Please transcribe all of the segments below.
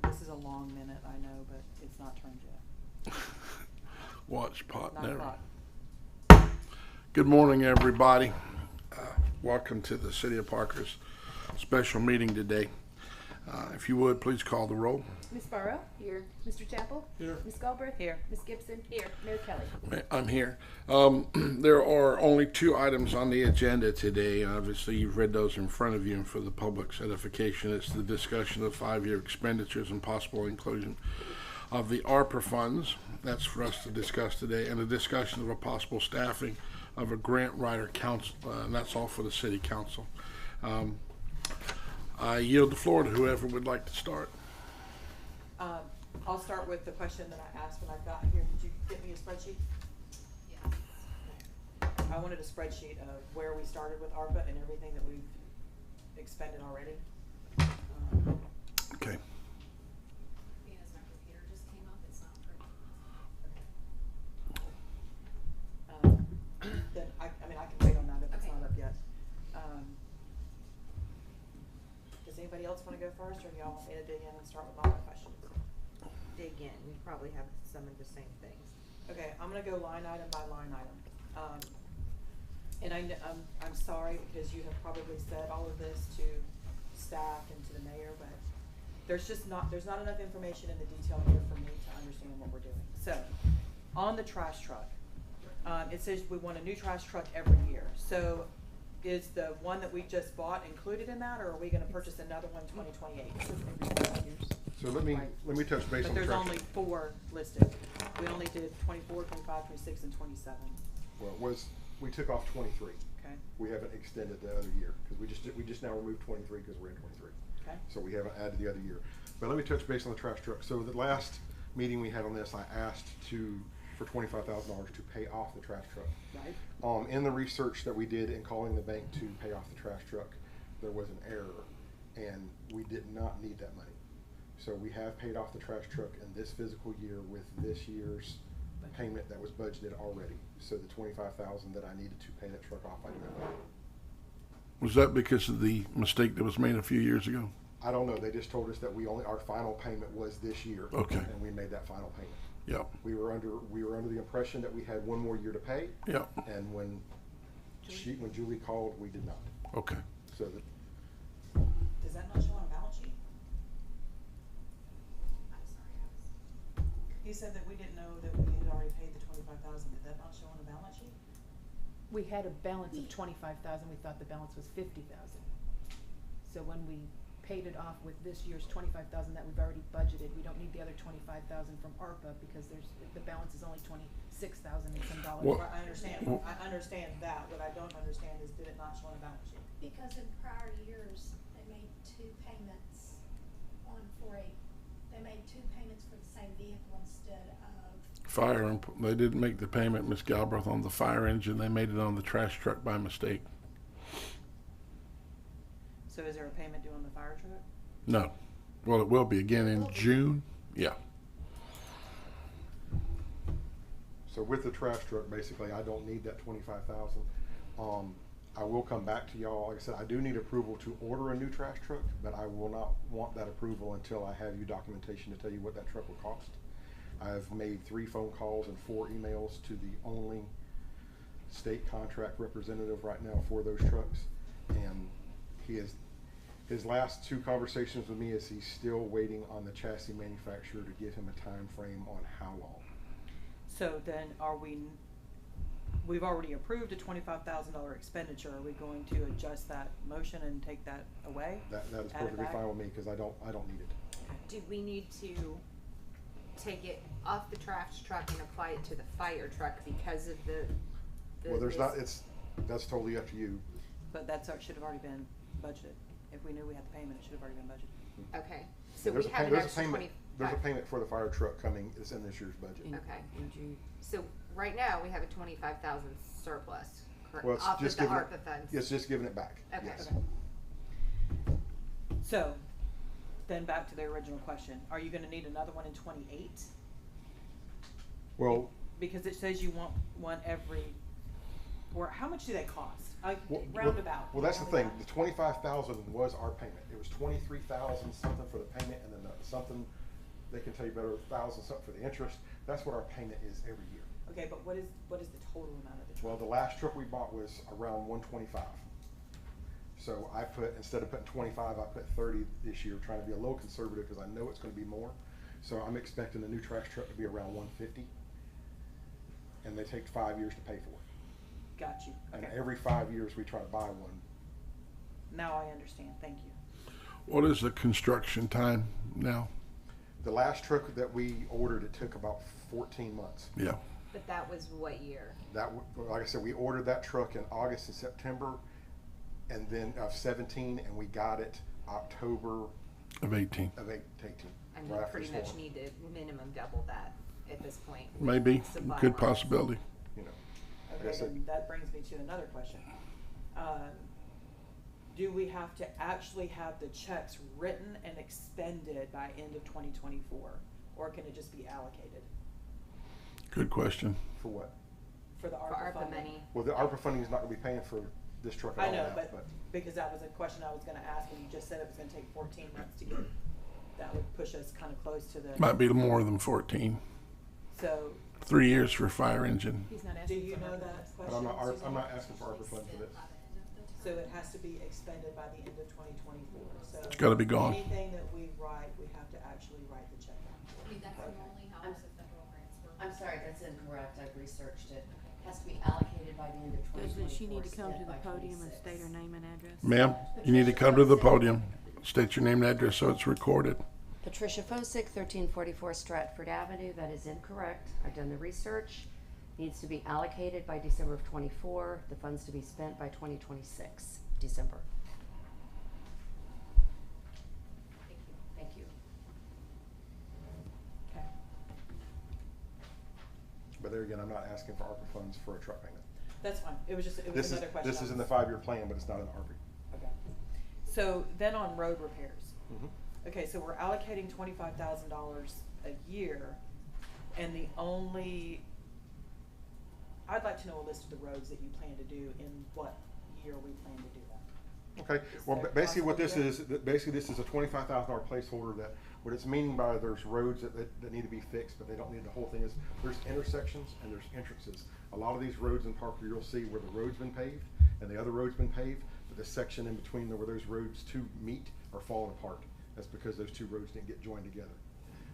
This is a long minute, I know, but it's not turned yet. Watch pot 9 never. o'clock. Good morning, everybody. Welcome to the City of Parker's special meeting today. If you would, please call the roll. Ms. Burrow? Here. Mr. Chappell? Here. Ms. Galbraith? Here. Ms. Gibson? Here. Mayor Kelly? I'm here. There are only 2 items on the agenda today. Obviously, you've read those in front of you, and for the public's edification, it's the discussion of 5-year expenditures and possible inclusion of the ARPA funds. That's for us to discuss today, and a discussion of a possible staffing of a grant writer council, and that's all for the city council. I yield the floor to whoever would like to start. I'll start with the question that I asked when I got here. Did you get me a spreadsheet? Yes. I wanted a spreadsheet of where we started with ARPA and everything that we've expended already. Okay. Because my computer just came up, it's not printing. Then I mean, I can wait on that if it's Okay. not up yet. Does anybody else want to go first, or do y'all want me to dig in and start with all my questions? Dig in, we probably have some of the same things. Okay, I'm gonna go line item by line item. And I'm sorry, because you have probably said all of this to staff and to the mayor, but there's not enough information in the detail here for me to understand what we're doing. So, on the trash truck, it says we want a new trash truck every year. So, is the one that we just bought included in that, or are we gonna purchase another one 2028? So let me touch base But on the there's trash. only 4 listed. We only did 24, 25, 26, and 27. Well, we took off 23. Okay, We haven't extended the other year because we just now removed 23 because we're in 23. okay. So we haven't added the other year. But let me touch base on the trash truck. So the last meeting we had on this, I asked for $25,000 to pay off the trash truck. Right. In the research that we did in calling the bank to pay off the trash truck, there was an error, and we did not need that money. So we have paid off the trash truck in this physical year with this year's payment that was budgeted already. So the $25,000 that I needed to pay that truck off, I do not. Was that because of the mistake that was made a few years ago? I don't know. They just told us that our final payment was this year. Okay. And we made that final payment. Yep. We were under the impression that we had one more year to pay. Yep. And when Julie called, we did not. Okay. So that Does that not show on a balance sheet? I'm sorry, He said that we didn't know that we had already paid the 25,000. Did that not show on a balance sheet? We had a balance of 25,000, we thought the balance was 50,000. So when we paid it off with this year's 25,000 that we've already budgeted, we don't need the other 25,000 from ARPA because the balance is only 26,000 and some dollars. Well- Right, I understand. Well- I understand that. What I don't understand is, did it not show on a balance sheet? Because in prior years, they made 2 payments on they made 2 payments for the same vehicle instead of. They didn't make the payment, Ms. Galbraith, on the fire engine. They made it on the trash truck by mistake. So is there a payment due on the fire truck? No. Well, it will be again in June. Yeah. So with the trash truck, basically, I don't need that $25,000. I will come back to y'all. Like I said, I do need approval to order a new trash truck, but I will not want that approval until I have you documentation to tell you what that truck will cost. I've made 3 phone calls and 4 emails to the only state contract representative right now for those trucks, and his last 2 conversations with me is he's still waiting on the chassis manufacturer to give him a time frame on how long. So then we've already approved a $25,000 expenditure. Are we going to adjust that motion and take that away? That is Add it perfectly back? fine with me because I don't need it. Do we need to take it off the trash truck and apply it to the fire truck because of the Well, that's totally up to you. But should have already been budgeted. If we knew we had the payment, it should have already been budgeted. Okay, so There's we a have an there's a extra payment. 25. There's a payment for the fire truck coming. It's in this year's budget. Okay. So right now, we have a 25,000 surplus, Well, it's off of just the giving ARPA funds. It's just giving it back. Okay. Yes. Okay. So, then back to the original question, are you gonna need another one in 28? Well, Because it says you want one every, or how much do they cost? Well, Roundabout. Well, that's the roundabout. thing, the 25,000 was our payment, it was 23,000 something for the payment, and then something, they can tell you better, 1,000 something for the interest, that's what our payment is every year. Okay, but what is the total amount of the truck? Well, the last truck we bought was around 125. So I put, instead of putting 25, I put 30 this year, trying to be a little conservative, because I know it's gonna be more. So I'm expecting the new trash truck to be around 150, and they take 5 years to pay for it. Got you, And okay. every 5 years, we try to buy one. Now I understand, thank you. What is the construction time now? The last truck that we ordered, it took about 14 months. Yeah. But that was what year? Like I said, we ordered that truck in August and September, and then of 17, and we got it October Of 18. of 18. And right you after pretty the much storm. need to minimum double that at this point. Maybe. Supply Good lines. possibility. You know, like I Okay, said, then that brings me to another question. Do we have to actually have the checks written and expended by end of 2024? Or can it just be allocated Good question. for what? for the For ARPA ARPA funding? money. Well, the ARPA funding is not gonna be paying for this truck at I all know, now, but because that was a question I was gonna ask, and you just said it was gonna take 14 months to get, that would push us kinda close to the, Might be more than 14. so, 3 years for fire engine. He's not do asking you for know ARPA that funds. But question? I'm Susan? not asking for ARPA funds for this. So it has to be expended by the end of 2024, so. It's gotta be gone. Anything that we write, we have to actually write the check out. I mean, that's the Okay. only how the federal grants work. I'm sorry, that's incorrect, I've researched it. Has to be allocated by the end of 2024. Doesn't she need to come to spent the by podium and 26. state her name and address? Ma'am, you need to come to the podium. State your name and address so it's recorded. Patricia Fosick, 1344 Stratford Avenue, that is incorrect. I've done the research. Needs to be allocated by December of '24, the funds to be spent by 2026, December. Thank you. Okay. But there again, I'm not asking for ARPA funds for a truck payment. That's fine, it was just, it was This is, another question. this I is in the was- 5-year plan, but it's not in the ARPA. Okay. So then on road repairs. Mhm. Okay, so we're allocating $25,000 a year, and the only, I'd like to know a list of the roads that you plan to do in what year we plan to do that. Okay, Is well, there basically what this possibility? is, basically this is a $25,000 placeholder that, what it's meaning by there's roads that need to be fixed, but they don't need, the whole thing is, there's intersections and there's entrances. A lot of these roads in Parker, you'll see where the road's been paved and the other road's been paved, but the section in between where those roads two meet are falling apart. That's because those two roads didn't get joined together.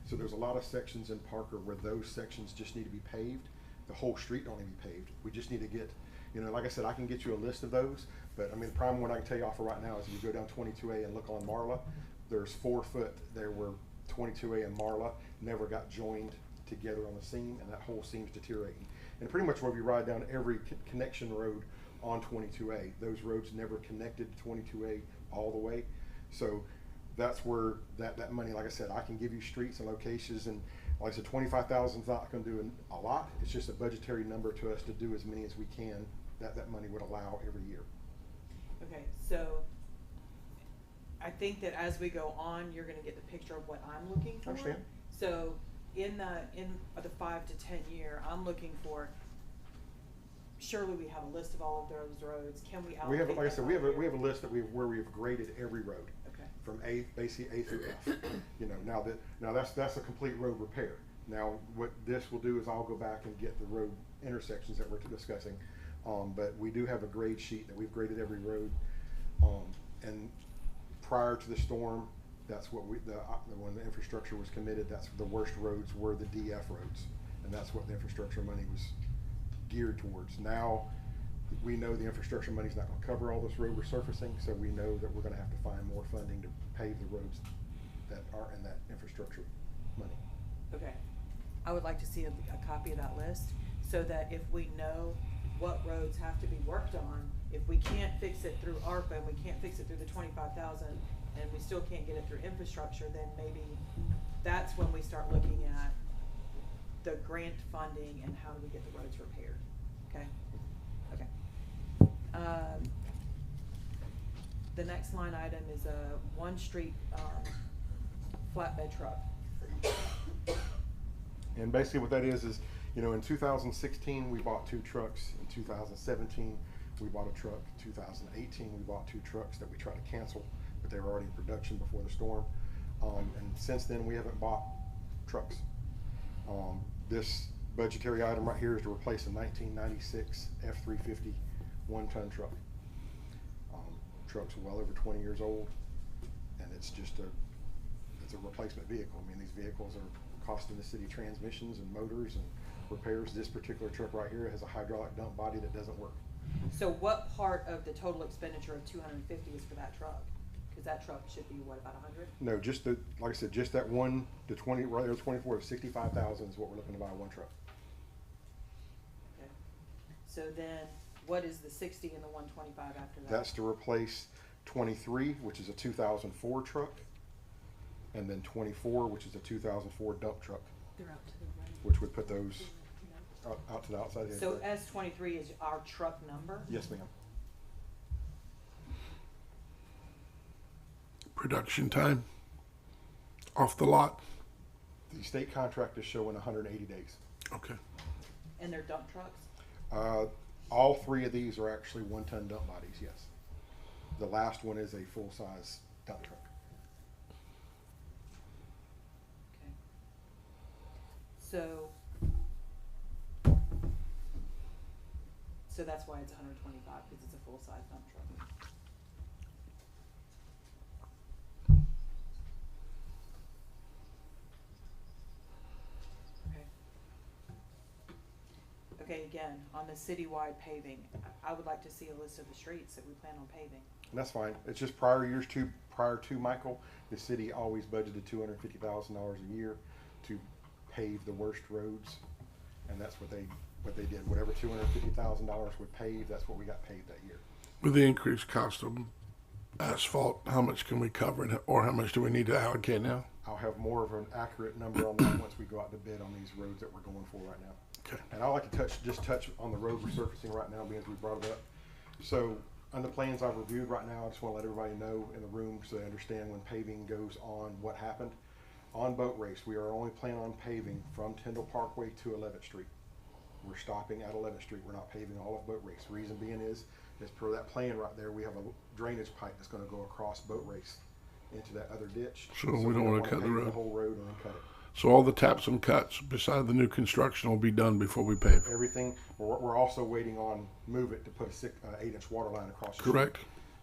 So there's a lot of sections in Parker where those sections just need to be paved. The whole street don't need to be paved. We just need to get, you know, like I said, I can get you a list of those, but I mean, the prime one I can tell you off of right now is if you go down 22A and look on Marla, there's 4 foot there where 22A and Marla never got joined together on the seam, and that whole seam's deteriorating. And pretty much where you ride down every connection road on 22A, those roads never connected to 22A all the way. So that's where that money, like I said, I can give you streets and locations, and like I said, 25,000 is not gonna do a lot. It's just a budgetary number to us to do as many as we can that money would allow every year. Okay, so I think that as we go on, you're gonna get the picture of what I'm looking for. Understand. So in the 5 to 10 year, I'm looking for, surely we have a list of all of those roads. Can we allocate? We have, like I that said, by year? we have a list that where we've graded every road. Okay. From basically A through F. You know, now that's a complete road repair. Now, what this will do is I'll go back and get the road intersections that we're discussing. But we do have a grade sheet that we've graded every road. And prior to the storm, that's what when the infrastructure was committed, that's the worst roads were the DF roads. And that's what the infrastructure money was geared towards. Now, we know the infrastructure money's not gonna cover all this road resurfacing, so we know that we're gonna have to find more funding to pave the roads that are in that infrastructure money. Okay. I would like to see a copy of that list, so that if we know what roads have to be worked on, if we can't fix it through ARPA and we can't fix it through the 25,000 and we still can't get it through infrastructure, then maybe that's when we start looking at the grant funding and how do we get the roads repaired, okay? Okay. next line item is a one street, flatbed truck. And basically what that is, you know, in 2016, we bought 2 trucks. In 2017, we bought a truck. 2018, we bought 2 trucks that we tried to cancel, but they were already in production before the storm. And since then, we haven't bought trucks. This budgetary item right here is to replace a 1996 F-350 one-ton truck. Truck's well over 20 years old, and it's a replacement vehicle. I mean, these vehicles are costing the city transmissions and motors and repairs. This particular truck right here has a hydraulic dump body that doesn't work. So what part of the total expenditure of 250 is for that truck? Cause that truck should be what, about 100? No, just like I said, just that one, the 20, right there, 24, 65,000 is what we're looking to buy one truck. Okay. So then, what is the 60 and the 125 after that? That's to replace 23, which is a 2004 truck, and then 24, which is a 2004 dump truck, They're out to the right. which would put those out to the outside edge. So S23 is our truck number? Yes, ma'am. Production time? Off the lot? The state contract is showing 180 days. Okay. And they're dump trucks? All 3 of these are actually one-ton dump bodies, yes. The last one is a full-size dump truck. Okay. So that's why it's 125, because it's a full-size dump truck. Okay. Okay, again, on the citywide paving, I would like to see a list of the streets that we plan on paving. And that's fine. It's just prior to Michael, the city always budgeted $250,000 a year to pave the worst roads, and that's what they did. Whatever $250,000 would pave, that's what we got paved that year. With the increased cost of asphalt, how much can we cover, or how much do we need to allocate now? I'll have more of an accurate number on that once we go out to bid on these roads that we're going for right now. Okay. And I'd like to touch on the road resurfacing right now, because we brought it up. So on the plans I've reviewed right now, I just want to let everybody know in the room so they understand when paving goes on what happened. On Boat Race, we are only planning on paving from Tyndall Parkway to 11th Street. We're stopping at 11th Street. We're not paving all of Boat Race. Reason being is per that plan right there, we have a drainage pipe that's going to go across Boat Race into that other ditch. So we don't want to cut the pave road. the whole road and then cut it. So all the taps and cuts beside the new construction will be done before we pave. Everything. We're also waiting on Move It to put a 8-inch water line across the street. Correct.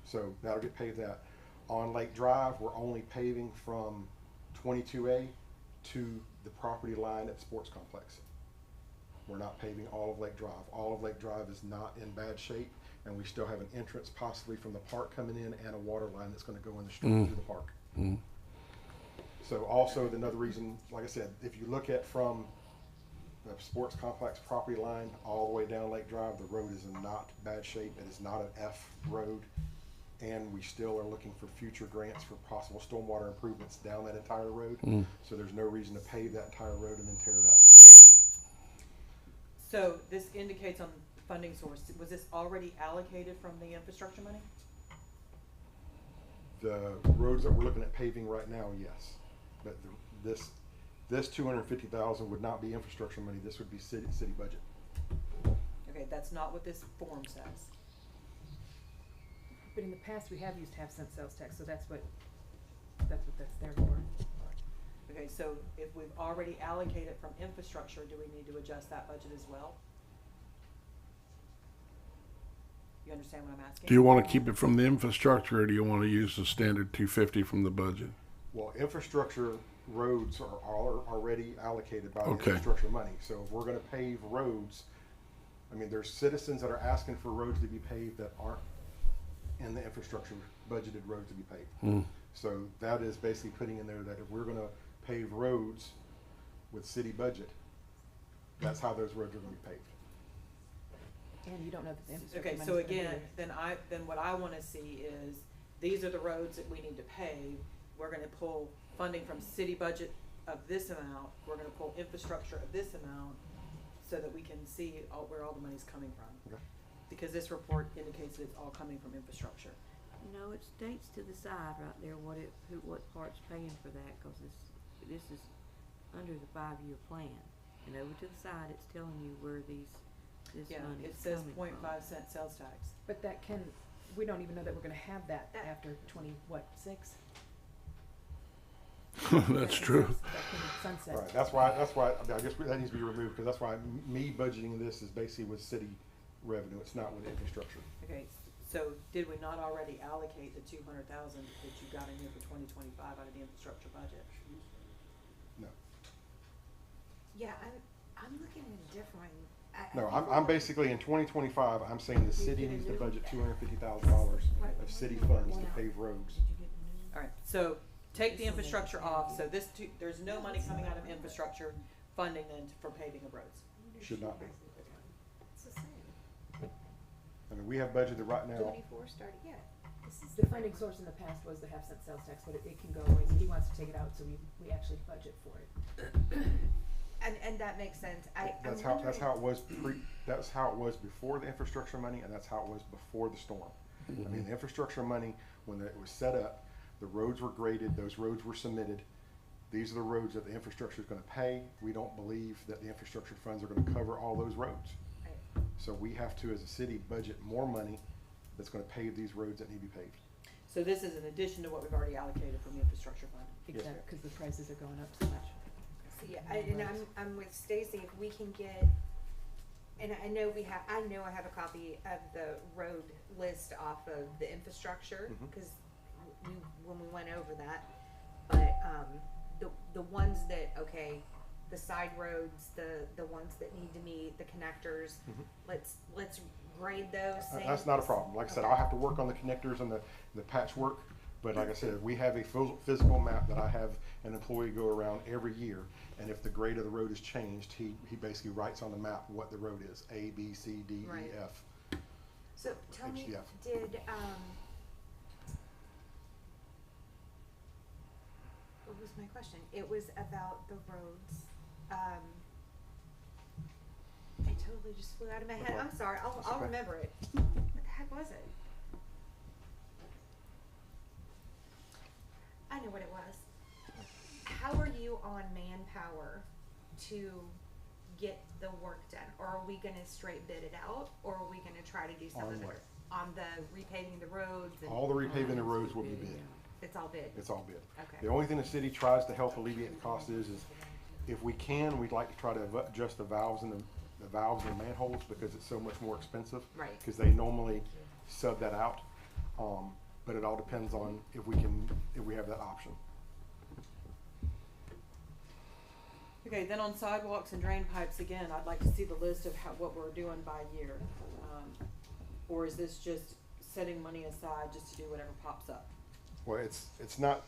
So that'll get paved that. On Lake Drive, we're only paving from 22A to the property line at the sports complex. We're not paving all of Lake Drive. All of Lake Drive is not in bad shape, and we still have an entrance possibly from the park coming in and a water line that's going to go in the street through the park. So also another reason, like I said, if you look at from the sports complex property line all the way down Lake Drive, the road is in not bad shape. It is not an F road, and we still are looking for future grants for possible stormwater improvements down that entire road. So there's no reason to pave that entire road and then tear it up. So this indicates on funding source, was this already allocated from the infrastructure money? The roads that we're looking at paving right now, yes. But this 250,000 would not be infrastructure money. This would be city budget. Okay, that's not what this form says. But in the past, we have used half-cent sales tax, so that's what that's there for. Okay, so if we've already allocated from infrastructure, do we need to adjust that budget as well? You understand what I'm asking? Do you want to keep it from the infrastructure, or do you want to use the standard 250 from the budget? Well, infrastructure roads are already allocated by the Okay. infrastructure money. So if we're going to pave roads, I mean, there's citizens that are asking for roads to be paved that aren't in the infrastructure budgeted roads to be paved. So that is basically putting in there that if we're going to pave roads with city budget, that's how those roads are going to be paved. And you don't know that the infrastructure Okay, money's so gonna be again, there. then what I wanna see is, these are the roads that we need to pave. We're gonna pull funding from city budget of this amount, we're gonna pull infrastructure of this amount, so that we can see where all the money's coming from. Okay. Because this report indicates that it's all coming from infrastructure. No, it states to the side right there what part's paying for that, cause this is under the 5-year plan. And over to the side, it's telling you where this Yeah, money it is says coming from. 0.5 cent sales tax. But that can, we don't even know that we're gonna have that That- after 6? That's true. That can sunset. Right, that's why, I guess that needs to be removed, because that's why me budgeting this is basically with city revenue, it's not with infrastructure. Okay, so did we not already allocate the 200,000 that you got in here for 2025 out of the infrastructure budget? No. Yeah, I'm looking at a different. No, I'm basically, in 2025, I'm saying the city needs to budget $250,000 of city funds to pave roads. All right, so take the infrastructure off, so there's no money coming out of infrastructure funding then for paving of roads. Should not be. It's the same. I mean, we have budgeted right now, 24 started, yeah. This is The funding source in the past was the half-cent sales tax, but it can go away, so he wants to take it out, so we actually budget for it. And that makes sense. that's how it was that's how it was before the infrastructure money, and that's how it was before the storm. I mean, the infrastructure money, when it was set up, the roads were graded, those roads were submitted. These are the roads that the infrastructure is gonna pay. We don't believe that the infrastructure funds are gonna cover all those roads. Right. So we have to, as a city, budget more money that's gonna pave these roads that need to be paved. So this is in addition to what we've already allocated from the infrastructure fund. Exactly, because the prices are going up so much. So yeah, I'm with Stacy. If we can get, and I know I have a copy of the road list off of the infrastructure, Mhm. because when we went over that, but the ones that, okay, the side roads, the ones that need to meet the connectors, Mhm. let's grade those things. That's not a problem. Like I said, I'll have to work on the connectors and the patchwork, but like I said, we have a physical map that I have an employee go around every year, and if the grade of the road is changed, he basically writes on the map what the road is, A, B, C, D, Right. E, F. So tell me, HDF. what was my question? It was about the roads. It totally just flew out of my head. I'm sorry. I'll okay. remember it. What the heck was it? I know what it was. How are you on manpower to get the work done? Or are we gonna straight bid it out? Or are we gonna try to do some On of it? what? On the repaving the roads and All the repaving the roads will be bid. it's all bid? It's all bid. Okay. The only thing the city tries to help alleviate the cost is if we can, we'd like to try to adjust the valves and the valves and manholes, because it's so much more expensive. Right. Because they normally sub that out. But it all depends on if we have that option. Okay, then on sidewalks and drain pipes, again, I'd like to see the list of what we're doing by year. Or is this just setting money aside just to do whatever pops up? Well, it's not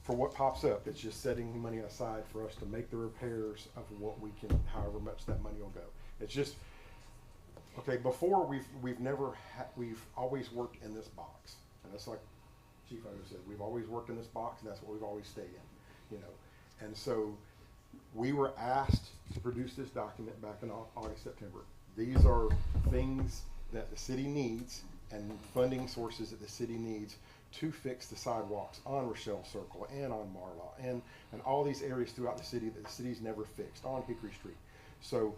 for what pops up, it's just setting money aside for us to make the repairs of what we can, however much that money will go. It's just, okay, before we've always worked in this box. And that's like Chief Odo said, we've always worked in this box, and that's what we've always stayed in, you know. And so we were asked to produce this document back in August, September. These are things that the city needs and funding sources that the city needs to fix the sidewalks on Rochelle Circle and on Marlaw and all these areas throughout the city that the city's never fixed, on Hickory Street. So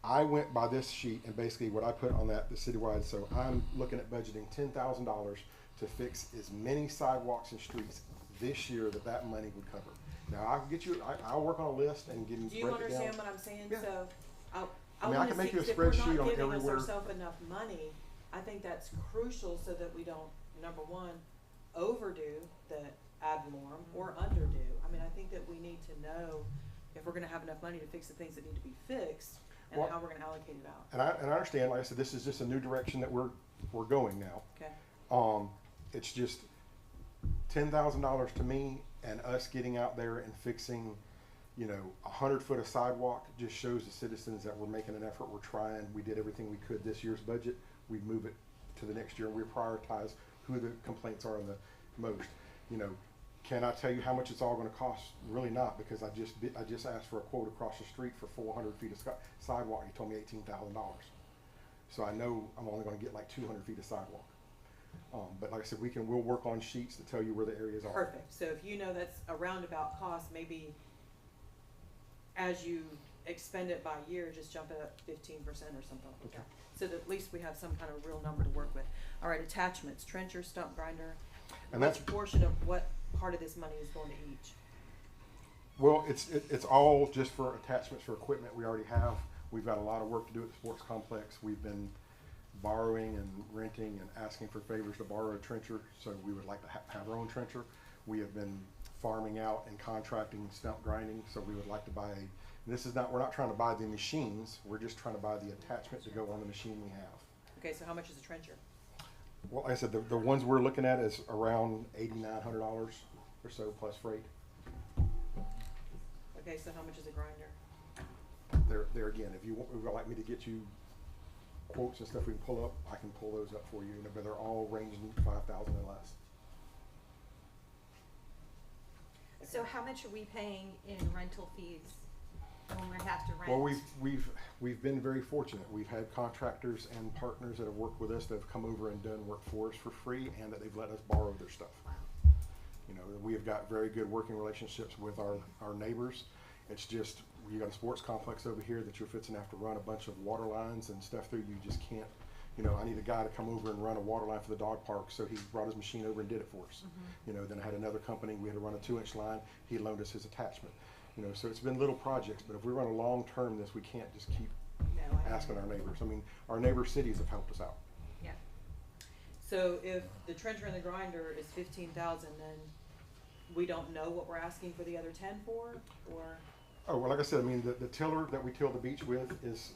I went by this sheet, and basically what I put on that, the citywide, so I'm looking at budgeting $10,000 to fix as many sidewalks and streets this year that money would cover. Now, I can get you, I'll work on a list and give you, Do you break it down. understand what I'm saying? Yeah. So, I mean, I wanna can make see, you a if we're spreadsheet not on giving us everywhere. ourselves enough money, I think that's crucial so that we don't, number one, overdo the ad valorem or underdo. I mean, I think that we need to know if we're gonna have enough money to fix the things that need to be fixed and Well, how we're gonna allocate it out. And I understand, like I said, this is just a new direction that we're going now. Okay, It's just $10,000 to me, and us getting out there and fixing, 100 foot of sidewalk just shows the citizens that we're making an effort, we're trying, we did everything we could this year's budget, we move it to the next year, and we prioritize who the complaints are the most. Can I tell you how much it's all gonna cost? Really not, because I just asked for a quote across the street for 400 feet of sidewalk, he told me $18,000. So I know I'm only gonna get like 200 feet of sidewalk. But like I said, we'll work on sheets to tell you where the areas are. Perfect, so if you know that's a roundabout cost, maybe as you expend it by year, just jump it up 15% or something like Okay. that. So that at least we have some kind of real number to work with. All right, attachments, trencher, stump grinder. And Which that's- portion of what part of this money is going to each? Well, it's all just for attachments for equipment we already have. We've got a lot of work to do at the sports complex. We've been borrowing and renting and asking for favors to borrow a trencher, so we would like to have our own trencher. We have been farming out and contracting stump grinding, so we would like to buy we're not trying to buy the machines, we're just trying to buy the attachment to go on the machine we have. Okay, so how much is a trencher? Well, like I said, the ones we're looking at is around $8,900 or so plus freight. Okay, so how much is a grinder? There again, if you would like me to get you quotes and stuff we can pull up, I can pull those up for you, but they're all ranging 5,000 and less. So how much are we paying in rental fees when we have to rent? Well, we've been very fortunate. We've had contractors and partners that have worked with us that have come over and done work for us for free, and that they've let us borrow their stuff. You know, we have got very good working relationships with our neighbors. It's just, you got a sports complex over here that you're fixing to have to run a bunch of water lines and stuff through. You just can't, you know, I need a guy to come over and run a water line for the dog park, so he brought his machine over and did it for us. You know, then I had another company, we had to run a 2-inch line, he loaned us his attachment. You know, so it's been little projects, but if we run a long-term this, we can't just keep No, I asking our neighbors. I mean, our neighbor cities have helped us out. Yeah. So if the trencher and the grinder is 15,000, then we don't know what we're asking for the other 10 for, or? Oh, well, like I said, I mean, the tiller that we till the beach with is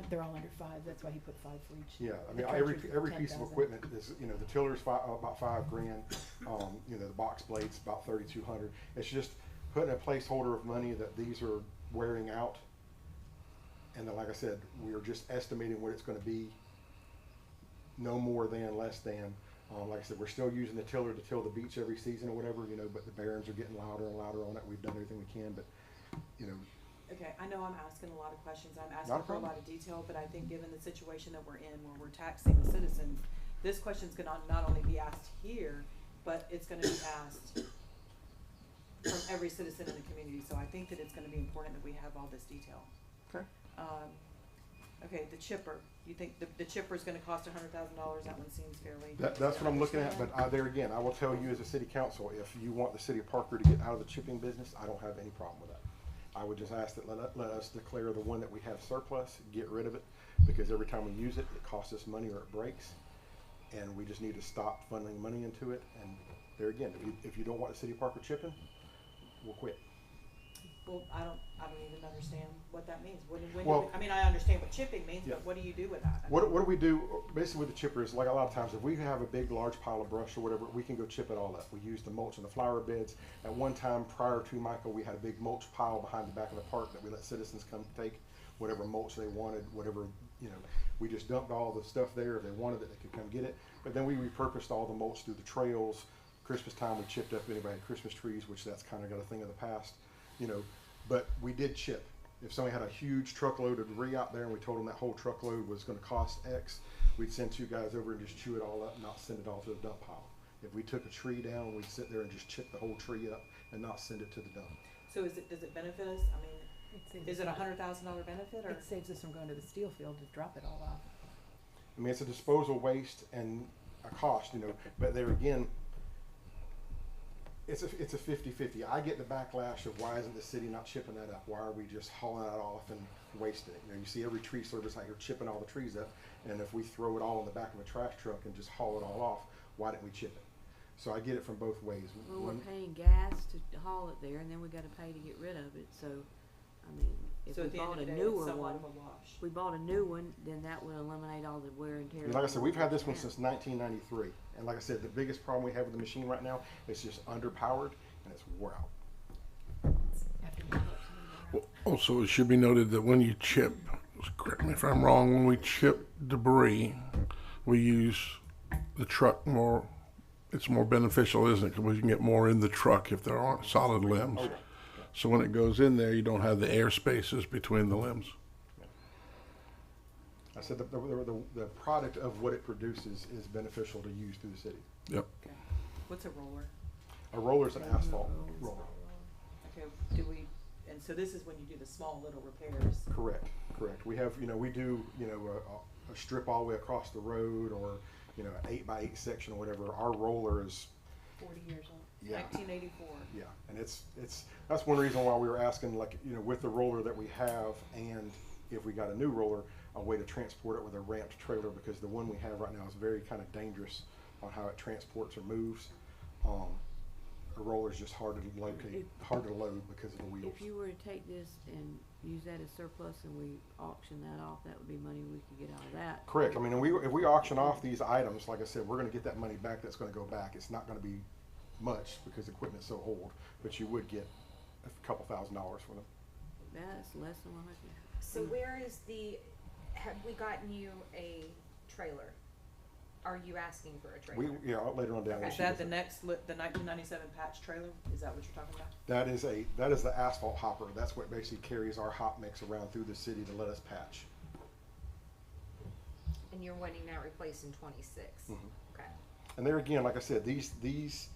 They're all under 5, that's why he put 5 for each. yeah, I The mean, trencher's every piece of 10,000. equipment is, you know, the tiller's about $5,000. You know, the box blade's about $3,200. It's just putting a placeholder of money that these are wearing out. And then, like I said, we are just estimating what it's gonna be, no more than, less than. Like I said, we're still using the tiller to till the beach every season or whatever, you know, but the bearings are getting louder and louder on it. We've done everything we can, but, you know, Okay, I know I'm asking a lot of questions, I'm Not a asking for a problem. lot of detail, but I think given the situation that we're in, where we're taxing the citizens, this question's gonna not only be asked here, but it's gonna be asked from every citizen in the community, so I think that it's gonna be important that we have all this detail. okay. Okay, the chipper, you think the chipper's gonna cost $100,000, that one seems fairly. That's what I'm looking at, but there again, I will tell you as a city council, if you want the city of Parker to get out of the chipping business, I don't have any problem with that. I would just ask that let us declare the one that we have surplus, get rid of it, because every time we use it, it costs us money or it breaks. And we just need to stop funneling money into it. And there again, if you don't want the city of Parker chipping, we'll quit. Well, I don't even understand what that means. Well- I mean, I understand what chipping means, Yeah. but what do you do with that? What do we do, basically with the chipper is, like a lot of times, if we have a big, large pile of brush or whatever, we can go chip it all up. We use the mulch in the flower beds. At one time, prior to Michael, we had a big mulch pile behind the back of the park that we let citizens come take whatever mulch they wanted, whatever, you know, we just dumped all the stuff there. If they wanted it, they could come get it. But then we repurposed all the mulch through the trails. Christmas time, we chipped up anybody had Christmas trees, which that's kind of got a thing of the past, you know, but we did chip. If somebody had a huge truckload of debris out there and we told them that whole truckload was gonna cost X, we'd send 2 guys over and just chew it all up and not send it all to the dump pile. If we took a tree down, we'd sit there and just chip the whole tree up and not send it to the dump. So does it benefit us? I mean, is it $100,000 benefit, or? It saves us from going to the steel field to drop it all off. I mean, it's a disposal waste and a cost, you know, but there again, it's a 50-50. I get the backlash of why isn't the city not chipping that up? Why are we just hauling that off and wasting it? You know, you see every tree service out here chipping all the trees up, and if we throw it all in the back of a trash truck and just haul it all off, why didn't we chip it? So I get it from both ways. Well, we're paying gas to haul it there, and then we gotta pay to get rid of it, so, I mean, if So we at the end bought of a the day, newer it's somewhat one, of a wash. we bought a new one, then that would eliminate all the wear and tear. Like I said, we've had this one Yeah. since 1993, and like I said, the biggest problem we have with the machine right now is just underpowered and it's wore out. After we put some of Also, it should be noted that when you chip, correct me if I'm wrong, when we chip debris, we use the truck more. It's more beneficial, isn't it? Because we can get more in the truck if there aren't solid limbs. Okay. So when it goes in there, you don't have the air spaces between the limbs. I said the product of what it produces is beneficial to use through the city. Yep. Okay. What's a roller? A roller's an asphalt roller. Okay, and so this is when you do the small little repairs. Correct. We have, we do, a strip all the way across the road, or, an 8x8 section or whatever. Our roller is, 40 years old. yeah. 1984. Yeah, and that's one reason why we were asking, like, with the roller that we have, and if we got a new roller, a way to transport it with a ramped trailer, because the one we have right now is very kind of dangerous on how it transports or moves. A roller is just hard to locate, hard to load because of the wheels. If you were to take this and use that as surplus and we auction that off, that would be money we could get out of that. Correct. I mean, if we auction off these items, like I said, we're going to get that money back. That's going to go back. It's not going to be much because the equipment's so old, but you would get a couple $1,000s for them. That's less than 100. So where is have we gotten you a trailer? Are you asking for a trailer? Later on down. Okay. Is that the 1997 patch trailer? Is that what you're talking about? That is the asphalt hopper. That's what basically carries our hot mix around through the city to let us patch. And you're wanting that replaced in 26. Mhm. Okay. And there again, like I said, these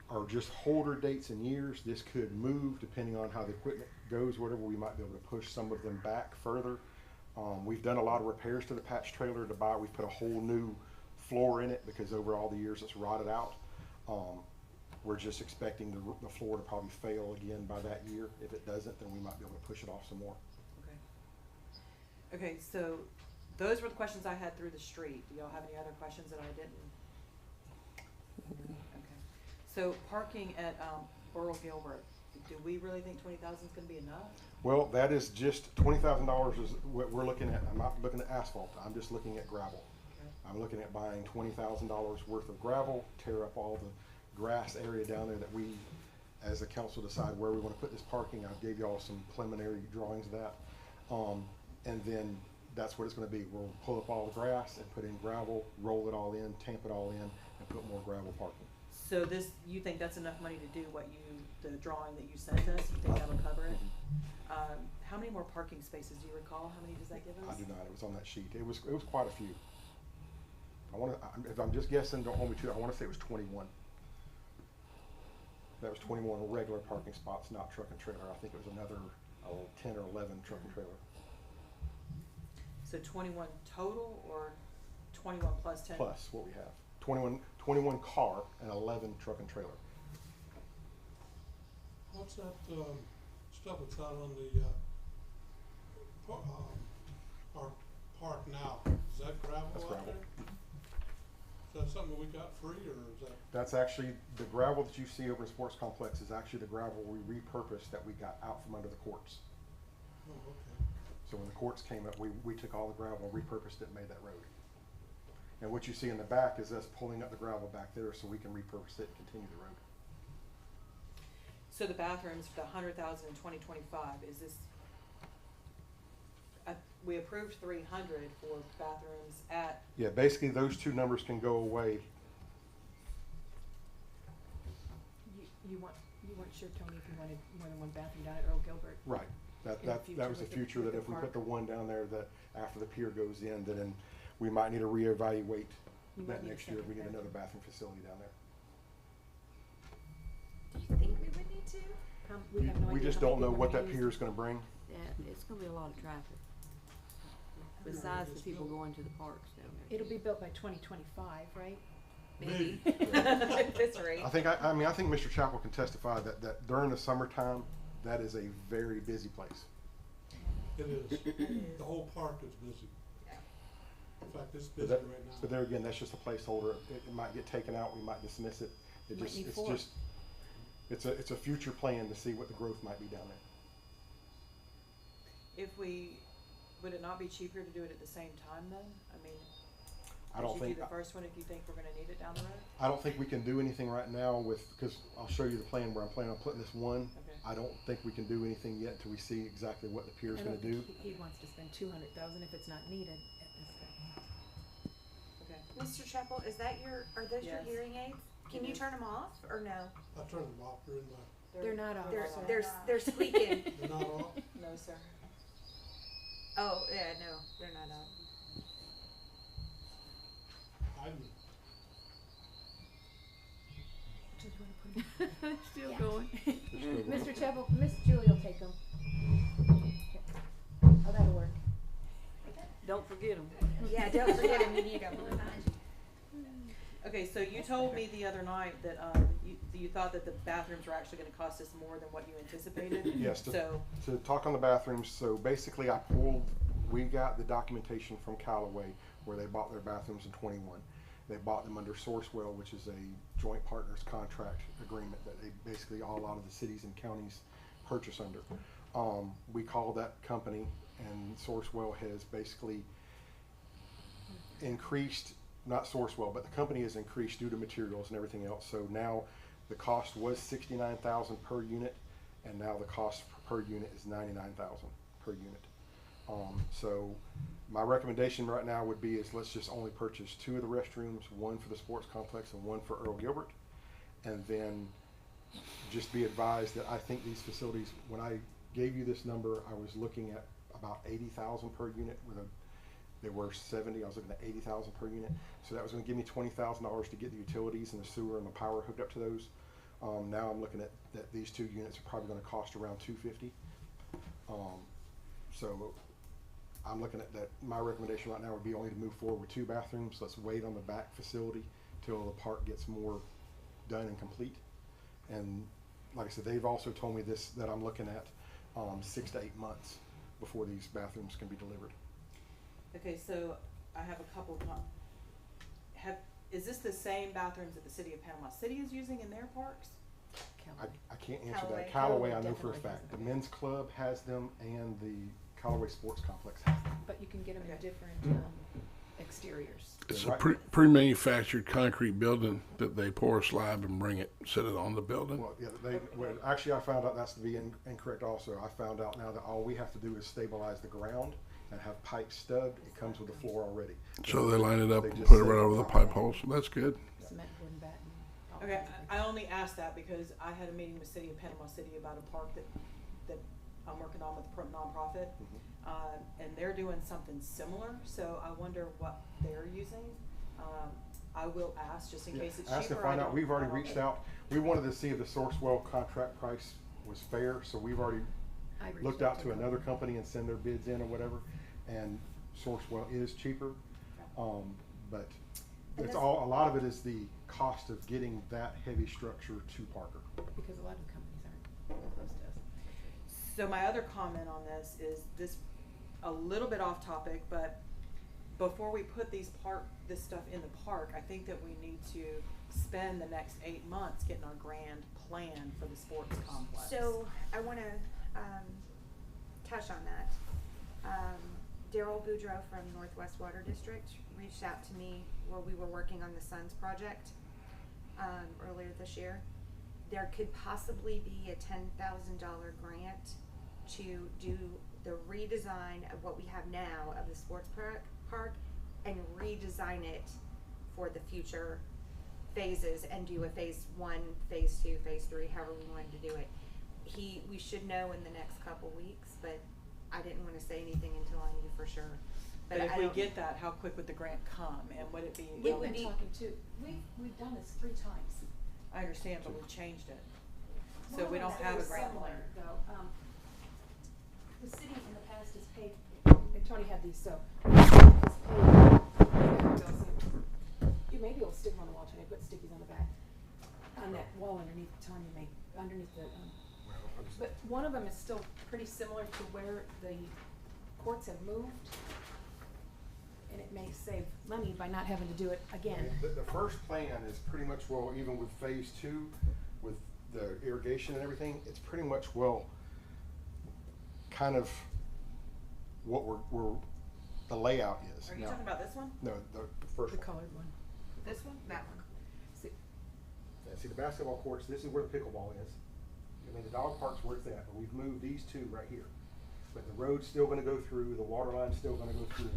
are just holder dates and years. This could move depending on how the equipment goes, whatever. We might be able to push some of them back further. We've done a lot of repairs to the patch trailer to buy. We've put a whole new floor in it because over all the years it's rotted out. We're just expecting the floor to probably fail again by that year. If it doesn't, then we might be able to push it off some more. Okay, so those were the questions I had through the street. Do y'all have any other questions that I didn't? Okay. So parking at Burl Gilbert, do we really think 20,000 is going to be enough? Well, that is just $20,000 is what we're looking at. I'm not looking at asphalt. I'm just looking at gravel. Okay. I'm looking at buying $20,000 worth of gravel, tear up all the grass area down there that we, as a council, decide where we want to put this parking. I gave y'all some preliminary drawings of that. And then that's what it's going to be. We'll pull up all the grass and put in gravel, roll it all in, tamp it all in, and put more gravel parking. So you think that's enough money to do the drawing that you sent us? You think that'll cover it? How many more parking spaces do you recall? How many does that give us? I do not. It was on that sheet. It was quite a few. If I'm just guessing, don't hold me to it. I want to say it was 21. That was 21 regular parking spots, not truck and trailer. I think it was another 10 or 11 truck and trailer. So 21 total, or 21 plus 10? Plus what we have. 21 car and 11 truck and trailer. What's that stuff that's out on the our park now? Is that gravel That's out gravel. there? Is that something we got free, or is that? That's actually the gravel that you see over in Sports Complex is actually the gravel we repurposed that we got out from under the courts. Oh, okay. So when the courts came up, we took all the gravel, repurposed it, and made that road. And what you see in the back is us pulling up the gravel back there so we can repurpose it and continue the road. So the bathrooms for the 100,000 in 2025, is this, we approved 300 for bathrooms at, Yeah, basically those two numbers can go away. You weren't sure, Tony, if you wanted more than one bathroom down at Earl Gilbert. Right. That was the future, that if we put the one down there, that after the pier goes in, then we might need to reevaluate that next year if we get another bathroom facility down there. Do you think we would need to? We have no We idea just how many don't know people what are gonna that use pier it. is going to bring. Yeah, it's gonna be a lot of traffic. Besides the people going to the parks down there. It'll be built by 2025, right? Maybe. At this rate. I think Mr. Chappell can testify that during the summertime, that is a very busy place. It is. The whole park is busy. Yeah. In fact, it's But busy right now. But there again, that's just a placeholder. It might get taken out. We might dismiss it. Might need four. It's a future plan to see what the growth might be down there. would it not be cheaper to do it at the same time then? I mean, I don't would you think. do the first one if you think we're gonna need it down the road? I don't think we can do anything right now because I'll show you the plan where I'm planning on putting this one. Okay. I don't think we can do anything yet until we see exactly what the pier is I going don't to do. think he wants to spend 200,000 if it's not needed at this time. Okay. Mr. Chappell, are those your Yes. hearing aids? Can It you is. turn them off or no? I turned them off. They're in my. They're not off. They're squeaking. They're not off. No, sir. Oh, yeah, no, they're not up. Still Yeah. going. Mr. Chapel, Miss Julie will take them. Oh, that'll work. Don't forget them. Yeah, don't forget them, you need them. Okay, so you told me the other night that, you thought that the bathrooms were actually gonna cost us more than what you anticipated? Yes, So, to talk on the bathrooms, so basically we got the documentation from Callaway where they bought their bathrooms in 21. They bought them under Sourcewell, which is a joint partners contract agreement that they basically all out of the cities and counties purchase under. We called that company, and Sourcewell has basically increased, not Sourcewell, but the company has increased due to materials and everything else. So now the cost was $69,000 per unit, and now the cost per unit is $99,000 per unit. So my recommendation right now would be is let's just only purchase 2 of the restrooms, one for the sports complex and one for Earl Gilbert, and then just be advised that I think these facilities, when I gave you this number, I was looking at about 80,000 per unit. They were 70. I was looking at 80,000 per unit. So that was going to give me $20,000 to get the utilities and the sewer and the power hooked up to those. Now I'm looking at that these 2 units are probably going to cost around $250. So I'm looking at that. My recommendation right now would be only to move forward with 2 bathrooms. Let's wait on the back facility till the park gets more done and complete. And like I said, they've also told me this, that I'm looking at 6 to 8 months before these bathrooms can be delivered. okay, so I have a couple of, is this the same bathrooms that the city of Panama City is using in their parks? I can't answer Callaway. that. Callaway, I know Callaway for a definitely fact. has The them. men's club has them, and the Callaway Sports Complex has them. But you can get them in Okay. different exteriors. It's Right. a pre-manufactured concrete building that they pour a slab and bring it, set it on the building. Well, yeah, actually, I found out that's to be incorrect also. I found out now that all we have to do is stabilize the ground and have pipes stubbed. It comes with the floor already. So they line it up They and just put it set right it over the on. pipe holes. That's good. Cement, wooden bat, and all Okay, kinds of things. I only asked that because I had a meeting with City of Panama City about a park that I'm working on with a nonprofit. And they're doing something similar, so I wonder what they're using. I will ask, just in case it's cheaper. Ask and I find out. don't- We've I already don't- reached out. We wanted to see if the Sourcewell contract price was fair, so we've already I reached looked out to them. another company and send their bids in or whatever, and Sourcewell is cheaper. But And it's this- a lot of it is the cost of getting that heavy structure to Parker. Because a lot of the companies aren't close to us. So my other comment on this is this, a little bit off topic, but before we put this stuff in the park, I think that we need to spend the next 8 months getting our grand plan for the sports complex. So I want to touch on that. Daryl Boudreau from Northwest Water District reached out to me where we were working on the Suns project earlier this year. There could possibly be a $10,000 grant to do the redesign of what we have now of the sports park and redesign it for the future phases and do a phase 1, phase 2, phase 3, however we wanted to do it. We should know in the next couple weeks, but I didn't want to say anything until I knew for sure. But if I we don't- get that, how quick would the grant come, and would it be? It We've would been be- talking too, we've done this 3 times. I understand, but we changed it, so One of we don't them's have a very grant similar, plan. Though, the city in the past has paid, And Tony had these, so. has paid- You maybe will stick them on the wall, Tony, put stickies on the back, on that wall underneath Tanya made, underneath the, but one of them is still pretty similar to where the courts have moved. And it may save money by not having to do it again. The first plan is pretty much, well, even with phase 2, with the irrigation and everything, it's pretty much, well, kind of what the layout is. Are you Now- talking about this one? No, the first The one. colored one. This one? That one? See, Yeah, see, the basketball courts, this is where the pickleball is. I mean, the dog park's where it's at, but we've moved these 2 right here. But the road's still gonna go through, the water line's still gonna go through,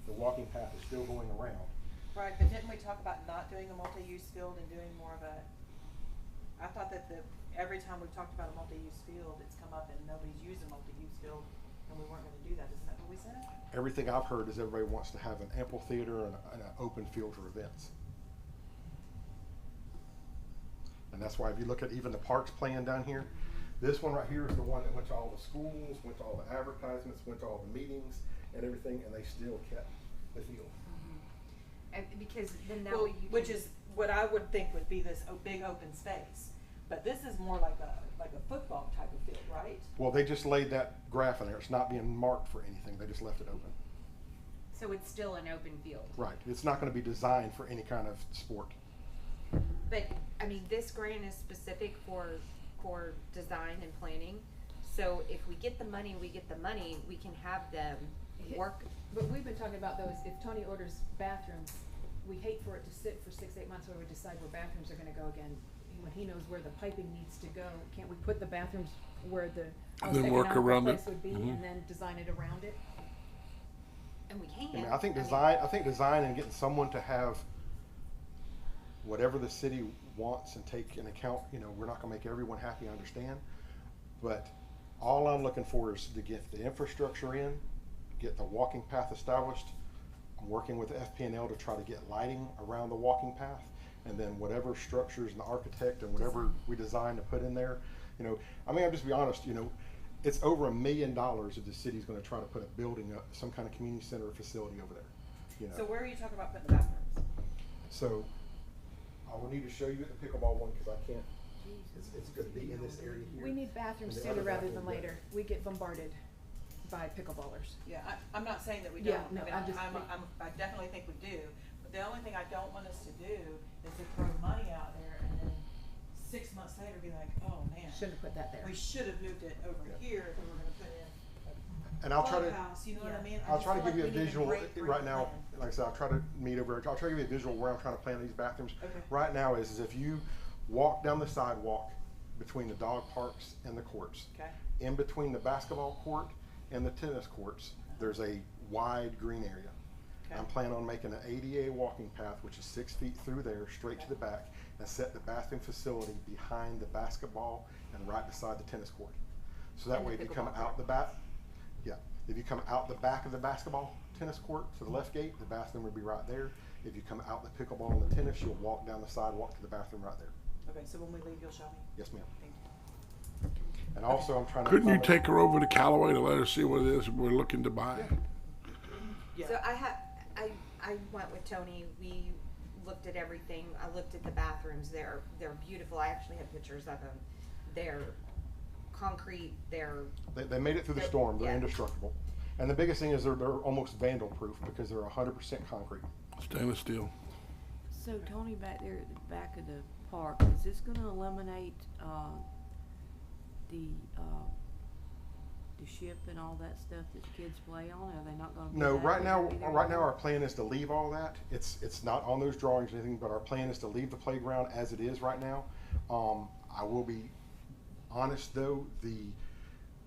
the walking path is still going around. Right, but didn't we talk about not doing a multi-use field and doing more of I thought that every time we've talked about a multi-use field, it's come up and nobody's used a multi-use field, and and we weren't gonna do that, isn't that what we said? Everything I've heard is everybody wants to have an amphitheater and an open field for events. And that's why if you look at even the parks plan down here, this one right here is the one that went to all the schools, went to all the advertisements, went to all the meetings and everything, and they still kept the field. And because then that Well, way you which can- is what I would think would be this big open space. But this is more like a football type of field, right? Well, they just laid that graph in there. It's not being marked for anything. They just left it open. so it's still an open field. Right. It's not going to be designed for any kind of sport. But I mean, this grant is specific for design and planning. So if we get the money, we can have them work. But we've been talking about those, if Tony orders bathrooms, we hate for it to sit for 6-8 months while we decide where bathrooms are gonna go again. When he knows where the piping needs to go, can't we put the bathrooms where the most then work economical around it. place would be Mhm. and then design it around it? And we can. I mean, I think design and getting someone to have whatever the city wants and take into account, you know, we're not gonna make everyone happy, I understand. But all I'm looking for is to get the infrastructure in, get the walking path established. I'm working with FP&L to try to get lighting around the walking path. And then whatever structures and the architect and whatever we design to put in there, you know, I mean, I'll just be honest, you know, it's over $1 million if the city's gonna try to put a building up, some kind of community center or facility over there, you know. So where are you talking about putting the bathrooms? So, I will need to show you the pickleball one, cause I can't, it's gonna be in this area here. We need bathrooms And the sooner other rather bathroom than there. later. We get bombarded by pickleballers. Yeah, I'm not saying that we Yeah, don't. no, I mean, I'm I definitely think we do. But the only thing I don't want us to do is to throw money out there and then 6 months later be like, oh man, Shouldn't have put that there. we should have moved it over Yeah. here if we were gonna put in And a I'll try to, clubhouse, you know what I mean? I I'll just try to feel give you a like we need visual, great right now, plan. like I said, I'll try to meet over, I'll try to give you a visual where I'm trying to plan these bathrooms. Okay. Right now is if you walk down the sidewalk between the dog parks and the courts. Okay. In between the basketball court and the tennis courts, there's a wide green area. Okay. I'm planning on making an ADA walking path, which is 6 feet through there, straight to the back, and set the bathroom facility behind the basketball and right beside the tennis court. So that And the way if you come pickleball out the back, yeah, if you come out the back of the basketball tennis court to the left gate, the bathroom would be right there. If you come out the pickleball and the tennis, you'll walk down the sidewalk to the bathroom right there. Okay, so when we leave, you'll show me? Yes, ma'am. Thank you. And also I'm trying to. Couldn't you take her over to Callaway to let her see what it is we're looking to buy? Yeah. So I went with Tony, we looked at everything, I looked at the bathrooms, they're beautiful, I actually have pictures of them. They're concrete, They made it through the They- storm, they're yeah. indestructible. And the biggest thing is they're almost vandal proof because they're 100% concrete. Stainless steel. So Tony, back there at the back of the park, is this gonna eliminate, the ship and all that stuff that kids play on? Are they not gonna be No, back right there now, either? our plan is to leave all that. It's not on those drawings or anything, but our plan is to leave the playground as it is right now. I will be honest though, the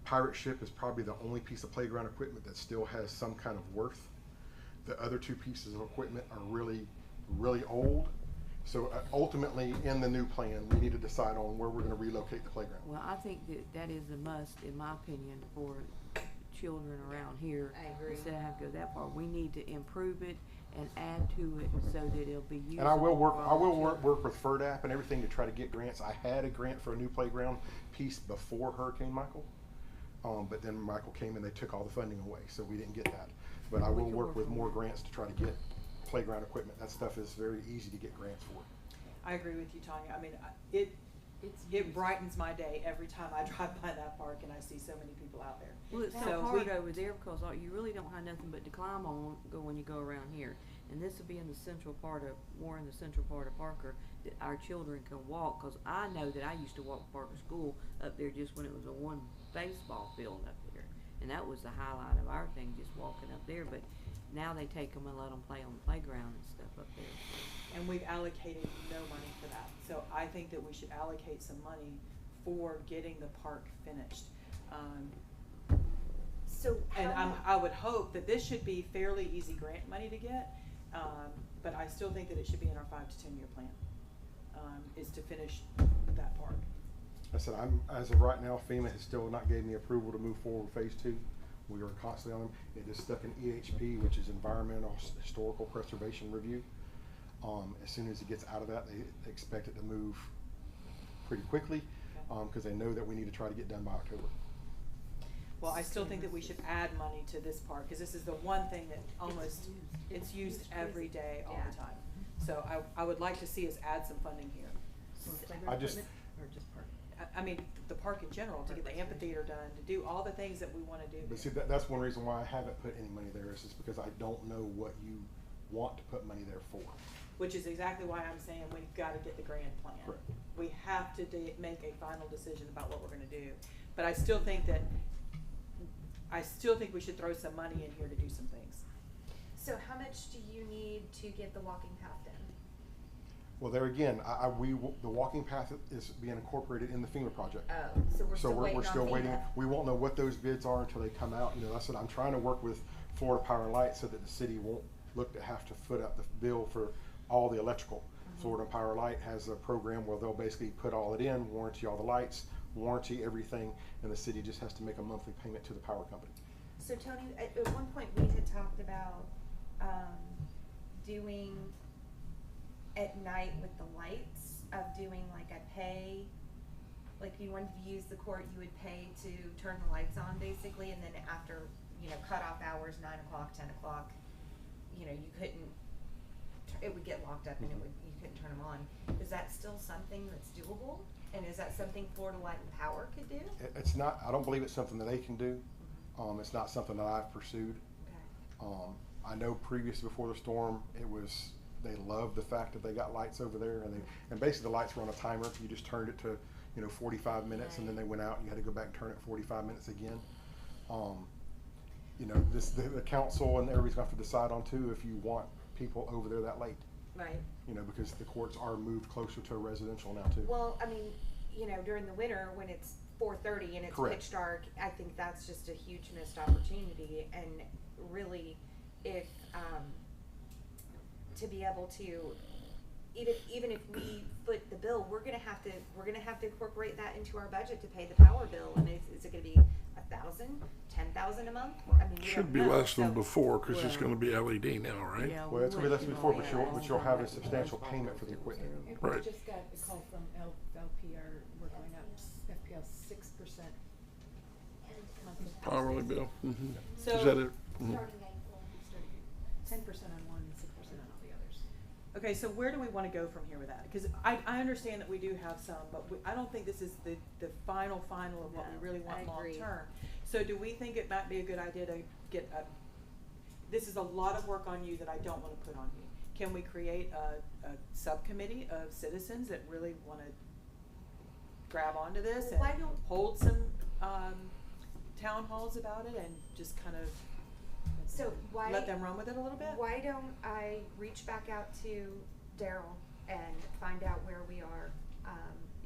pirate ship is probably the only piece of playground equipment that still has some kind of worth. The other two pieces of equipment are really, really old. So ultimately, in the new plan, we need to decide on where we're gonna relocate the playground. Well, I think that is a must, in my opinion, for children around here. I agree. Instead of having to go that far, we need to improve it and add to it so that it'll be usable. And I will for all children. work with FERDAP and everything to try to get grants. I had a grant for a new playground piece before Hurricane Michael. But then Michael came and they took all the funding away, so we didn't get that. But I We will can work work with on more that. grants to try to get playground equipment. That stuff is very easy to get grants for. I agree with you, Tanya. I mean, It's it used. brightens my day every time I drive by that park and I see so many people out there. Well, it's So so we- hard over there because you really don't have nothing but to climb on when you go around here. And this will be in the central part of Parker, that our children can walk. Because I know that I used to walk Parker School up there just when it was a one baseball field up there. And that was the highlight of our thing, just walking up there. But now they take them and let them play on the playground and stuff up there. And we've allocated no money for that. So I think that we should allocate some money for getting the park finished. so And how I would hope that this should be fairly easy grant money to get, but I still think that it should be in our 5 to 10 year plan, is to finish that park. I said, as of right now, FEMA has still not gave me approval to move forward with phase 2. We are constantly on them. It is stuck in EHP, which is Environmental Historical Preservation Review. As soon as it gets out of that, they expect it to move pretty quickly, because they know that we need to try to get done by October. Well, I still think that we should add money to this part, because this is the one thing that almost, it's used every day, all the time. So I would like to see us add some funding here. I just, Or just park? I mean, the park in general, to get the amphitheater done, to do all the things that we wanna do. but see, that's one reason why I haven't put any money there, is just because I don't know what you want to put money there for. Which is exactly why I'm saying we've gotta get the grand plan. Correct. We have to make a final decision about what we're gonna do. But I still think we should throw some money in here to do some things. So how much do you need to get the walking path done? Well, there again, the walking path is being incorporated in the FEMA project. Oh, so we're still waiting on we're still waiting. FEMA. We won't know what those bids are until they come out. You know, that's what I'm trying to work with Florida Power and Light, so that the city won't look to have to foot up the bill for all the electrical. Florida Power and Light has a program where they'll basically put all it in, warranty all the lights, warranty everything, and the city just has to make a monthly payment to the power company. So Tony, at one point we had talked about, doing at night with the lights, of doing like a pay, like you wanted to use the court, you would pay to turn the lights on basically, and then after, you know, cut off hours, 9 o'clock, 10 o'clock, you know, you couldn't, it would get locked up and you couldn't turn them on. Is that still something that's doable? And is that something Florida Light and Power could do? It's not, I don't believe it's something that they can do. It's not something that I've pursued. Okay. I know previous, before the storm, they loved the fact that they got lights over there, and basically the lights were on a timer. You just turned it to, 45 minutes, and then they went out, and you had to go back and turn it 45 minutes again. The council and everybody's gonna have to decide on too, if you want people over there that late. Right. Because the courts are moved closer to residential now too. Well, I mean, during the winter when it's 4:30 and it's Correct. pitch dark, I think that's just a huge missed opportunity. And really, if to be able to, even if we foot the bill, we're gonna have to incorporate that into our budget to pay the power bill. And is it gonna be 1,000, 10,000 a month? I mean, we Should don't be know. less than So- before, because it's gonna be LED now, right? Yeah, Well, it's gonna be less than before, but Yeah. you'll have a substantial payment for the equipment. And Right. we just got a call from LPR, we're going up FPL 6% monthly. Hourly bill. So- Is that it? Mhm. Starting April. 10% on one, 6% on all the others. Okay, so where do we wanna go from here with that? Cause I understand that we do have some, but I don't think this is the final of what we No, really want I long agree. term. So do we think it might be a good idea to get this is a lot of work on you that I don't wanna put on you. Can we create a subcommittee of citizens that really wanna grab onto this Well, why and don't- hold some, town halls about it and just kind of So why? let them run with it a little bit? Why don't I reach back out to Daryl and find out where we are?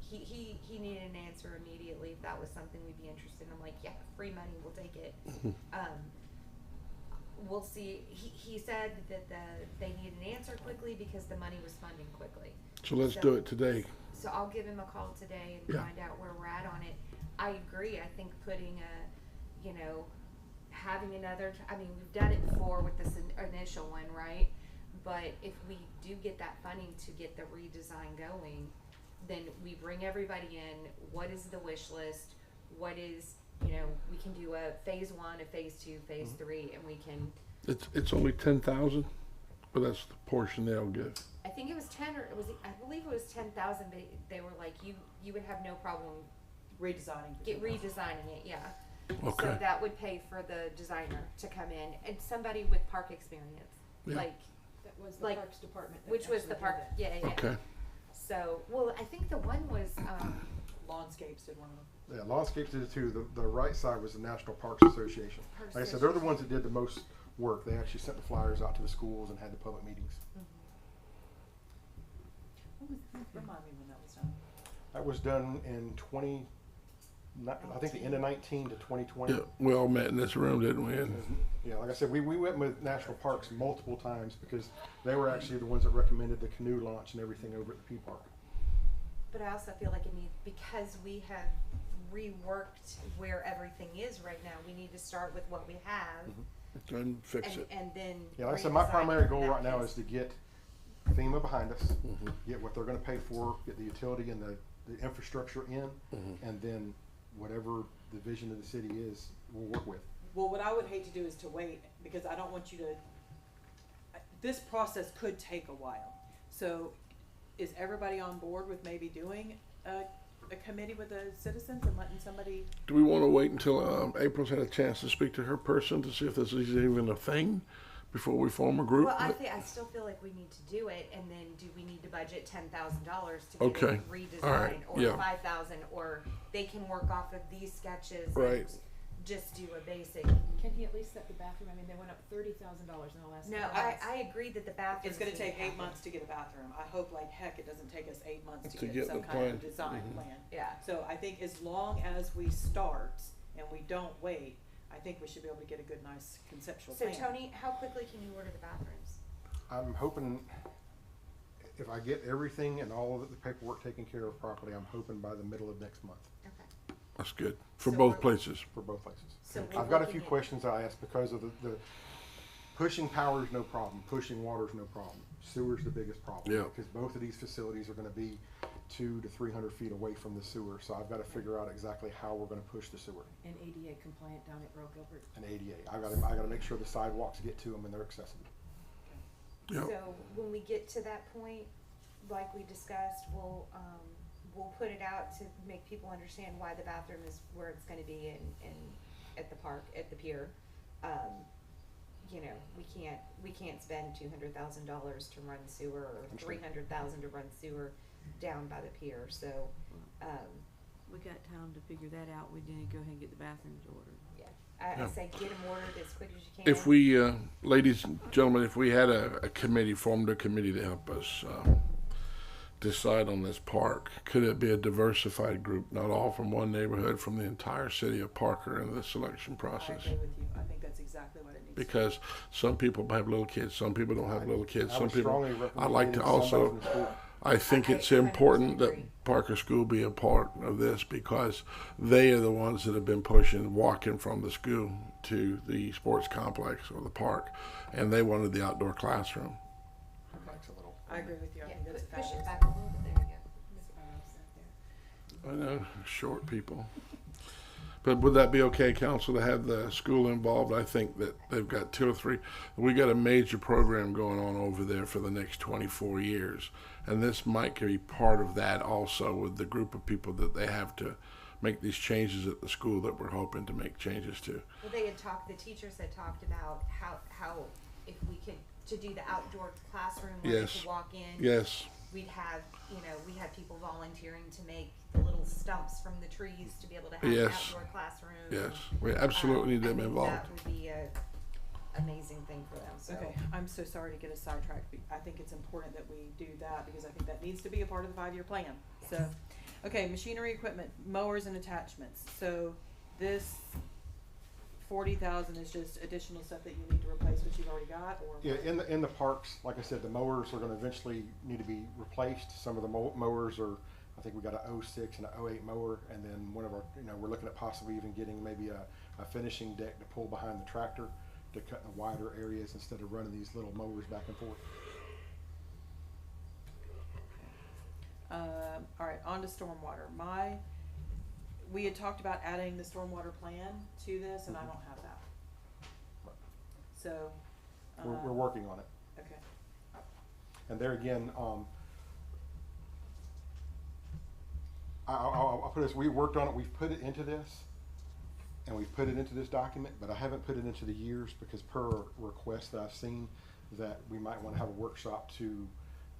He needed an answer immediately if that was something we'd be interested in. I'm like, yeah, free money, we'll take it. We'll see. He said that they need an answer quickly because the money was funding quickly. So let's do it today. So I'll give him a call today and Yeah. find out where we're at on it. I agree. I think putting having another, we've done it before with this initial one, right? But if we do get that funding to get the redesign going, then we bring everybody in. What is the wish list? What is, we can do a phase 1, a phase 2, phase 3, and we can, It's only 10,000, but that's the portion they'll give. I think it was 10 or I believe it was 10,000, but they were like, you would have no problem Redesigning. redesigning it, yeah. Okay. So that would pay for the designer to come in and somebody with park experience, Yeah. That was the Like, Parks Department. that which was the actually did park, that. yeah. Okay. So, well, I think the one was, Lawnscapes did one of them. Yeah, Lawnscapes did it too. The right side was the National Parks Association. Parks Like I said, they're the ones that did the most work. They actually sent the flyers out to the schools and had the public meetings. Remind me when that was done. That was done in I think the end of 19 to 2020. Yeah, we all met in this room, didn't we? And Yeah, like I said, we went with National Parks multiple times because they were actually the ones that recommended the canoe launch and everything over at the P Park. but I also feel like it needs, because we have reworked where everything is right now. We need to start with what we have. And fix it. And then. Yeah, like I said, my redesign primary it goal in right that now case. is to get FEMA behind us, get what they're gonna pay for, get the utility and the infrastructure in, and then whatever the vision of the city is, we'll work with. Well, what I would hate to do is to wait, because I don't want you to, this process could take a while. So is everybody on board with maybe doing a committee with the citizens and letting somebody? Do we want to wait until April's had a chance to speak to her person to see if this is even a thing before we form a group? Well, I still feel like we need to do it, and then do we need to budget $10,000 to get Okay. it redesigned, All right. or Yeah. 5,000, or they can work off of these sketches Right. and just do a basic. Can he at least set the bathroom? I mean, they went up $30,000 in the last. No, couple I, months. I agree that the bathroom. It's gonna take 8 months to get a bathroom. I hope like heck it doesn't take us 8 months To to get get the some kind of plan. design plan. Yeah. So I think as long as we start and we don't wait, I think we should be able to get a good, nice conceptual So plan. Tony, how quickly can you order the bathrooms? I'm hoping, if I get everything and all of the paperwork taken care of properly, I'm hoping by the middle of next month Okay. That's good for So both we're- places. for both places. So we're I've got a looking few at- questions I asked because of the pushing power is no problem, pushing water is no problem. Sewer's the biggest problem. Yeah. Because both of these facilities are gonna be 200 to 300 feet away from the sewer, so I've gotta figure out exactly how we're gonna push the sewer. And ADA compliant down at Earl Gilbert. And ADA, I gotta make sure the sidewalks get to them and they're accessible. Yeah. So when we get to that point, like we discussed, we'll put it out to make people understand why the bathroom is where it's gonna be in at the park, at the pier. You know, we can't spend $200,000 to run sewer, or Understand. 300,000 to run sewer down by the pier, so, We got time to figure that out. We didn't go ahead and get the bathrooms ordered. yeah. I Yeah. say get them ordered as quick as you can. If we, ladies and gentlemen, if we had a committee, formed a committee to help us decide on this park, could it be a diversified group, not all from one neighborhood, from the entire city of Parker in the selection I process? agree with you. I think that's exactly what it needs to be. Because some people have little kids, some people don't have little kids, I some would people. strongly recommend I'd like to getting somebody also, from the school. I think I it's 100% important that agree. Parker School be a part of this because they are the ones that have been pushing walking from the school to the sports complex or the park, and they wanted the outdoor classroom. Thanks a little. I agree with you. I Yeah, think that's push fabulous. it back a little bit, there you go. I know, short people. But would that be okay, council, to have the school involved? I think that they've got 2 or 3. We got a major program going on over there for the next 24 years. And this might be part of that also with the group of people that they have to make these changes at the school that we're hoping to make changes to. Well, the teachers had talked about how if we could, to do the outdoor classroom where they Yes. could walk in. Yes, We'd have, we had people volunteering to make the little stumps from the trees to be able to have an Yes. outdoor classroom. yes. We absolutely need I them think involved. That would be a amazing thing for them, so. Okay, I'm so sorry to get us sidetracked. I think it's important that we do that because I think that needs to be a part of the 5-year plan. So, okay, machinery, equipment, mowers and attachments. So this 40,000 is just additional stuff that you need to replace what you've already got, or? Yeah, in the parks, like I said, the mowers are gonna eventually need to be replaced. Some of the mowers are, I think we got a 06 and a 08 mower, and then one of our, we're looking at possibly even getting maybe a finishing deck to pull behind the tractor to cut in the wider areas instead of running these little mowers back and forth. All right, on to stormwater. We had talked about adding the stormwater plan to this, and I don't have that. So. We're working on it. Okay. And there again, I'll put this, we worked on it, we've put it into this, and we've put it into this document, but I haven't put it into the years because per request that I've seen, that we might wanna have a workshop to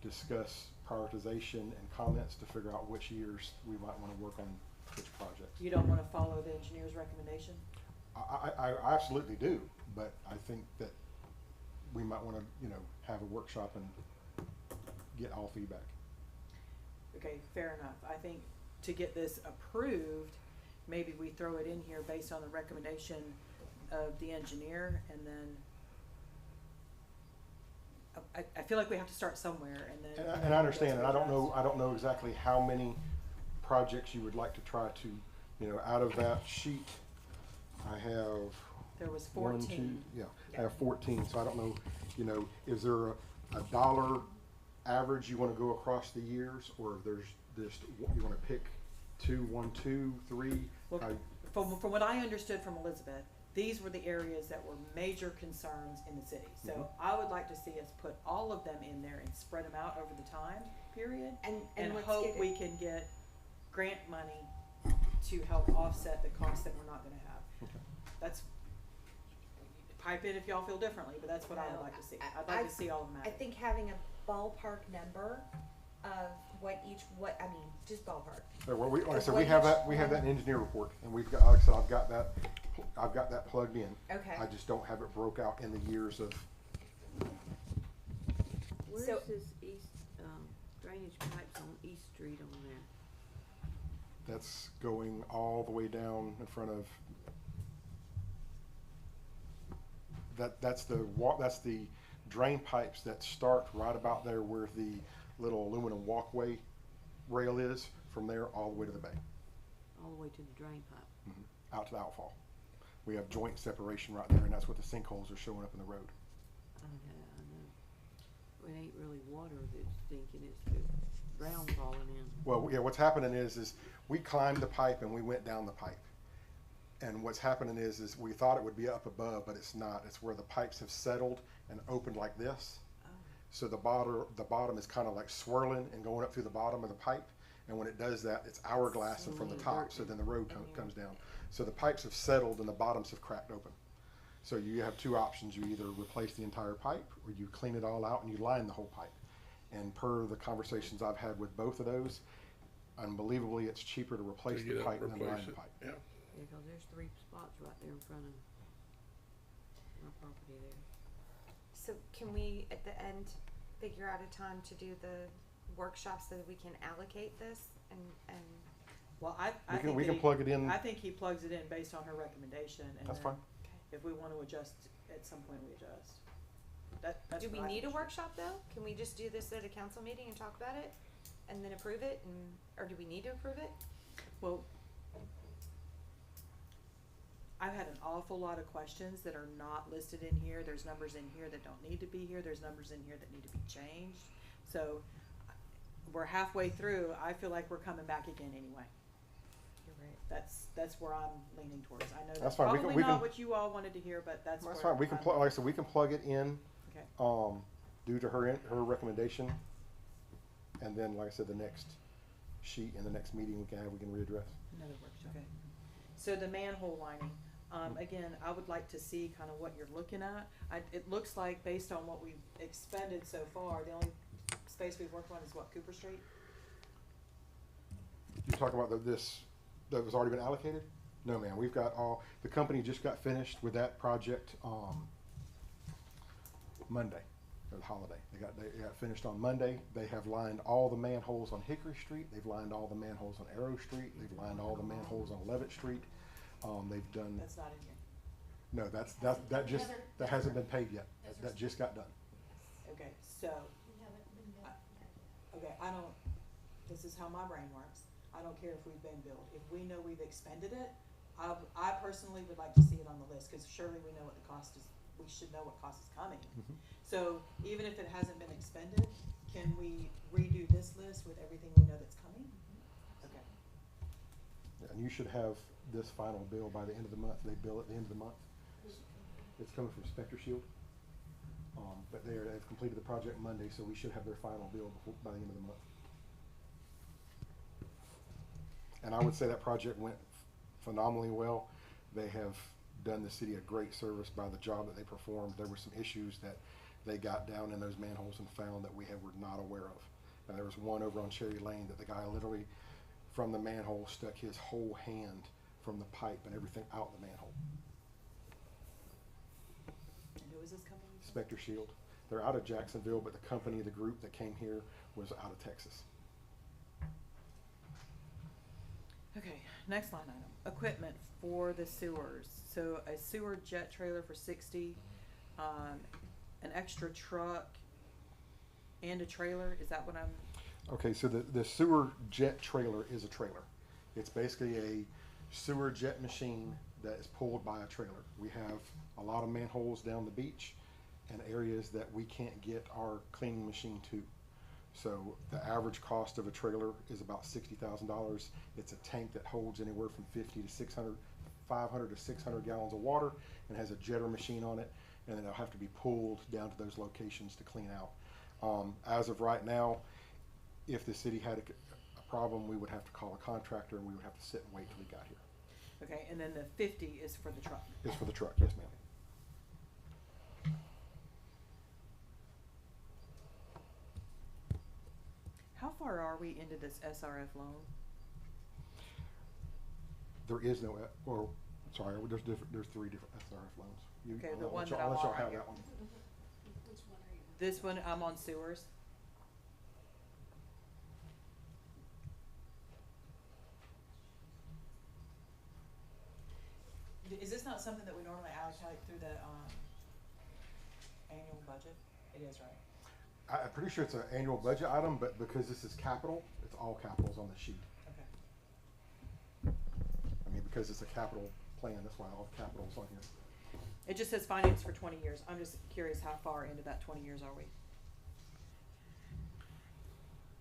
discuss prioritization and comments to figure out which years we might wanna work on which projects. You don't wanna follow the engineer's recommendation? I absolutely do, but I think that we might wanna, have a workshop and get all feedback. Okay, fair enough. I think to get this approved, maybe we throw it in here based on the recommendation of the engineer, and then I feel like we have to start somewhere, and then. And I understand, and I don't know exactly how many projects you would like to try to You know, out of that sheet, I have There was one, 14. two, yeah, I have 14, so I don't know, you know, is there a dollar average you wanna go across the years, or if there's just, you wanna pick two, 1, 2, 3? Well, from what I understood from Elizabeth, these were the areas that were major concerns in the city. So Mhm. I would like to see us put all of them in there and spread them out over the time period. And let's hope get it- we can get grant money to help offset the costs that we're not gonna have. Okay. That's, pipe it if y'all feel differently, but that's what I would No, like to see. I- I'd like to see all of them I added. think having a ballpark number of just ballpark. So, well, like I Of said, what we have each that, we have that one- in engineer report, and we've got, like I said, I've got that plugged in. Okay. I just don't have it broke out in the years of, Where's So- this east, drainage pipes on East Street on there? that's going all the way down in front of, that's the drain pipes that start right about there where the little aluminum walkway rail is, from there all the way to the bay, All the way to the drain pipe. out to the outfall. We have joint separation right there, and that's what the sinkholes are showing up in the road. I know. It ain't really water that's stinking, it's the ground falling in. Well, yeah, what's happening is we climbed the pipe and we went down the pipe. And what's happening is we thought it would be up above, but it's not. It's where the pipes have settled and opened like this. So the bottom is kind of like swirling and going up through the bottom of the pipe. And when it does that, it's hourglassing from the top, so then the road comes down. So the pipes have settled and the bottoms have cracked open. So you have two options. You either replace the entire pipe, or you clean it all out and you line the whole pipe. And per the conversations I've had with both of those, unbelievably, it's cheaper to replace To the get it, pipe than replace line the it, pipe. yeah. Yeah, 'cause there's 3 spots right there in front of my property there. So can we, at the end, figure out a time to do the workshop so that we can allocate this and Well, I We think can that he- plug it in. I think he plugs it in based on her recommendation, and That's then fine. if we want to adjust, at some point we adjust. That's do we what I need a think. workshop though? Can we just do this at a council meeting and talk about it and then approve it, or do we need to approve it? Well, I've had an awful lot of questions that are not listed in here. There's numbers in here that don't need to be here. There's numbers in here that need to be changed. So we're halfway through. I feel like we're coming back again anyway. You're right. That's where I'm leaning towards. I know That's that's fine. probably We not can- what you all wanted to hear, but that's That's where fine. We can I'm- plug, like I said, we can plug it in, Okay. due to her recommendation. And then, like I said, the next sheet in the next meeting we can readdress. Another workshop. Okay. So the manhole lining, again, I would like to see kind of what you're looking at. It looks like based on what we've expended so far, the only space we've worked on is what, Cooper Street? You talking about this that was already been allocated? No, man. We've got the company just got finished with that project Monday, or the holiday. They got finished on Monday. They have lined all the manholes on Hickory Street. They've lined all the manholes on Arrow Street. They've lined all the manholes on Levitt Street. They've done. That's not in here. No, that hasn't been paid yet. That just got done. Okay, so, We haven't been billed. okay, this is how my brain works. I don't care if we've been billed. If we know we've expended it, I personally would like to see it on the list, cause surely we know what the cost is, we should know what cost is coming. Mhm. So even if it hasn't been expended, can we redo this list with everything we know that's coming? Okay, And you should have this final bill by the end of the month. They bill at the end of the month. It's coming from Spectre Shield. But they've completed the project Monday, so we should have their final bill by the end of the month. And I would say that project went phenomenally well. They have done the city a great service by the job that they performed. There were some issues that they got down in those manholes and found that were not aware of. And there was one over on Cherry Lane that the guy literally, from the manhole, stuck his whole hand from the pipe and everything out the manhole. and who is this company? Spectre Shield. They're out of Jacksonville, but the group that came here was out of Texas. Okay, next line item, equipment for the sewers. So a sewer jet trailer for 60, an extra truck and a trailer, is that what I'm, Okay, so the sewer jet trailer is a trailer. It's basically sewer jet machine that is pulled by a trailer. We have a lot of manholes down the beach and areas that we can't get our cleaning machine to. So the average cost of a trailer is about $60,000. It's a tank that holds anywhere from 500 to 600 gallons of water, and has a jetter machine on it, and then it'll have to be pulled down to those locations to clean out. As of right now, if the city had a problem, we would have to call a contractor, and we would have to sit and wait till he got here. Okay, and then the 50 is for the truck. It's for the truck, yes ma'am. How far are we into this SRF loan? There is no, or, sorry, there's 3 different SRF loans. Okay, the I'll let one y'all- that I'll I'm let y'all on have right that here. one. Which one are you? This one, I'm on sewers. Is this not something that we normally allocate through the, annual budget? It is, right? I'm pretty sure it's an annual budget item, but because this is capital, it's all capitals on the sheet. Okay. I mean, because it's a capital plan, that's why all the capital's on here. It just says finance for 20 years. I'm just curious, how far into that 20 years are we?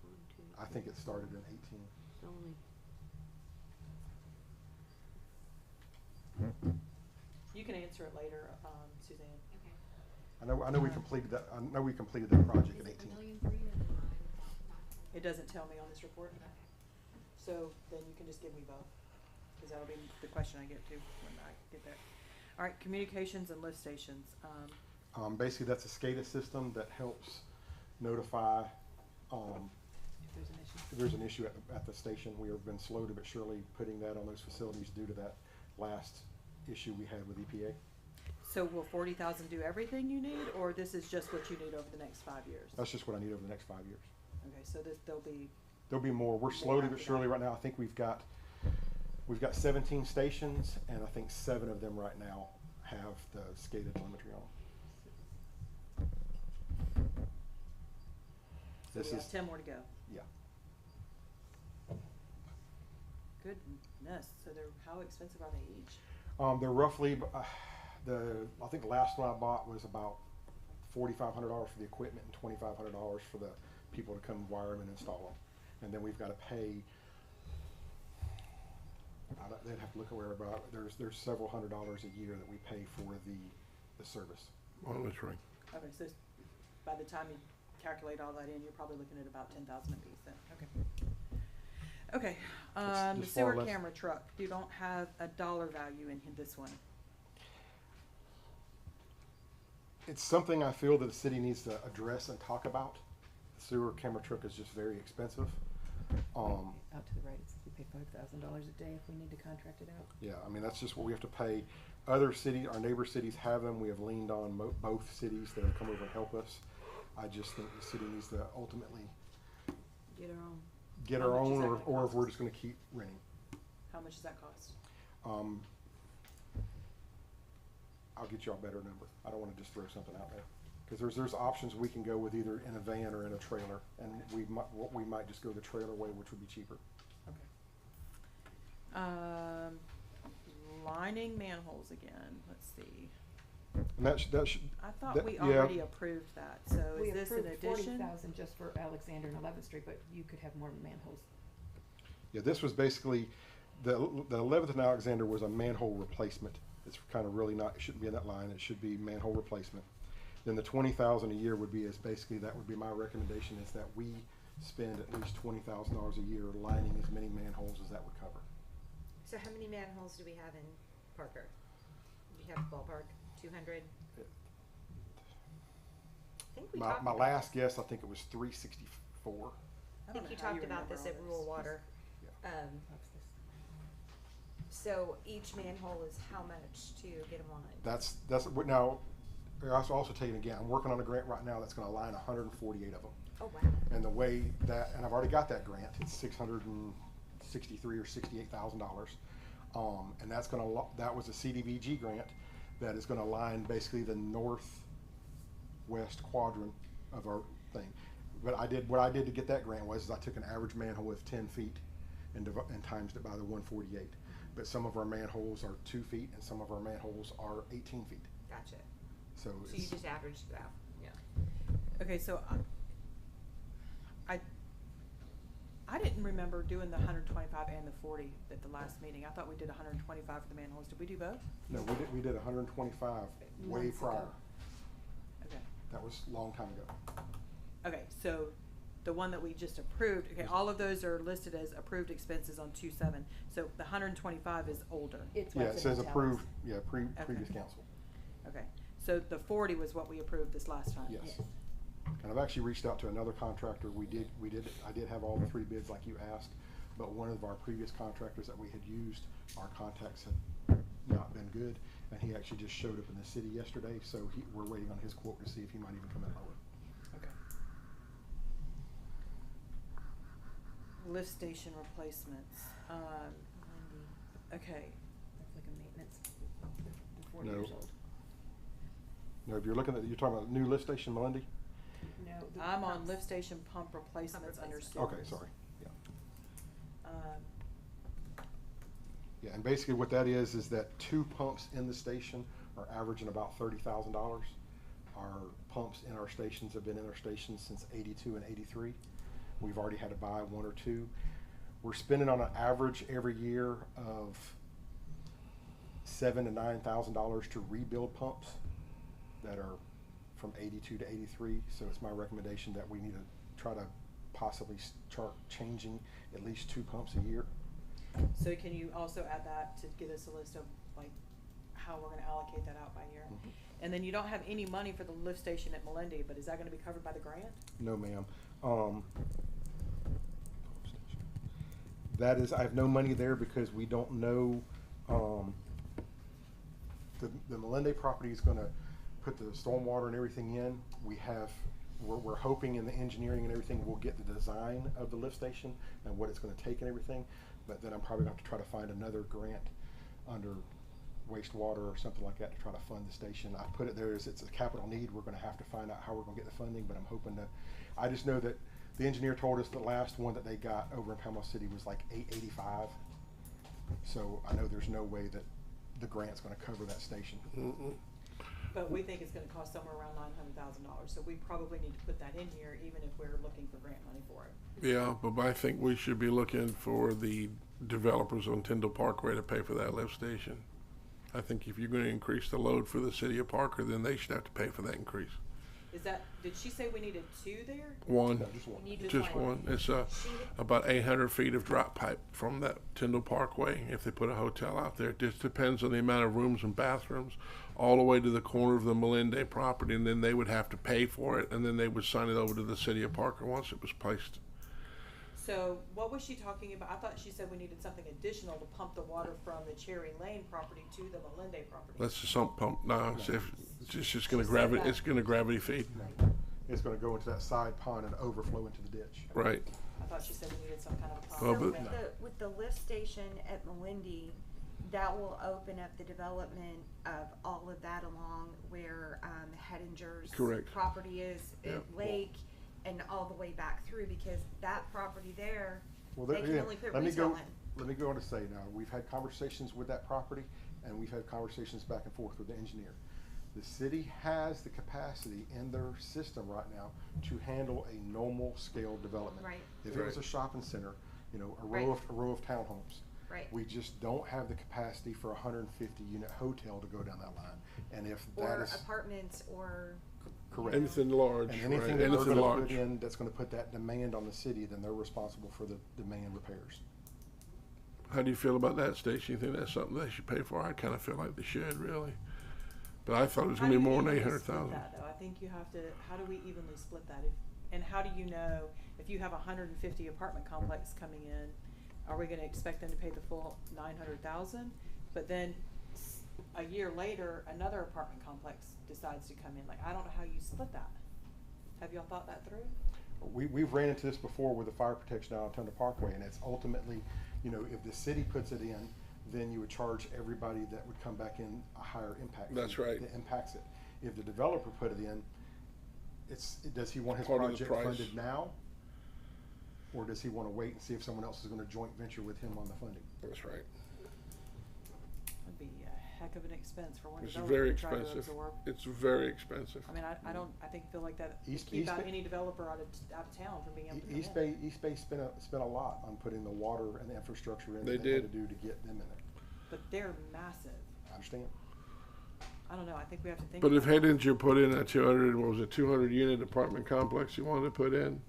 1, 2, I think it started in 18. it's only, You can answer it later, Suzanne. Okay. I know we completed that. I know we completed that project in Is it 18. the million for you or the nine? It doesn't tell me on this report. So then you can just give me both, because that'll be the question I get to when I get there. All right, communications and lift stations. Basically, that's a SCADA system that helps notify If there's an issue. if there's an issue at the station. We have been slow but surely putting that on those facilities due to that last issue we had with EPA. So will 40,000 do everything you need, or this is just what you need over the next 5 years? That's just what I need over the next 5 years. Okay, so there'll be, There'll be more. We're slowly but surely right now. I think we've got 17 stations, and I think 7 of them right now have the SCADA telemetry on them. so This we is have 10 more to go. yeah. Goodness, so how expensive are they each? They're roughly I think the last one I bought was about $4,500 for the equipment and $2,500 for the people to come wire them and install them. And then we've got to pay. They'd have to look at where about. There's several $100s a year that we pay for the service. Monitoring. Okay, so by the time you calculate all that in, you're probably looking at about 10,000 apiece then. Okay. Okay, the just far sewer less. camera truck, you don't have a dollar value in this one. It's something I feel that the city needs to address and talk about. The sewer camera truck is just very expensive. Out to the right, it says we pay $5,000 a day if we need to contract it out. Yeah, I mean, that's just what we have to pay. Other cities, our neighbor cities have them. We have leaned on both cities that have come over and help us. I just think the city needs to ultimately get our own. get How our much is own, that or gonna if we're cost? just gonna keep renting. How much does that cost? I'll get you a better number. I don't wanna just throw something out there. Cause there's options we can go with either in a van or in a trailer, and we might just go the trailer way, which would be cheaper. Okay. Lining manholes again, let's see. And that should, I thought That- we yeah. already approved that, so We is this an approved addition? 40,000 just for Alexander and 11th Street, but you could have more manholes. yeah, this was basically, the 11th and Alexander was a manhole replacement. It's kind of really not, it shouldn't be in that line. It should be manhole replacement. Then the 20,000 a year would be, that would be my recommendation, is that we spend at least $20,000 a year lining as many manholes as that would cover. So how many manholes do we have in Parker? Do you have a ballpark? 200? I think we talked My about last this. guess, I think it was 364. I don't think know you how talked about remember this all at rural water. Yeah. What's this? So each manhole is how much to get them lined? That's what now. I'll also tell you again, I'm working on a grant right now that's going to line 148 of them. Oh, wow. And the way that, and I've already got that grant. It's $663 or $68,000, and that was a CDBG grant that is going to line basically the northwest quadrant of our thing. But what I did to get that grant was I took an average manhole with 10 feet and times it by the 148. but some of our manholes are 2 feet and some of our manholes are 18 feet. Gotcha. So So you it's, just averaged it out. Okay, so I didn't remember doing the 125 and the 40 at the last meeting. I thought we did 125 for the manholes. Did we do both? no, we did 125 way Months ago. prior. Okay. That was a long time ago. Okay, so the one that we just approved, okay, all of those are listed as approved expenses on 2/7. So the 125 is older. It's Yeah, what's it in says italics. approved, yeah, previous council. Okay, so the 40 was what we approved this last time. Yes. Yes. And I've actually reached out to another contractor. I did have all the 3 bids like you asked, but one of our previous contractors that we had used, our contacts had not been good, and he actually just showed up in the city yesterday, so we're waiting on his quote to see if he might even come in lower. Okay. Lift station replacements. Okay, That's like a maintenance, and 40 No. years old. Now, if you're talking about new lift station, Melindy? No, the I'm on pumps. lift station pump replacements under replacement. sewers. Okay, sorry, yeah. Um, Yeah, and basically what that is that 2 pumps in the station are averaging about $30,000. Our pumps in our stations have been in our stations since 82 and 83. We've already had to buy 1 or 2. We're spending on an average every year of $7,000 to $9,000 to rebuild pumps that are from 82 to 83. So it's my recommendation that we need to try to possibly start changing at least 2 pumps a year. So can you also add that to give us a list of like how we're gonna allocate that out by year? Mhm. And then you don't have any money for the lift station at Melindy, but is that gonna be covered by the grant? No, ma'am. That is, I have no money there because we don't know, the Melende property is gonna put the stormwater and everything in. We're hoping in the engineering and everything, we'll get the design of the lift station and what it's gonna take and everything. But then I'm probably gonna have to try to find another grant under wastewater or something like that to try to fund the station. I put it there as it's a capital need. We're gonna have to find out how we're gonna get the funding, but I'm hoping to, I just know that the engineer told us the last one that they got over in Panama City was like $885. So I know there's no way that the grant's gonna cover that station. Mm-mm. But we think it's gonna cost somewhere around $900,000, so we probably need to put that in here even if we're looking for grant money for it. Yeah, but I think we should be looking for the developers on Tyndall Parkway to pay for that lift station. I think if you're gonna increase the load for the city of Parker, then they should have to pay for that increase. Is that, did she say we needed 2 there? One, No, just one. You need just one. It's about 800 feet of drop pipe from that Tyndall Parkway. If they put a hotel out there, it just depends on the amount of rooms and bathrooms, all the way to the corner of the Melende property, and then they would have to pay for it, and then they would sign it over to the city of Parker once it was placed. So what was she talking about? I thought she said we needed something additional to pump the water from the Cherry Lane property to the Melende property. That's a sump pump. No, it's just gonna She said gravity. that. It's gonna gravity feed. It's gonna go into that side pond and overflow into the ditch. Right. I thought she said we needed some kind of a pump. Well, So but- with the lift station at Melindy, that will open up the development of all of that along where Hettinger's Correct. property is Yeah. at Lake and all the way back through, because that property there, Well, they can only put retail in. Let me go on to say now, we've had conversations with that property, and we've had conversations back and forth with the engineer. The city has the capacity in their system right now to handle a normal scale development. Right. If it was a Right. shopping center, a Right. row of townhomes. Right. We just don't have the capacity for a 150 unit hotel to go down that line. And if that Or is apartments or. correct. Anything large. And right, anything that they're anything gonna large. put in that's gonna put that demand on the city, then they're responsible for the demand repairs. How do you feel about that, Stacy? You think that's something they should pay for? I kind of feel like they should, really. But I thought it was How gonna be do you more than evenly 800,000. split that, though? I think you have to, how do we evenly split that? And how do you know, if you have a 150 apartment complex coming in, are we gonna expect them to pay the full 900,000? But then a year later, another apartment complex decides to come in, like, I don't know how you split that. Have y'all thought that through? We've ran into this before with the fire protection down on Thunder Parkway, and it's ultimately, if the city puts it in, then you would charge everybody that would come back in a higher impact. That's fee right. That impacts it. If the developer put it in, does he want his Part of the project price. funded now? Or does he wanna wait and see if someone else is gonna joint venture with him on the funding? That's right. That'd be a heck of an expense for one It's developer very to try to expensive. absorb. It's very expensive. I mean, I feel like that would East- keep East out Bay- any developer out of town from being able to come East in. Bay, East Bay spent a lot on putting the water and the infrastructure in They that they had to did. do to get them in there. But they're massive. I understand. I don't know, I think we have to think. But if about it. Hayden's put in a 200, what was it, 200 unit apartment complex you wanted to put in?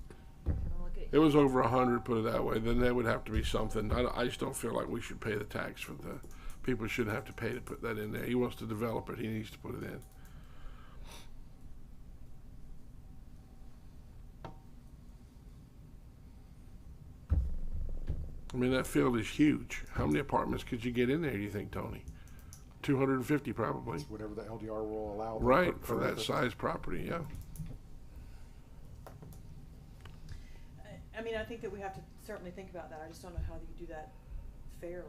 It was over 100, put it that way, then there would have to be something. I just don't feel like we should pay the tax for the, people shouldn't have to pay to put that in there. He wants to develop it, he needs to put it in. I mean, that field is huge. How many apartments could you get in there, do you think, Tony? 250 probably. It's whatever the LDR will allow. them Right, per for that acre. size property, yeah. I mean, I think that we have to certainly think about that. I just don't know how you do that fairly.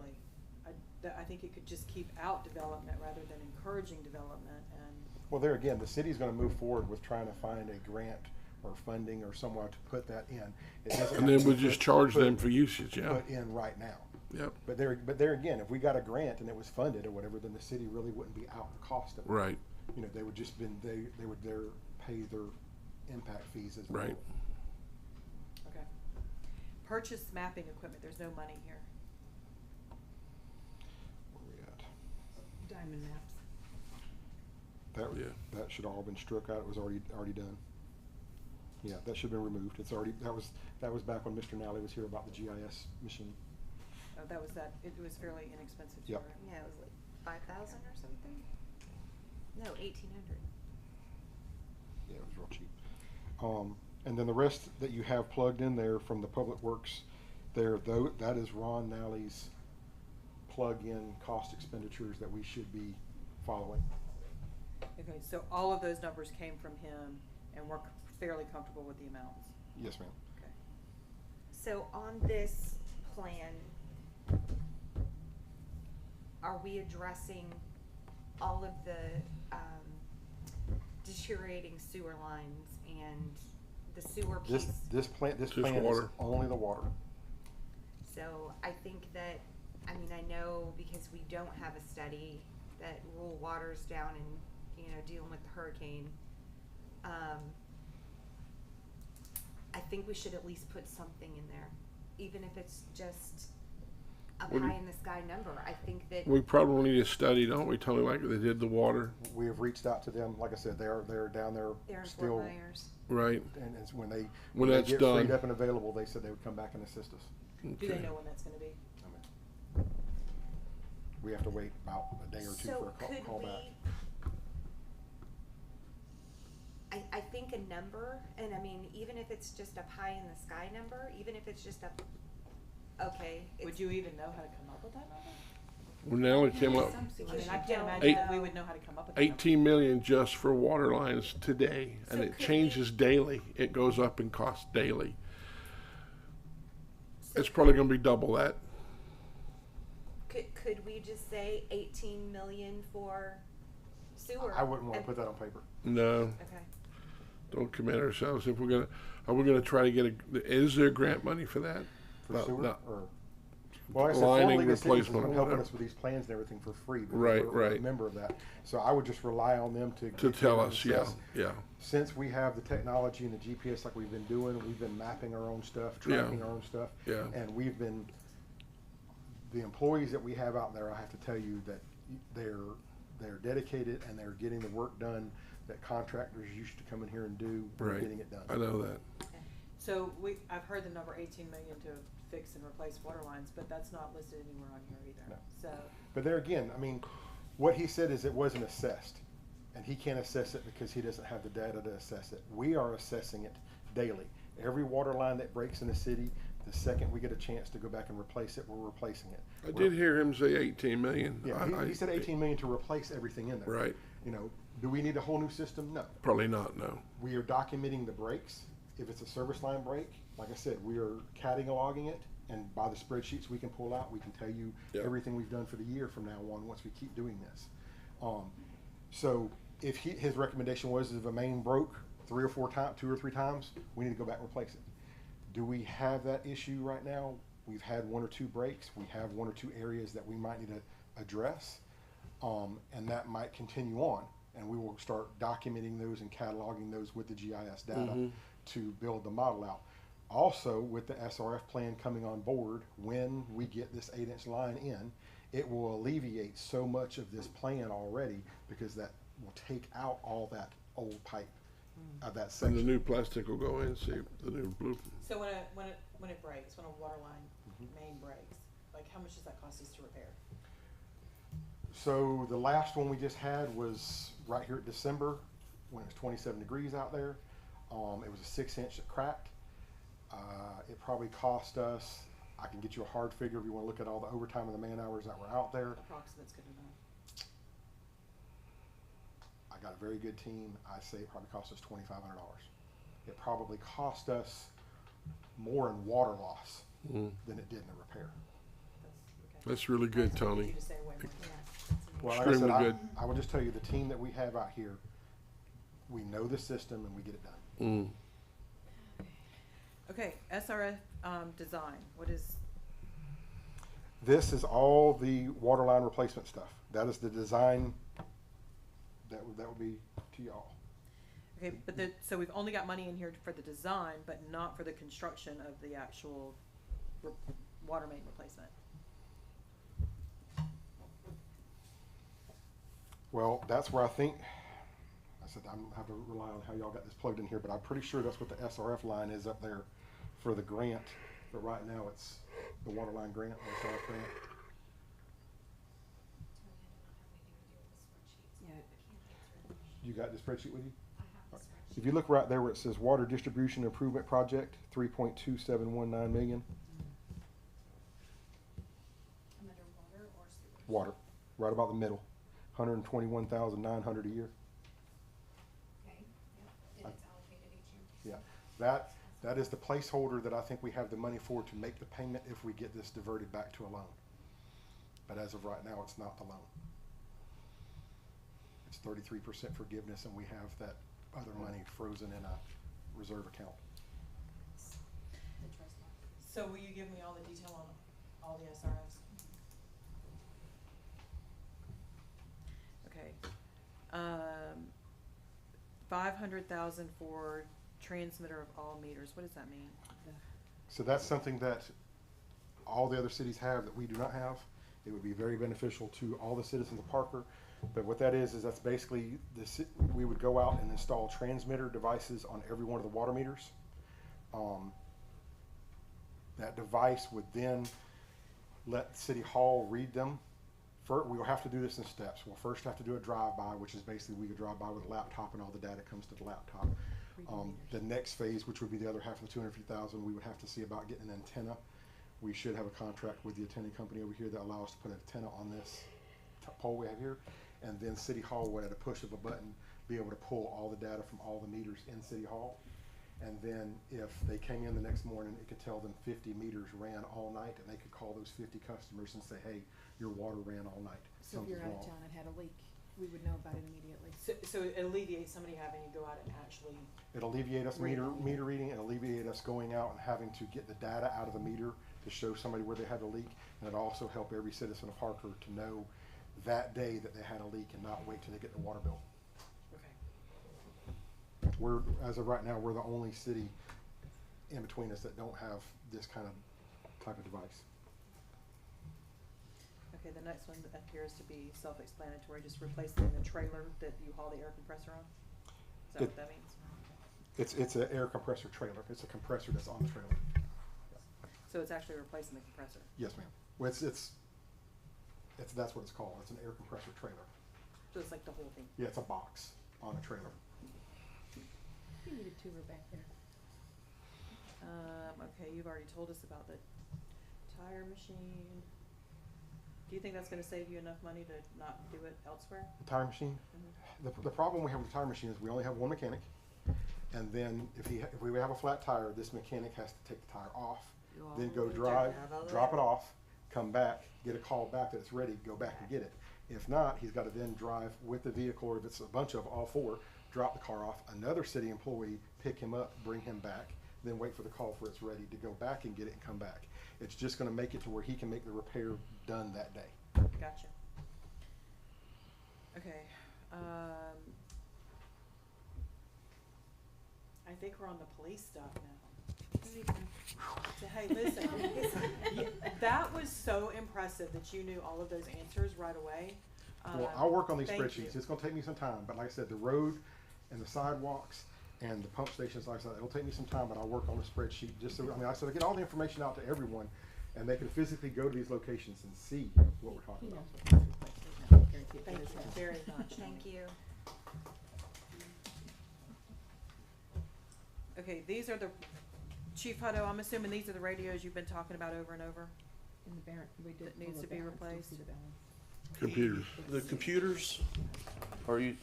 I think it could just keep out development rather than encouraging development and. Well, there again, the city's gonna move forward with trying to find a grant or funding or somewhere to put that in. It doesn't And have then to we be just put- charge put- them for usage, yeah. Put in right now. Yep, But there again, if we got a grant and it was funded or whatever, then the city really wouldn't be out the cost of it. right, You know, they would just they would pay their impact fees as well. right. Okay. Purchase mapping equipment, there's no money here. Where we at? Diamond maps. Yeah. That should all been struck out. It was already done. Yeah, that should have been removed. It's already, that was back when Mr. Nally was here about the GIS machine. Oh, it was fairly inexpensive too, Yep. right? Yeah, it was like 5,000 or something. No, 1,800. Yeah, it was real cheap. And then the rest that you have plugged in there from the Public Works there, though, that is Ron Nally's plug-in cost expenditures that we should be following. Okay, so all of those numbers came from him and we're fairly comfortable with the amounts. Yes, ma'am. Okay. So on this plan, are we addressing all of the deteriorating sewer lines and the sewer piece? This plan Just is water. only the water. So I think that, I mean, I know because we don't have a study that rural water's down and, dealing with the hurricane. I think we should at least put something in there, even if it's just a What do you- pie in the sky number. I think that. We probably need a study, don't we, Tony, like they did the water, We have reached out to them. Like I said, they're down there They're in still. Fort Myers. right? And it's when they That's get done. freed up and available, they said they would come back and assist us. Do they know when that's gonna be? I mean, we have to wait about a day or two for a So call could back. I think a number, and I mean, even if it's just a pie in the sky number, even if it's just okay. Would you even know how to come up with that number? When Nally came up, I mean, Because I you can't don't imagine that know. we would know how to come up with that number. 18 million just for water lines today, and So it could we- changes daily. It goes up in cost daily. So It's probably gonna be double that. Could we just say 18 million for sewer? I wouldn't want to and- put that on paper. No, Okay. don't commit ourselves. If are we gonna try to get is there grant money for that? For No, sewer no. or? Well, like I said, Lining formerly the city has replacement been or helping whatever. us with these plans and everything for free. because Right, we're a right. member of that. So I would just rely on them to. To get tell there us, and yeah, assess. yeah. Since we have the technology and the GPS like we've been doing, we've been mapping our own stuff, Yeah. tracking our own stuff. Yeah. And we've been, the employees that we have out there, I have to tell you that they're dedicated and they're getting the work done that contractors used to come in here and do. They're Right. getting it done. I know that. So I've heard the number 18 million to fix and replace water lines, but that's not listed anywhere on here either. No. So, But there again, I mean, what he said is it wasn't assessed, and he can't assess it because he doesn't have the data to assess it. We are assessing it daily. Every water line that breaks in the city, the second we get a chance to go back and replace it, we're replacing it. I did hear him say 18 million. Yeah, he said 18 million to replace everything in there. Right. Do we need a whole new system? No. Probably not, no. We are documenting the breaks. If it's a service line break, like I said, we are cataloging it, and by the spreadsheets we can pull out, we can tell you Yep. everything we've done for the year from now on, once we keep doing this. So if his recommendation was if a main broke 2 or 3 times, we need to go back and replace it. Do we have that issue right now? We've had 1 or 2 breaks. We have 1 or 2 areas that we might need to address. And that might continue on. And we will start documenting those and cataloging those with the GIS data to build the model out. Also, with the SRF plan coming on board, when we get this 8-inch line in, it will alleviate so much of this plan already, because that will take out all that old pipe of that And section. the new plastic will go in, see, the new blue. So when it breaks, when a water line main breaks, like how much does that cost us to repair? So the last one we just had was right here at December, when it was 27 degrees out there. It was a 6-inch that cracked. It probably cost us, I can get you a hard figure if you want to look at all the overtime and the man hours that were out there. Approximate's good enough. I got a very good team. I say it probably cost us $2,500. It probably cost us more in water loss than it did in the repair. That's really good, Tony. You to say way more. Well, like I said, Extremely good. I will just tell you, the team that we have out here, we know the system and we get it done. Okay, SRF design. What is? This is all the water line replacement stuff. That is the design that would be to y'all. Okay, but so we've only got money in here for the design, but not for the construction of the actual water main replacement. Well, that's where I think, I said I'm gonna have to rely on how y'all got this plugged in here, but I'm pretty sure that's what the SRF line is up there for the grant. But right now it's the water line grant, the SRF grant. You got the spreadsheet with you? If you look right there where it says Water Distribution Improvement Project, 3.2719 million. I'm under water or sewage? Water, right about the middle, 121,900 a year. Okay, yeah, and it's allocated each year? Yeah, that is the placeholder that I think we have the money for to make the payment if we get this diverted back to a loan. But as of right now, it's not the loan. It's 33% forgiveness, and we have that other money frozen in a reserve account. The trust fund. So will you give me all the detail on all the SRFs? Okay. 500,000 for transmitter of all meters. What does that mean? So that's something that all the other cities have that we do not have. It would be very beneficial to all the citizens of Parker. But what that is that's basically we would go out and install transmitter devices on every one of the water meters. That device would then let City Hall read them. First, we will have to do this in steps. We'll first have to do a drive-by, which is basically we could drive by with a laptop and all the data comes to the laptop. The next phase, which would be the other half of the $250,000, we would have to see about getting an antenna. We should have a contract with the antenna company over here that allows us to put an antenna on this pole we have here. And then City Hall would, at a push of a button, be able to pull all the data from all the meters in City Hall. And then if they came in the next morning, it could tell them 50 meters ran all night, and they could call those 50 customers and say, hey, your water ran all night. So if you're out of town and had a leak, we would know about it immediately. So it alleviates somebody having to go out and actually. It alleviate us meter reading, and alleviate us going out and having to get the data out of the meter to show somebody where they had a leak. And it also help every citizen of Parker to know that day that they had a leak and not wait till they get the water bill. Okay. We're, as of right now, we're the only city in between us that don't have this kind of type of device. Okay, the next one appears to be self-explanatory, just replacing the trailer that you haul the air compressor on? Is that what that means? It's an air compressor trailer. It's a compressor that's on the trailer. So it's actually replacing the compressor? Yes, ma'am. Well, that's what it's called. It's an air compressor trailer. So it's like the whole thing? Yeah, it's a box on a trailer. You need a tuber back there. Okay, you've already told us about the tire machine. Do you think that's gonna save you enough money to not do it elsewhere? The tire machine? The problem we have with the tire machine is we only have one mechanic. And then if we have a flat tire, this mechanic has to take the tire off, then go drive, drop it off, come back, get a call back that it's ready, go back and get it. If not, he's got to then drive with the vehicle, or if it's a bunch of all four, drop the car off, another city employee pick him up, bring him back, then wait for the call for it's ready to go back and get it and come back. It's just going to make it to where he can make the repair done that day. Gotcha. Okay, I think we're on the police stuff now. So, hey, listen, that was so impressive that you knew all of those answers right away. Well, I'll work on these thank spreadsheets. you. It's gonna take me some time, but like I said, the road and the sidewalks and the pump stations, like I said, it'll take me some time, but I'll work on the spreadsheet just so, I mean, like I said, I get all the information out to everyone and they can physically go to these locations and see what we're talking He about. knows. Guarantee it Thank does you happen. very much. Thank you. Okay, these are the, Chief Hutto, I'm assuming these are the radios you've been talking about over and over? In the we did. That needs pull to the be balance. You'll replaced. see the balance. Computers. The computers, are you Is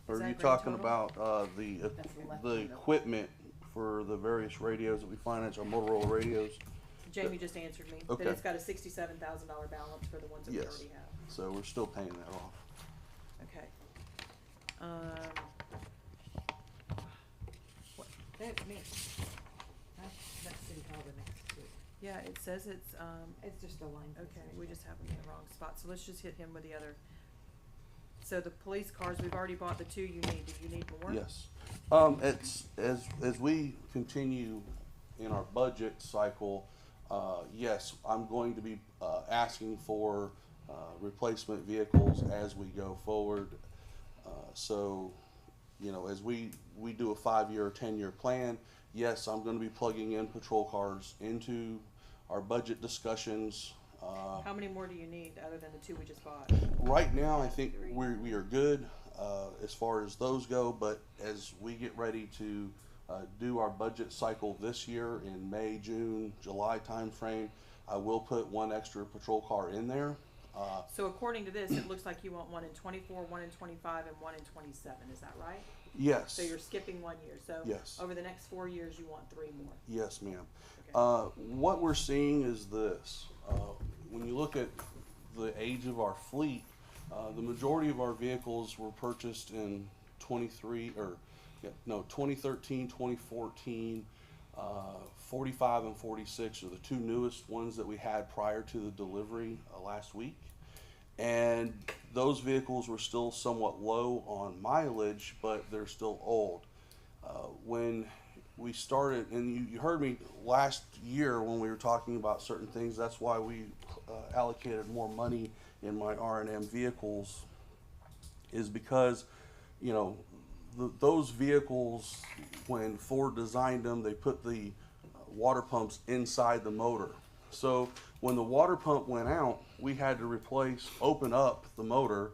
that grand talking total? about, the, That's the left the one, though. equipment for the various radios that we finance, our Motorola radios? Jamie just answered me, that Okay. it's got a $67,000 balance for the ones that we Yes. already have. So we're still paying that off. Okay. That's me. That's City Hall the next to it. Yeah, it says it's, It's just a line. okay, we just have them in the wrong spot, so let's just hit him with the other. So the police cars, we've already bought the 2 you need, do you need more? Yes. It's, as we continue in our budget cycle, yes, I'm going to be, asking for, replacement vehicles as we go forward. So, you know, as we do a 5-year or 10-year plan, yes, I'm gonna be plugging in patrol cars into our budget discussions. How many more do you need, other than the 2 we just bought? Right now, I think we are good, as far as those go, but as we get ready to, do our budget cycle this year in May, June, July timeframe, I will put 1 extra patrol car in there. So according to this, it looks like you want 1 in 24, 1 in 25, and 1 in 27, is that right? Yes. So you're skipping 1 year, so Yes. over the next 4 years, you want 3 more. Yes, ma'am. Okay. What we're seeing is this. When you look at the age of our fleet, the majority of our vehicles were purchased in 2013, 2014. 45 and 46 are the 2 newest ones that we had prior to the delivery last week. And those vehicles were still somewhat low on mileage, but they're still old. When we started, and you heard me last year when we were talking about certain things, that's why we allocated more money in my R&M vehicles, is because, you know, those vehicles, when Ford designed them, they put the water pumps inside the motor. So when the water pump went out, we had to open up the motor,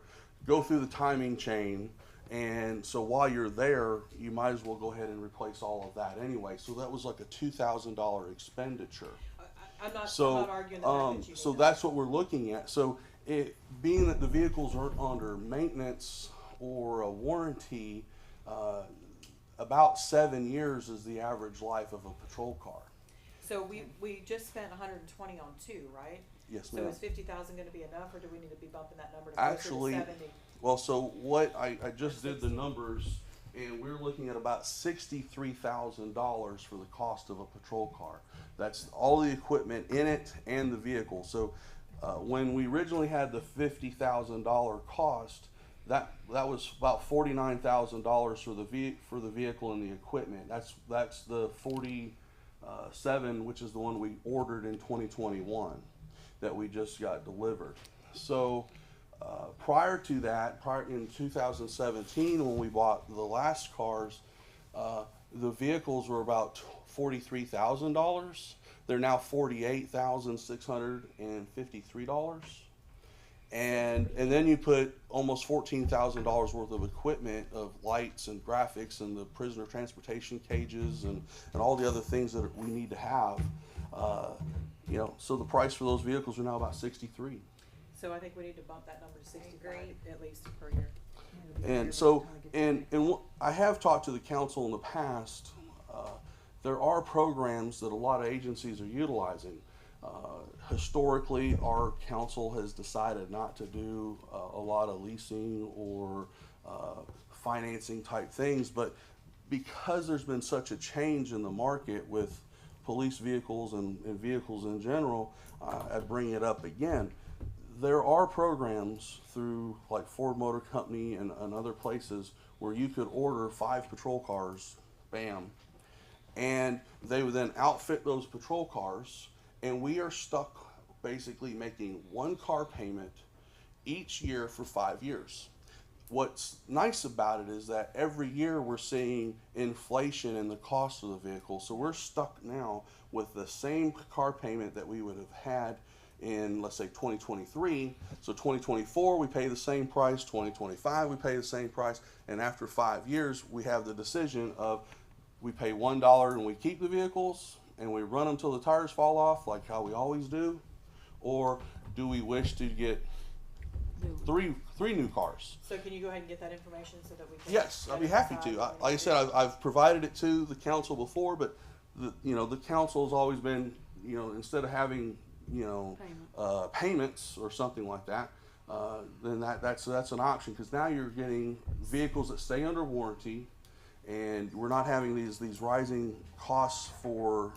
go through the timing chain, and so while you're there, you might as well go ahead and replace all of that anyway. So that was like a $2,000 expenditure. I'm not So, arguing the fact that you so need that's what we're looking at. So being that the vehicles aren't under maintenance or a warranty, about 7 years is the average life of a patrol car. So we just spent 120 on 2, right? Yes, So ma'am. is 50,000 gonna be enough, or do we need to be bumping that number to closer to Actually, 70? well, so what I just did the numbers, and we're looking at about $63,000 for the cost of a patrol car. That's all the equipment in it and the vehicle. So when we originally had the $50,000 cost, that was about $49,000 for the vehicle and the equipment. That's the 47, which is the one we ordered in 2021 that we just got delivered. So prior to that, in 2017, when we bought the last cars, the vehicles were about $43,000. They're now $48,653. And then you put almost $14,000 worth of equipment, of lights and graphics and the prisoner transportation cages and all the other things that we need to have. You know, so the price for those vehicles are now about $63,000. So I think we need to bump that number to 65 agree. at least per year. And so, I have talked to the council in the past. There are programs that a lot of agencies are utilizing. Historically, our council has decided not to do a lot of leasing or financing type things, but because there's been such a change in the market with police vehicles and vehicles in general, I bring it up again. there are programs through like Ford Motor Company and other places where you could order 5 patrol cars, bam, and they would then outfit those patrol cars, and we are stuck basically making one car payment each year for 5 years. What's nice about it is that every year we're seeing inflation in the cost of the vehicle, so we're stuck now with the same car payment that we would have had in, let's say, 2023. So 2024 we pay the same price, 2025 we pay the same price, and after 5 years we have the decision of we pay $1 and we keep the vehicles and we run them till the tires fall off like how we always do, or do we wish to get three new cars? So can you go ahead and get that information so that we can? Yes, I'd be happy decide to. what we Like I need to said, do? I've provided it to the council before, but the council has always been, instead of having, payments or something like that, then that's an option, because now you're getting vehicles that stay under warranty, and we're not having these rising costs for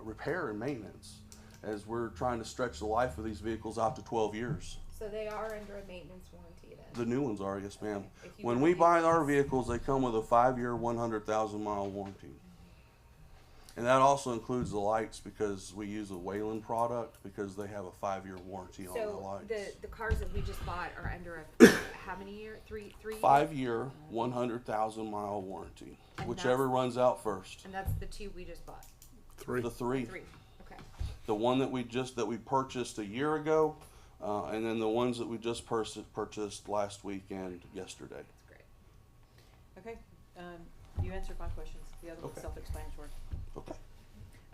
repair and maintenance, as we're trying to stretch the life of these vehicles out to 12 years. So they are under a maintenance warranty then? The new ones are, yes ma'am. If you When don't we need buy our these. vehicles, they come with a 5-year, 100,000-mile warranty. And that also includes the lights, because we use a Wayland product, because they have a 5-year warranty on the So lights. the cars that we just bought are under a, how many year, three? 5-year, 100,000-mile warranty, And whichever runs out first. And that's the 2 we just bought? 3. The 3. 3, okay. The one that we purchased a year ago, and then the ones that we just purchased last week and yesterday. That's great. Okay, you answered my questions. The other one's Okay. self-explanatory. Okay.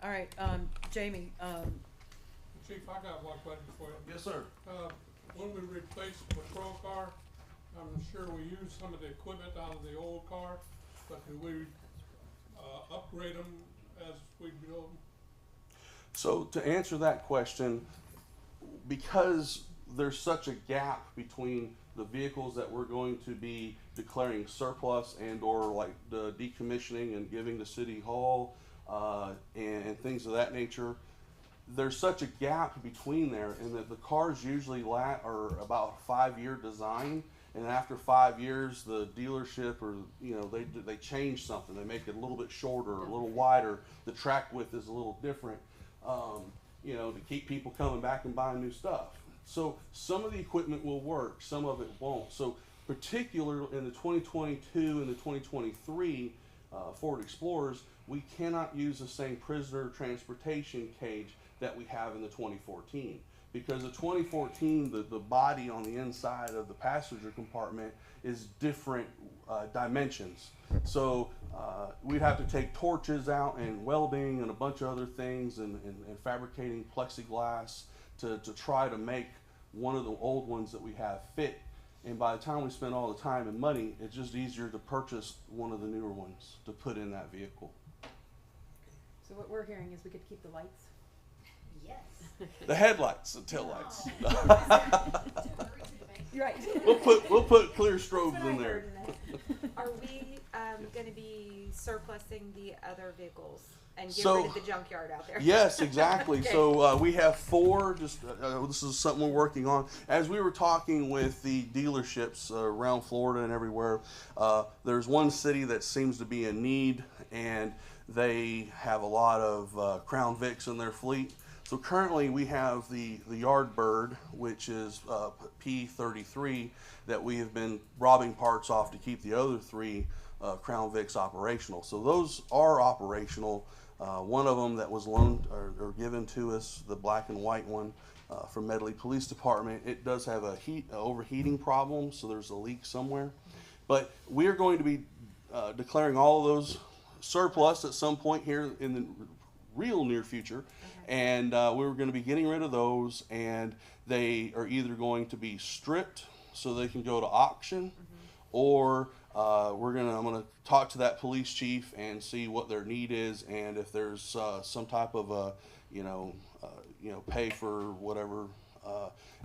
All right, Jamie, Chief, I got one question for you. Yes, sir. When we replace the patrol car, I'm sure we use some of the equipment out of the old car, but do we, upgrade them as we build them? So to answer that question, because there's such a gap between the vehicles that we're going to be declaring surplus and or like the decommissioning and giving to City Hall and things of that nature, there's such a gap between there, and that the cars usually are about 5-year design, and after 5 years the dealership or they change something, they make it a little bit shorter, a little wider, the track width is a little different, to keep people coming back and buying new stuff. So some of the equipment will work, some of it won't. So particularly in the 2022 and the 2023 Ford Explorers, we cannot use the same prisoner transportation cage that we have in the 2014. Because the 2014, the body on the inside of the passenger compartment is different dimensions. So we'd have to take torches out and welding and a bunch of other things and fabricating plexiglass to try to make one of the old ones that we have fit. And by the time we spend all the time and money, it's just easier to purchase one of the newer ones to put in that vehicle. So what we're hearing is we could keep the lights. Yes. The headlights and taillights. You're right. We'll put clear That's strobes what I in there. heard in it. Are we gonna be surplusing the other vehicles and get rid of the junkyard out there? Yes, exactly. Okay. So we have 4. This is something we're working on. As we were talking with the dealerships around Florida and everywhere, there's one city that seems to be in need, and they have a lot of Crown Vics in their fleet. So currently we have the Yardbird, which is P33, that we have been robbing parts off to keep the other 3 Crown Vics operational. So those are operational. One of them that was loaned or given to us, the black and white one from Medley Police Department, it does have a overheating problem, so there's a leak somewhere. But we are going to be declaring all of those surplus at some point here in the real near future. And we're going to be getting rid of those, and they are either going to be stripped so they can go to auction, or I'm going to talk to that police chief and see what their need is, and if there's some type of pay for whatever,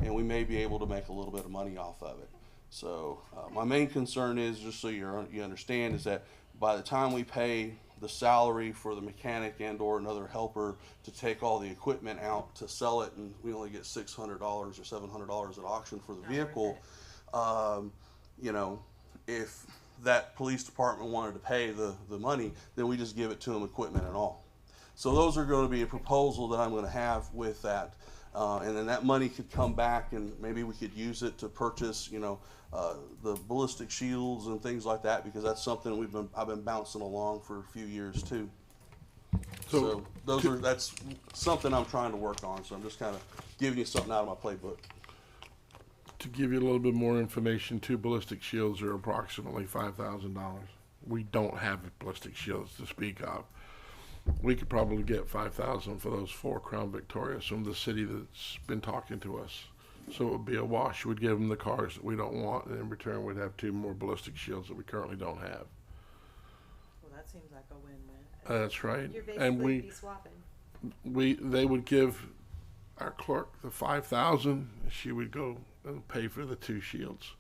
and we may be able to make a little bit of money off of it. So my main concern is, just so you understand, is that by the time we pay the salary for the mechanic and or another helper to take all the equipment out to sell it, and we only get $600 or $700 at auction for the Not vehicle. worth You know, if that police department wanted to pay the money, then we just give it to them, equipment and all. So those are going to be a proposal that I'm going to have with that. And then that money could come back, and maybe we could use it to purchase, you know, the ballistic shields and things like that, because that's something I've been bouncing along for a few years too. So that's something I'm trying to work on. So I'm just kind of giving you something out of my playbook. To give you a little bit more information, 2 ballistic shields are approximately $5,000. We don't have ballistic shields to speak of. We could probably get $5,000 for those 4 Crown Victorias from the city that's been talking to us. So it would be a wash. We'd give them the cars that we don't want, and in return we'd have 2 more ballistic shields that we currently don't have. Well, that seems like a win-win. That's right. You're And basically be swapping. they would give our clerk the $5,000. She would go and pay for the 2 shields,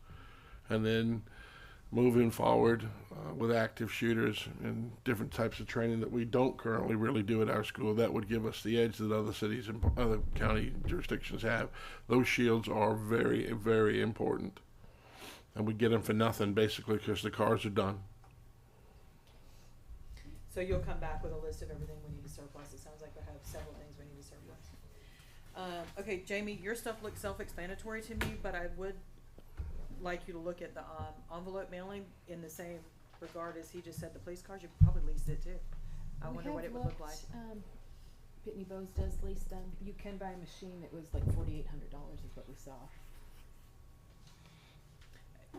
and then moving forward with active shooters and different types of training that we don't currently really do at our school, that would give us the edge that other cities and other county jurisdictions have. Those shields are very, very important, and we get them for nothing basically because the cars are done. So you'll come back with a list of everything we need to surplus. It sounds like we have several things we need to surplus. Okay, Jamie, your stuff looks self-explanatory to me, but I would like you to look at the envelope mailing in the same regard as he just said the police cars. You probably leased it too. I wonder what it would look like. Pitney Bowes does lease them. You can buy a machine that was like $4,800 is what we saw.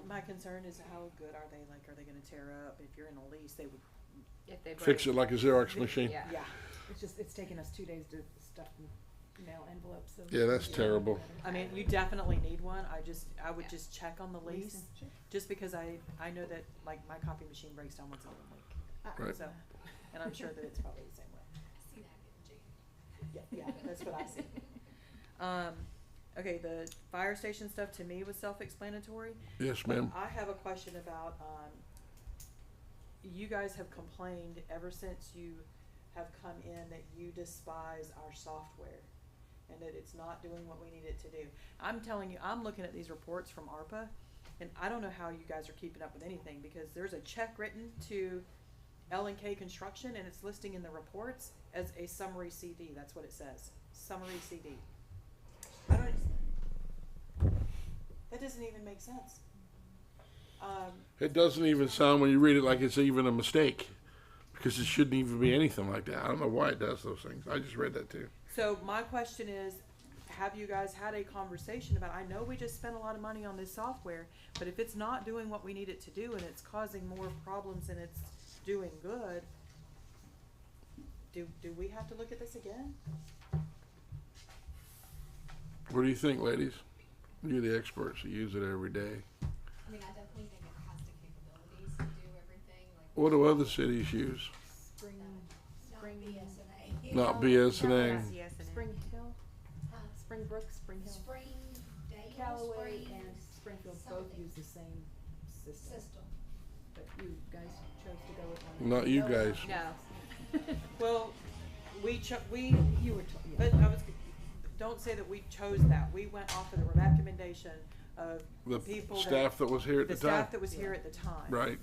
My concern is how good are they? Like, are they going to tear up? If you're in a lease, they would. If they Fix it break. like a Xerox machine. Yeah. Yeah. It's taken us 2 days to stuff and mail envelopes. So Yeah, that's terrible. I mean, you definitely need one. I would Yeah. just check on the lease, Sure. just because I know that like my copy machine breaks down once a week. Right. So, and I'm sure that it's probably the same way. See that getting Jane. Yeah, that's what I see. Okay, the fire station stuff to me was self-explanatory. Yes, ma'am. I have a question about, you guys have complained ever since you have come in that you despise our software and that it's not doing what we need it to do. I'm telling you, I'm looking at these reports from ARPA, and I don't know how you guys are keeping up with anything, because there's a check written to L&K Construction and it's listing in the reports as a summary CD. That's what it says. Summary CD. I don't, that doesn't even make sense. It doesn't even sound, when you read it, like it's even a mistake, because it shouldn't even be anything like that. I don't know why it does those things. I just read that too. So my question is, have you guys had a conversation about, I know we just spent a lot of money on this software, but if it's not doing what we need it to do and it's causing more problems than it's doing good, do we have to look at this again? What do you think, ladies? You're the experts who use it every day. I mean, I definitely think it has the capabilities to do everything, like. What do other cities use? Spring BSNA. Not BSNA. Spring Hill, Huh? Springbrook, Spring Hill, Spring, Dale, Callaway, Spring. and Springfield both something. use the same system. But you guys chose to go with one. Not you guys. No. Well, we You were but I was, don't say that we chose that. We went off of the recommendation of The people staff that was here at the the time. staff that was here at the time. Right.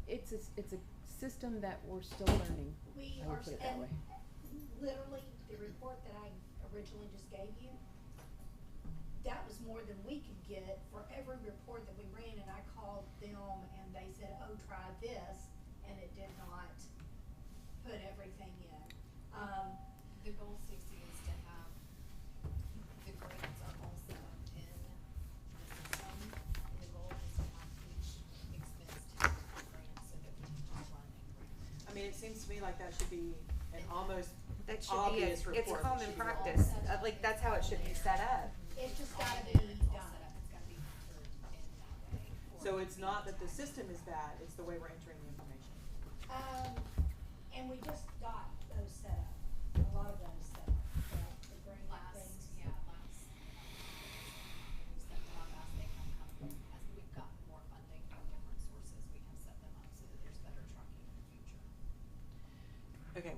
It's a system that we're still learning. We I would are, put it that and way. literally, the report that I originally just gave you, that was more than we could get for every report that we ran, and I called them and they said, oh, try this, and it did not put everything in. The goal, Susie, is to have the grants are all set up in the system. And the goal is to have each expense taken for grants so that we can run and grant. I mean, it seems to me like that should be an almost That should be obvious report. it's It common should be practice. all- Like that's how it should be set up. It's just All gotta of be it is all done. set up. It's gotta be entered in that way. So it's not that the system is bad, it's the way we're entering the information. And we just got those set up, a lot of those set up, the grant Last, things. yeah, last, we set them up as they have come, as we've gotten more funding from different sources, we have set them up so that there's better tracking in the future.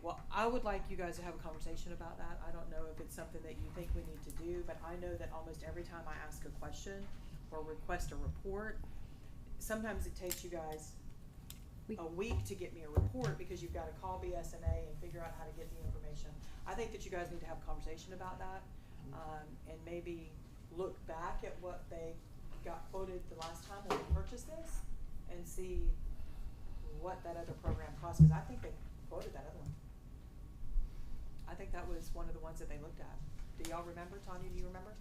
well, I would like you guys to have a conversation about that. I don't know if it's something that you think we need to do, but I know that almost every time I ask a question or request a report, sometimes it takes you guys a week to get me a report because you've gotta call BSNA and figure out how to get the information. I think that you guys need to have a conversation about that, and maybe look back at what they got quoted the last time when we purchased this and see what that other program cost, cause I think they quoted that other one. I think that was one of the ones that they looked at. Do y'all remember? Tanya, do you remember?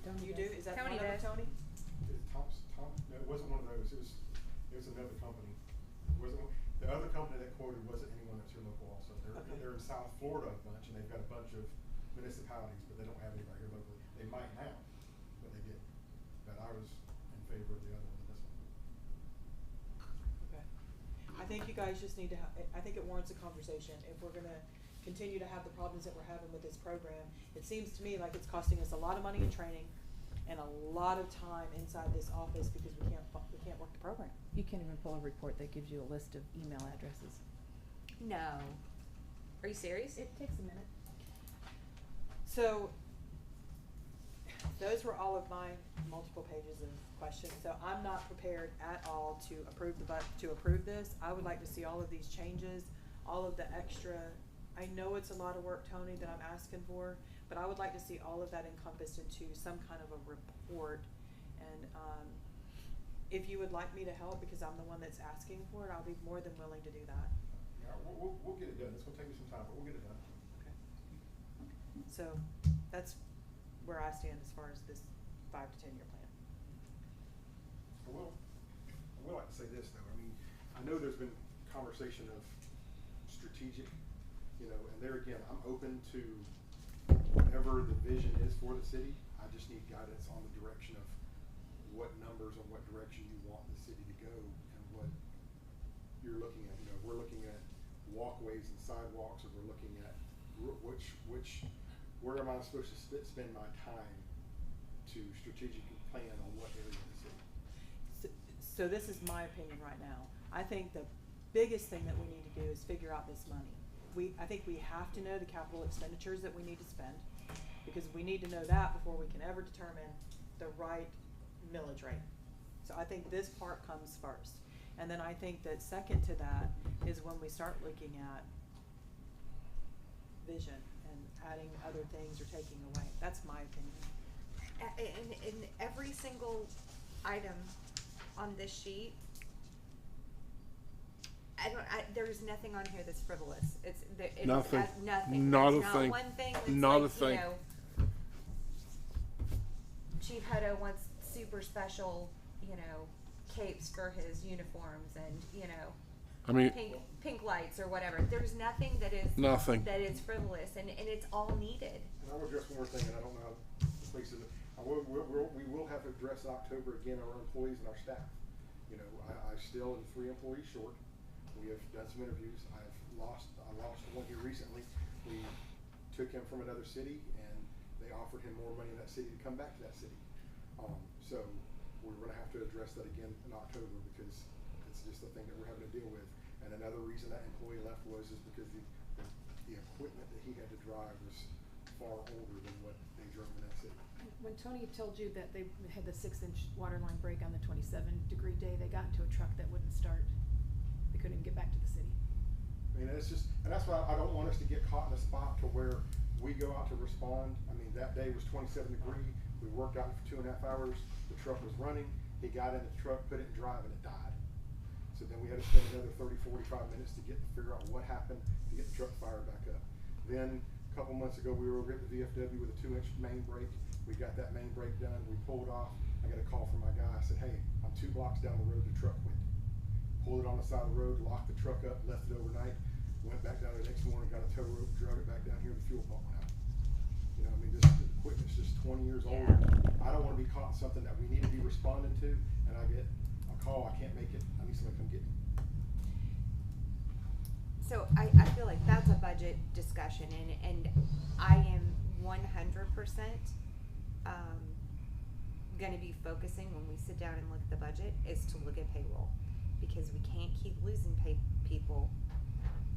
Tony You does. do? Is that Tony one of them, does. Tony? No, it wasn't one of those, it was another company. It wasn't, the other company that quoted wasn't anyone that's here local also. Okay. They're in South Florida a bunch, and they've got a bunch of municipalities, but they don't have anybody here locally. They might now, but they didn't. But I was in favor of the other one than this one. Okay. I think you guys just need to I think it warrants a conversation. If we're gonna continue to have the problems that we're having with this program, it seems to me like it's costing us a lot of money in training and a lot of time inside this office because we can't work the program. You can't even pull a report that gives you a list of email addresses. No. Are you serious? It takes a minute. So, those were all of my multiple pages of questions, so I'm not prepared at all to approve to approve this. I would like to see all of these changes, all of the extra, I know it's a lot of work, Tony, that I'm asking for, but I would like to see all of that encompassed into some kind of a report. And, if you would like me to help, because I'm the one that's asking for it, I'll be more than willing to do that. Yeah, we'll get it done. It's gonna take me some time, but we'll get it done. Okay. So, that's where I stand as far as this 5 to 10 year plan. I will like to say this though, I mean, I know there's been conversation of strategic, you know, and there again, I'm open to whatever the vision is for the city. I just need guidance on the direction of what numbers and what direction you want the city to go and what you're looking at. You know, we're looking at walkways and sidewalks, or we're looking at where am I supposed to spend my time to strategically plan on what area of the city? So this is my opinion right now. I think the biggest thing that we need to do is figure out this money. I think we have to know the capital expenditures that we need to spend, because we need to know that before we can ever determine the right millage rate. So I think this part comes first. And then I think that second to that is when we start looking at vision and adding other things or taking away. That's my opinion. In every single item on this sheet, there's nothing on here that's frivolous. Nothing. Nothing. Not There's a not thing. one thing that's Not like, a thing. you know, Chief Hutto wants super special, you know, capes for his uniforms and, you know, I mean, pink lights or whatever. There's nothing that is nothing. that is frivolous, and it's all needed. And I will address one more thing, and I don't know how the place is. We will have to address in October again our employees and our staff. You know, I still am 3 employees short. We have done some interviews. I lost one here recently. We took him from another city, and they offered him more money in that city to come back to that city. So we're going to have to address that again in October, because it's just the thing that we're having to deal with. And another reason that employee left was because the equipment that he had to drive was far older than what they drove in that city. When Tony told you that they had the 6-inch water line break on the 27-degree day, they got into a truck that wouldn't start. They couldn't even get back to the city. I mean, it's just, and that's why I don't want us to get caught in a spot to where we go out to respond. I mean, that day was 27 degree. We worked out for 2.5 hours. The truck was running. He got in the truck, put it in drive, and it died. So then we had to spend another 30, 45 minutes to figure out what happened to get the truck fired back up. Then a couple months ago, we were over at the VFW with a 2-inch main brake. We got that main brake done. We pulled off. I got a call from my guy. I said, hey, I'm 2 blocks down the road. The truck went. Pulled it on the side of the road, locked the truck up, left it overnight. Went back down the next morning, got a tow rope, drug it back down here. The fuel pump went out. You know, I mean, this equipment's just 20 years old. I don't want to be caught in something that we need to be responding to, and I get a call, I can't make it. I need somebody to come get me. So I feel like that's a budget discussion, and I am 100% going to be focusing when we sit down and look at the budget is to look at payroll, because we can't keep losing people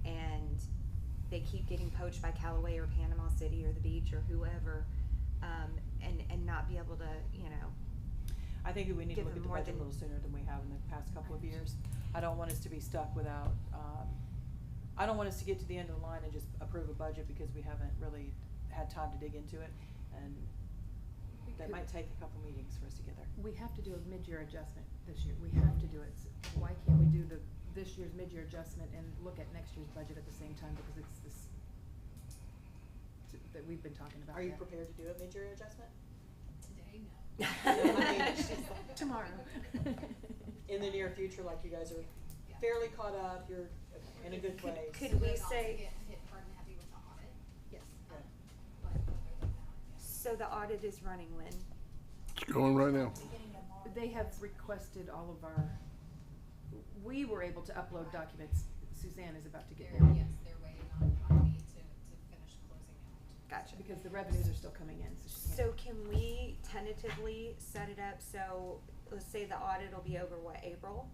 and they keep getting poached by Callaway or Panama City or the beach or whoever, and not be able to, you know. I think we need to Give look at them the more budget a than- little sooner than we have in the past couple of years. I don't want us to be stuck without, I don't want us to get to the end of the line and just approve a budget because we haven't really had time to dig into it, and that might take a couple meetings for us to get there. We have to do a mid-year adjustment this year. We have to do it. So why can't we do this year's mid-year adjustment and look at next year's budget at the same time, because it's this that we've been talking about. Are you that. prepared to do a mid-year adjustment? Today, no. I mean, Tomorrow. in the near future, like you guys are Yeah. fairly caught up, you're in a good place. Could So we then also say- get hit hard and heavy with the audit, Yes. but other than that, yes. So the audit is running when? It's going right now. Beginning of March. They have requested all of our, we were able to upload documents. Suzanne is about to get They're, there. yes, they're waiting on me to finish closing out. Gotcha. Because the revenues are still coming in, so she So can't. can we tentatively set it up, so let's say the audit will be over, what, April?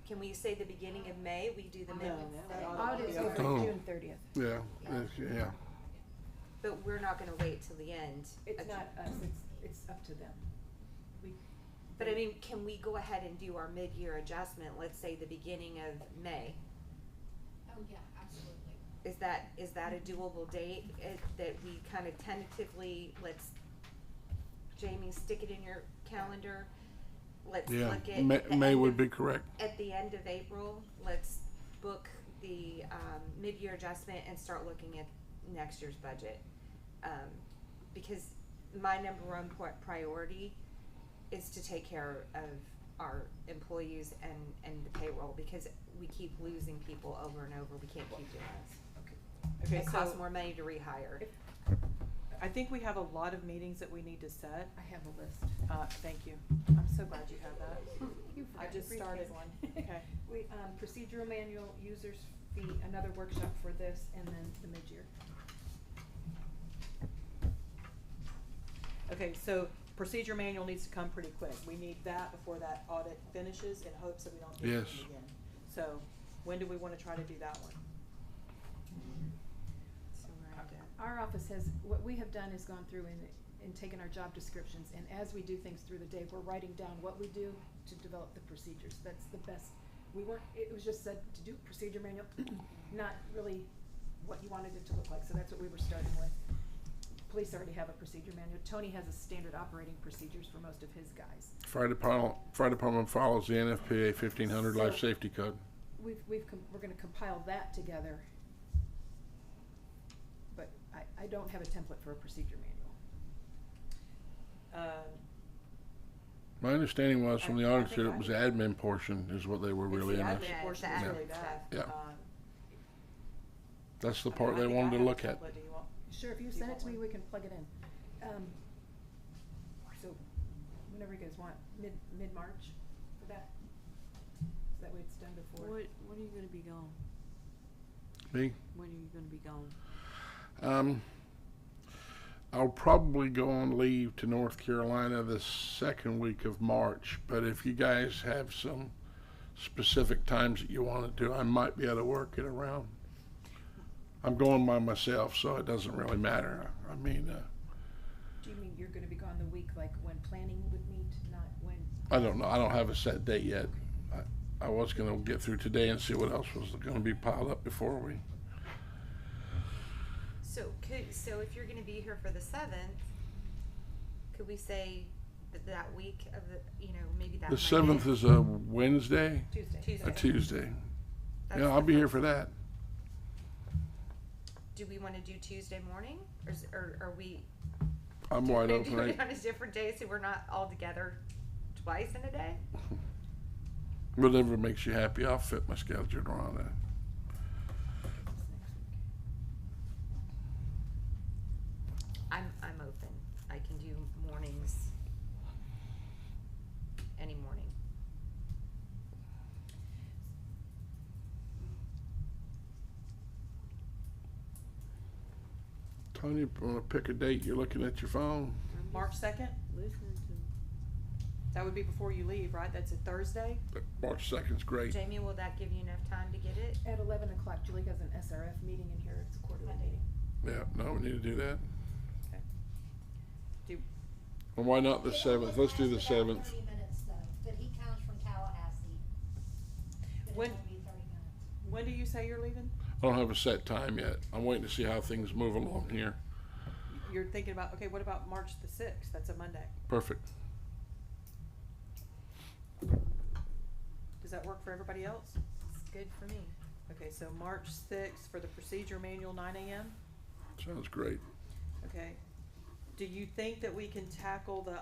Can we say the beginning of May, we do the mid? No, that The audit audit is will be over over. June 30th. Yeah, yeah. But we're not gonna wait till the end. It's of- not us, it's up to them. We. But I mean, can we go ahead and do our mid-year adjustment, let's say the beginning of May? Oh, yeah, absolutely. Is that a doable date, that we kind of tentatively, Jamie, stick it in your calendar? Let's Yeah, look at. May, the May end would of- be correct. At the end of April, let's book the, mid-year adjustment and start looking at next year's budget. Because my number one priority is to take care of our employees and the payroll, because we keep losing people over and over, we can't keep doing this. Okay, It costs so more money to rehire. I think we have a lot of meetings that we need to set. I have a list. Thank you. I'm so glad you have that. You I forgot your just started briefcase. one. Okay. We, procedural manual, users fee, another workshop for this, and then the mid-year. Okay, so procedure manual needs to come pretty quick. We need that before that audit finishes in hopes that we don't get Yes. it again. So when do we wanna try to do that one? So we're at Our office has, what we have done is gone through and taken our job descriptions, and as we do things through the day, we're writing down what we do to develop the procedures. That's the best. We weren't, it was just said to do procedure manual, not really what you wanted it to look like, so that's what we were starting with. Police already have a procedure manual. Tony has a standard operating procedures for most of his guys. Fire department follows the NFPA 1500 life So- safety code. We're gonna compile that together. But I don't have a template for a procedure manual. My understanding was from the I auditor, think it was the admin portion is what they were really It's the interested. admin portion Yeah, is it's really the bad. Yeah. That's the I mean, part I they think I wanted to have a look at. template. Do you want? Sure, if you Do you send it want to me, one? we can plug it in. So, whenever you guys want, mid-March for that? So that way it's done before. When are you gonna be gone? Me? When are you gonna be gone? I'll probably go on leave to North Carolina the second week of March, but if you guys have some specific times that you want to do, I might be able to work it around. I'm going by myself, so it doesn't really matter. I mean, Do you mean you're gonna be gone the week, like when planning would meet, not when? I don't know. I don't have a set date yet. I was going to get through today and see what else was going to be piled up before we. So if you're gonna be here for the 7th, could we say that week of maybe that The Monday? 7th is a Wednesday, Tuesday. a Tuesday. That's Yeah, I'll the be here first. for that. Do we wanna do Tuesday morning, or are we? I'm wide do open. it on a different day so we're not all together twice in a day? Whatever makes you happy, I'll fit my schedule around that. I'm open. I can do mornings. Any morning. Tony, want to pick a date? You're looking at your phone. March 2nd? Listening to. That would be before you leave, right? That's a Thursday? March 2nd's great. Jamie, will that give you enough time to get it? At 11 o'clock, Julie has an SRF meeting in here, it's a quarterly meeting. Yeah, no, we need to do that. Okay. Do, And why not the It 7th? only Let's do the lasts about 7th. 30 minutes though, but he comes from Tallahassee. But it When- only be 30 minutes. when do you say you're leaving? I don't have a set time yet. I'm waiting to see how things move along here. You're thinking about, okay, what about March the 6th? That's a Monday. Perfect. Does that work for everybody else? It's good for me. Okay, so March 6th for the procedure manual, 9 a.m.? Sounds great. Okay. Do you think that we can tackle the,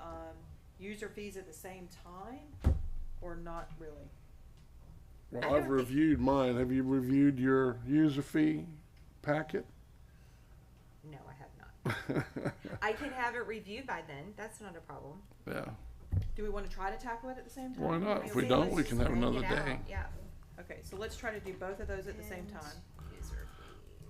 user fees at the same time? Or not really? Well, I I've don't think- reviewed mine. Have you reviewed your user fee packet? No, I have not. I can have it reviewed by then. That's not a problem. Yeah. Do we wanna try to tackle it at the same time? Why not? I If we mean, don't, Let's we just can have bang another it out. day. Yeah. Okay, so let's try to do both of those at the same And time. User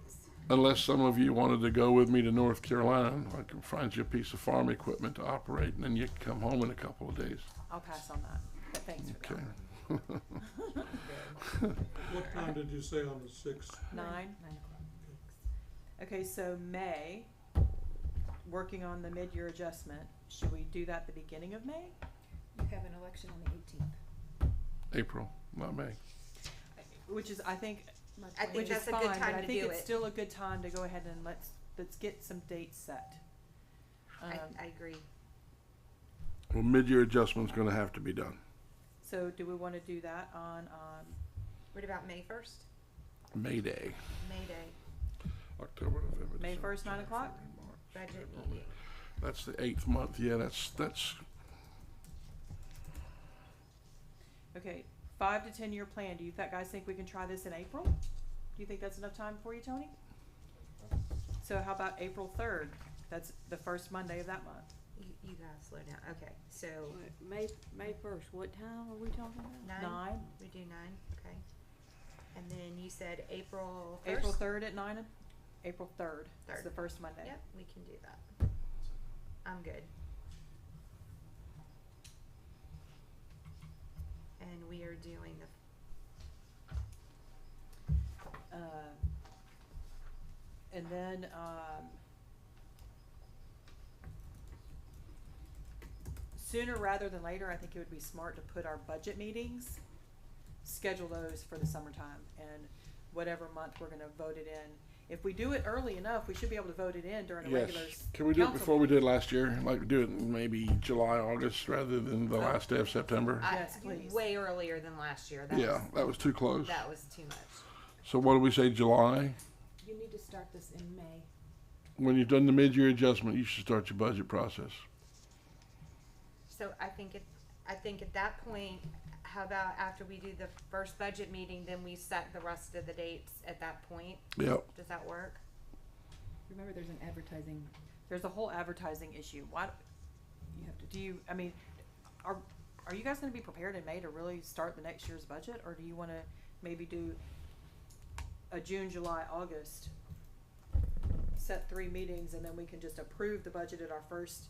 fees. Unless some of you wanted to go with me to North Carolina, I can find you a piece of farm equipment to operate, and then you can come home in a couple of days. I'll pass on that, but thanks for Okay. that. What time did you say on the 6th? 9? 9 o'clock. Okay, so May, working on the mid-year adjustment, should we do that the beginning of May? You have an election on the 18th. April, not May. Which is, I think, I think which is that's a fine, good but time I to think do it's it. still a good time to go ahead and let's get some dates set. I agree. Well, mid-year adjustment's gonna have to be done. So do we wanna do that on, What about May 1st? May Day, May Day, October, November, May December, 1st, 9 o'clock? January, March, budget April, meeting. May. That's the 8th month. Yeah, that's Okay, 5 to 10 year plan. Do you guys think we can try this in April? Do you think that's enough time for you, Tony? So how about April 3rd? That's the first Monday of that month. You gotta slow down. Okay, so May 1st, what time are we talking about? 9? We do 9, okay. And then you said April 1st? April 3rd at 9? April 3rd. It's Third. the first Monday. Yep, we can do that. I'm good. And we are doing the, And then, sooner rather than later, I think it would be smart to put our budget meetings, schedule those for the summertime, and whatever month we're gonna vote it in. If we do it early enough, we should be able to vote it in during a yes. regular Can we do it council before we meeting. did last year? Like do it in maybe July, August, rather than the last day of September? Yes, please. way earlier than last year. That Yeah, that was too close. that was too much. So what do we say, July? You need to start this in May. When you've done the mid-year adjustment, you should start your budget process. So I think at that point, how about after we do the first budget meeting, then we set the rest of the dates at that point? Yep. Does that work? Remember, there's an advertising, There's a whole advertising issue. Why, you have to. do you, I mean, are you guys gonna be prepared in May to really start the next year's budget, or do you wanna maybe do a June, July, August, set 3 meetings, and then we can just approve the budget at our first,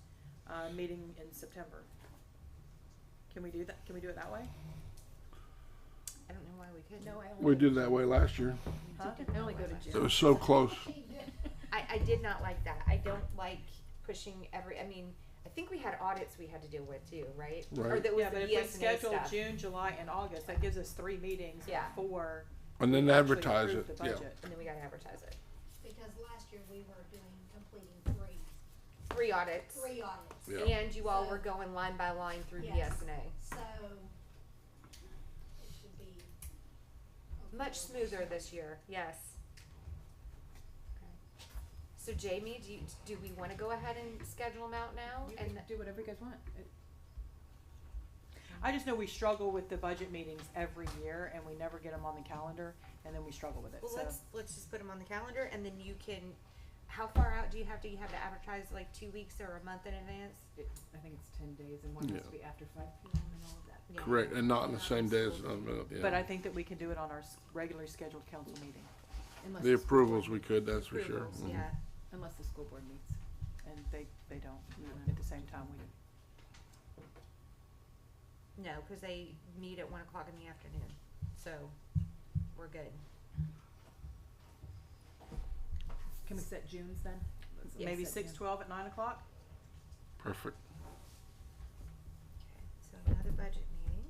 meeting in September? Can we do that? Can we do it that way? I don't know why we couldn't. No, I only. We did it that way last year. Huh? I only go to It June. was so close. I did not like that. I don't like pushing I mean, I think we had audits we had to deal with too, right? Or Right. that was Yeah, but the if we BSNA schedule stuff. June, July, and August, that gives us 3 meetings Yeah. before And then we actually advertise approve it, the yeah. budget. And then we gotta advertise it. Because last year we were completing 3 audits. 3 audits. Yeah. And you all were going line by line through Yes. BSNA. So it should be. Much smoother this year, yes. Okay. So Jamie, do we wanna go ahead and schedule them out now? You And can do whatever you guys want. I just know we struggle with the budget meetings every year, and we never get them on the calendar, and then we struggle with it, well, so. let's just put them on the calendar and then you can, how far out do you have to advertise, like 2 weeks or a month in advance? I think it's 10 days, and one has to Yeah. be after 5 p.m. and all of that. Yeah. Correct, and not on the same day as, yeah. But I think that we can do it on our regularly scheduled council meeting, Unless The school approvals, board we could, that's for sure. Approvals, Mhm. yeah. Unless the school board meets. and they don't, at the same time we do. No, cause they meet at 1 o'clock in the afternoon, so we're good. Can we set June's then? Let's Maybe set June. 6:12 at 9 o'clock? Perfect. Okay, so another budget meeting.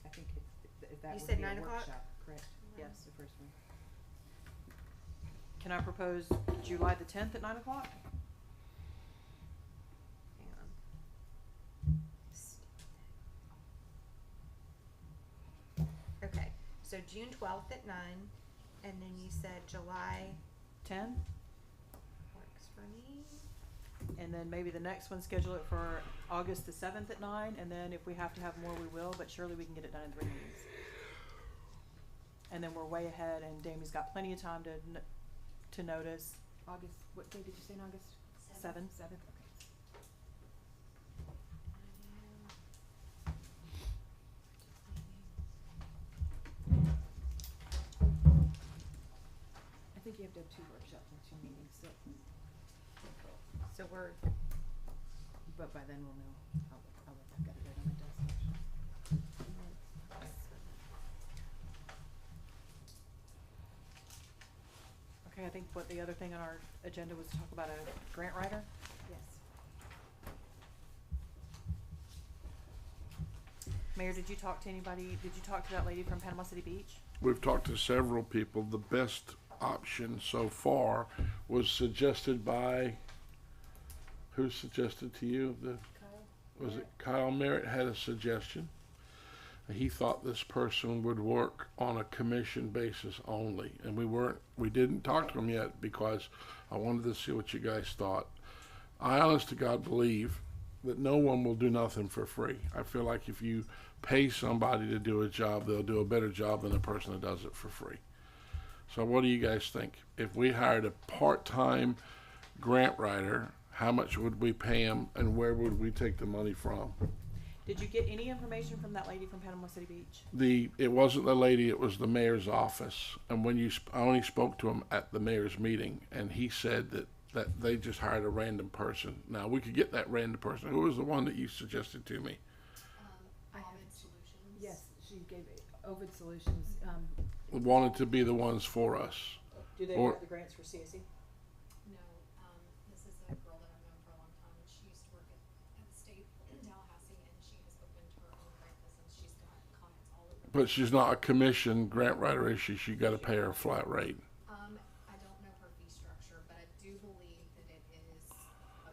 I think if that You would said be a 9 o'clock? workshop, correct? Yes. The first one. Can I propose July the 10th at 9 o'clock? Hang on. Okay, so June 12th at 9, and then you said July 10? works for me. And then maybe the next one, schedule it for August the 7th at 9, and then if we have to have more, we will, but surely we can get it done in 3 meetings. And then we're way ahead, and Damie's got plenty of time to notice. August, what day did you say in August? 7. 7th, okay. I think you have to have 2 workshops and 2 meetings, So we're, but by then we'll know. I've got it right on my desk, actually. Okay, I think what the other thing on our agenda was to talk about a grant writer. Yes. Mayor, did you talk to anybody, did you talk to that lady from Panama City Beach? We've talked to several people. The best option so far was suggested by, who suggested to you? Was it Kyle Merritt had a suggestion? He thought this person would work on a commission basis only, and we didn't talk to him yet because I wanted to see what you guys thought. I honest to God believe that no one will do nothing for free. I feel like if you pay somebody to do a job, they'll do a better job than the person that does it for free. So what do you guys think? If we hired a part-time grant writer, how much would we pay him, and where would we take the money from? Did you get any information from that lady from Panama City Beach? It wasn't the lady, it was the mayor's office. And when I only spoke to him at the mayor's meeting, and he said that they just hired a random person. Now, we could get that random person. Who was the one that you suggested to me? I have Ovid Solutions. Yes, she gave Ovid Solutions, Wanted to be the ones for us. Do they Or- have the grants for CSE? No, this is a girl that I've known for a long time, and she used to work at the state in Tallahassee, and she has opened her own grant business. She's got clients all over. But she's not a commission grant writer, is she? She got to pay her a flat rate. I don't know her fee structure, but I do believe that it is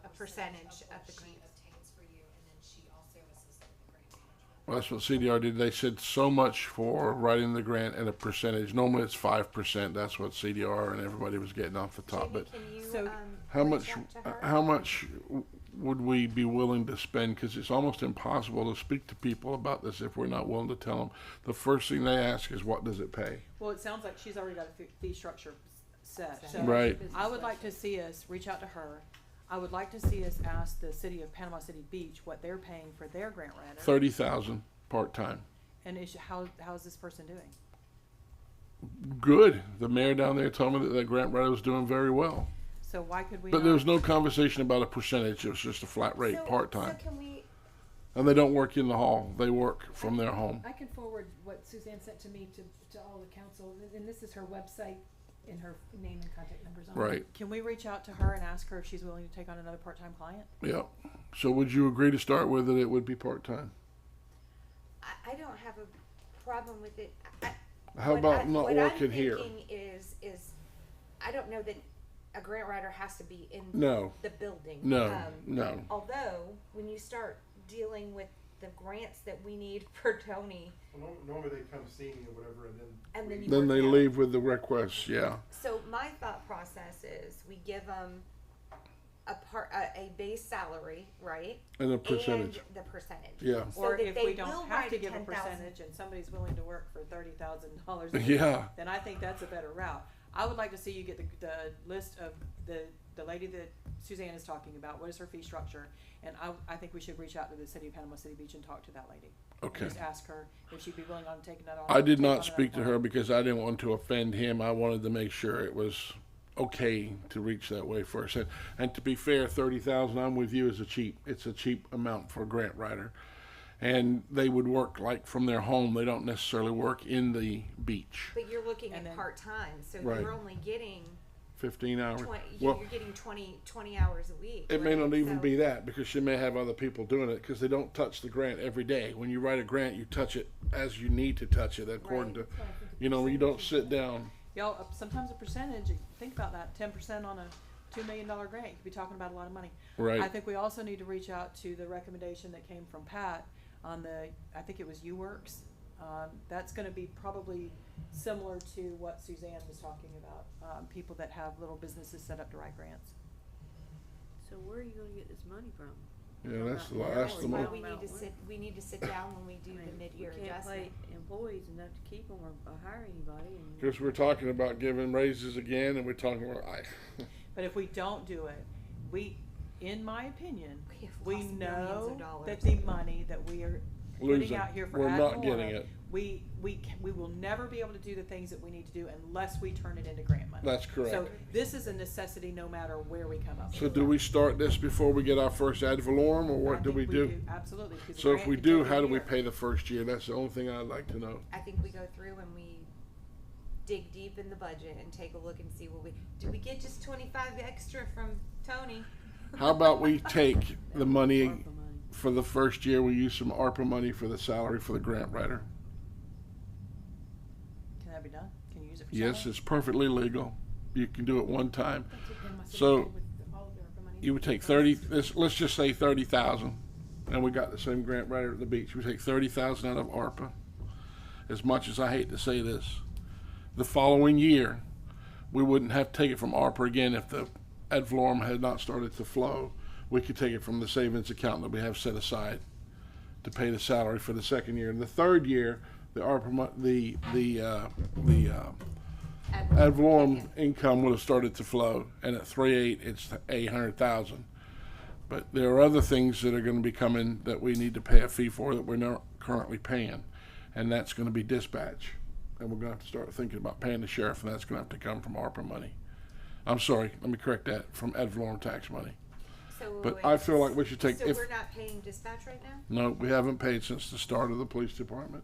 A percentage of of the what she grant. obtains for you, and then she also assists with the grant management. Well, that's what CDR did. They said so much for writing the grant and a percentage. Normally it's 5%. That's what CDR and everybody was getting off the top. Jamie, But can you, So how reach much? out to her? How much would we be willing to spend? Because it's almost impossible to speak to people about this if we're not willing to tell them. The first thing they ask is, "What does it pay?" Well, it sounds like she's already got a fee structure set. So Right. I would like to see us reach out to her. I would like to see us ask the city of Panama City Beach what they're paying for their grant writer. 30,000 part-time. And how is this person doing? Good. The mayor down there told me that the grant writer was doing very well. So why could we But not? there was no conversation about a percentage. It was just a flat rate, So- part-time. So can we, And they don't work in the hall. They work from their home. I can forward what Suzanne sent to me to all the council, and this is her website and her name and contact numbers on it. Right. Can we reach out to her and ask her if she's willing to take on another part-time client? Yeah. So would you agree to start with that it would be part-time? I don't have a problem with it. How about not working here? What I'm thinking is, I don't know that a grant writer has to be in No. the building. No. No. Although, when you start dealing with the grants that we need for Tony, Normally they come see me or whatever, and then. you Then work they it out. leave with the requests, yeah. So my thought process is we give them a base salary, right? And a percentage. And the percentage. Yeah. So Or that if they we don't will have write to a give a 10,000. percentage and somebody's willing to work for $30,000 Yeah. then I think that's a better route. I would like to see you get the list of the lady that Suzanne is talking about. What is her fee structure? And I think we should reach out to the city of Panama City Beach and talk to that lady. Okay. And just ask her if she'd be willing on taking that on. I did take on not another speak to her client. because I didn't want to offend him. I wanted to make sure it was okay to reach that way first. And to be fair, 30,000, I'm with you, it's a cheap amount for a grant writer. And they would work like from their home. They don't necessarily work in the beach. But you're looking And at then- part-time, so Right. you're only getting 15 hours. 20, Well, you're getting 20 hours a week. it may right? not even So- be that, because she may have other people doing it, because they don't touch the grant every day. When you write a grant, you touch it as you need to touch it, according Right. to, you know, you don't sit down. Y'all, sometimes a percentage, think about that, 10% on a $2 million grant, you could be talking about a lot of money. Right. I think we also need to reach out to the recommendation that came from Pat on the, I think it was UWorks. That's gonna be probably similar to what Suzanne was talking about, people that have little businesses set up to write grants. So where are you gonna get this money from? Yeah, that's the, Not that's now, the or Why mo- now? we need to sit, down when we do I the mean, mid-year we can't adjustment. pay employees enough to keep them or hire anybody and. Because we're talking about giving raises again, and we're talking about, But if we don't do it, in my opinion, We have we lost millions know of dollars. that the money that we are putting Losing. out here for We're ad not valorem, getting it. we will never be able to do the things that we need to do unless we turn it into grant money. That's correct. So this is a necessity no matter where we come up with. So do we start this before we get our first ad valorem, or I what do think we do? Absolutely. because the So if grant we could do, take a how do we year. pay the first year? That's the only thing I'd like to know. I think we go through and we dig deep in the budget and take a look and see did we get just 25 extra from Tony? How about we take the money ARPA money. for the first year, we use some ARPA money for the salary for the grant writer? Can that be done? Can you use it for Yes, salary? it's perfectly legal. You can do it one time. That's what they must have So, done with all of their ARPA money. You would take 30, let's just say 30,000, and we got the same grant writer at the beach. We take 30,000 out of ARPA. As much as I hate to say this, the following year, we wouldn't have to take it from ARPA again if the ad valorem had not started to flow. We could take it from the savings account that we have set aside to pay the salary for the second year. And the third year, the ARPA, ad valorem income would have started to flow, and at 3.8, it's 800,000. But there are other things that are going to be coming that we need to pay a fee for that we're not currently paying, and that's going to be dispatch. And we're going to have to start thinking about paying the sheriff, and that's going to have to come from ARPA money. I'm sorry, let me correct that, from ad valorem tax money. So But wait, I feel like we should take, So if, we're not paying dispatch right now? no, we haven't paid since the start of the police department.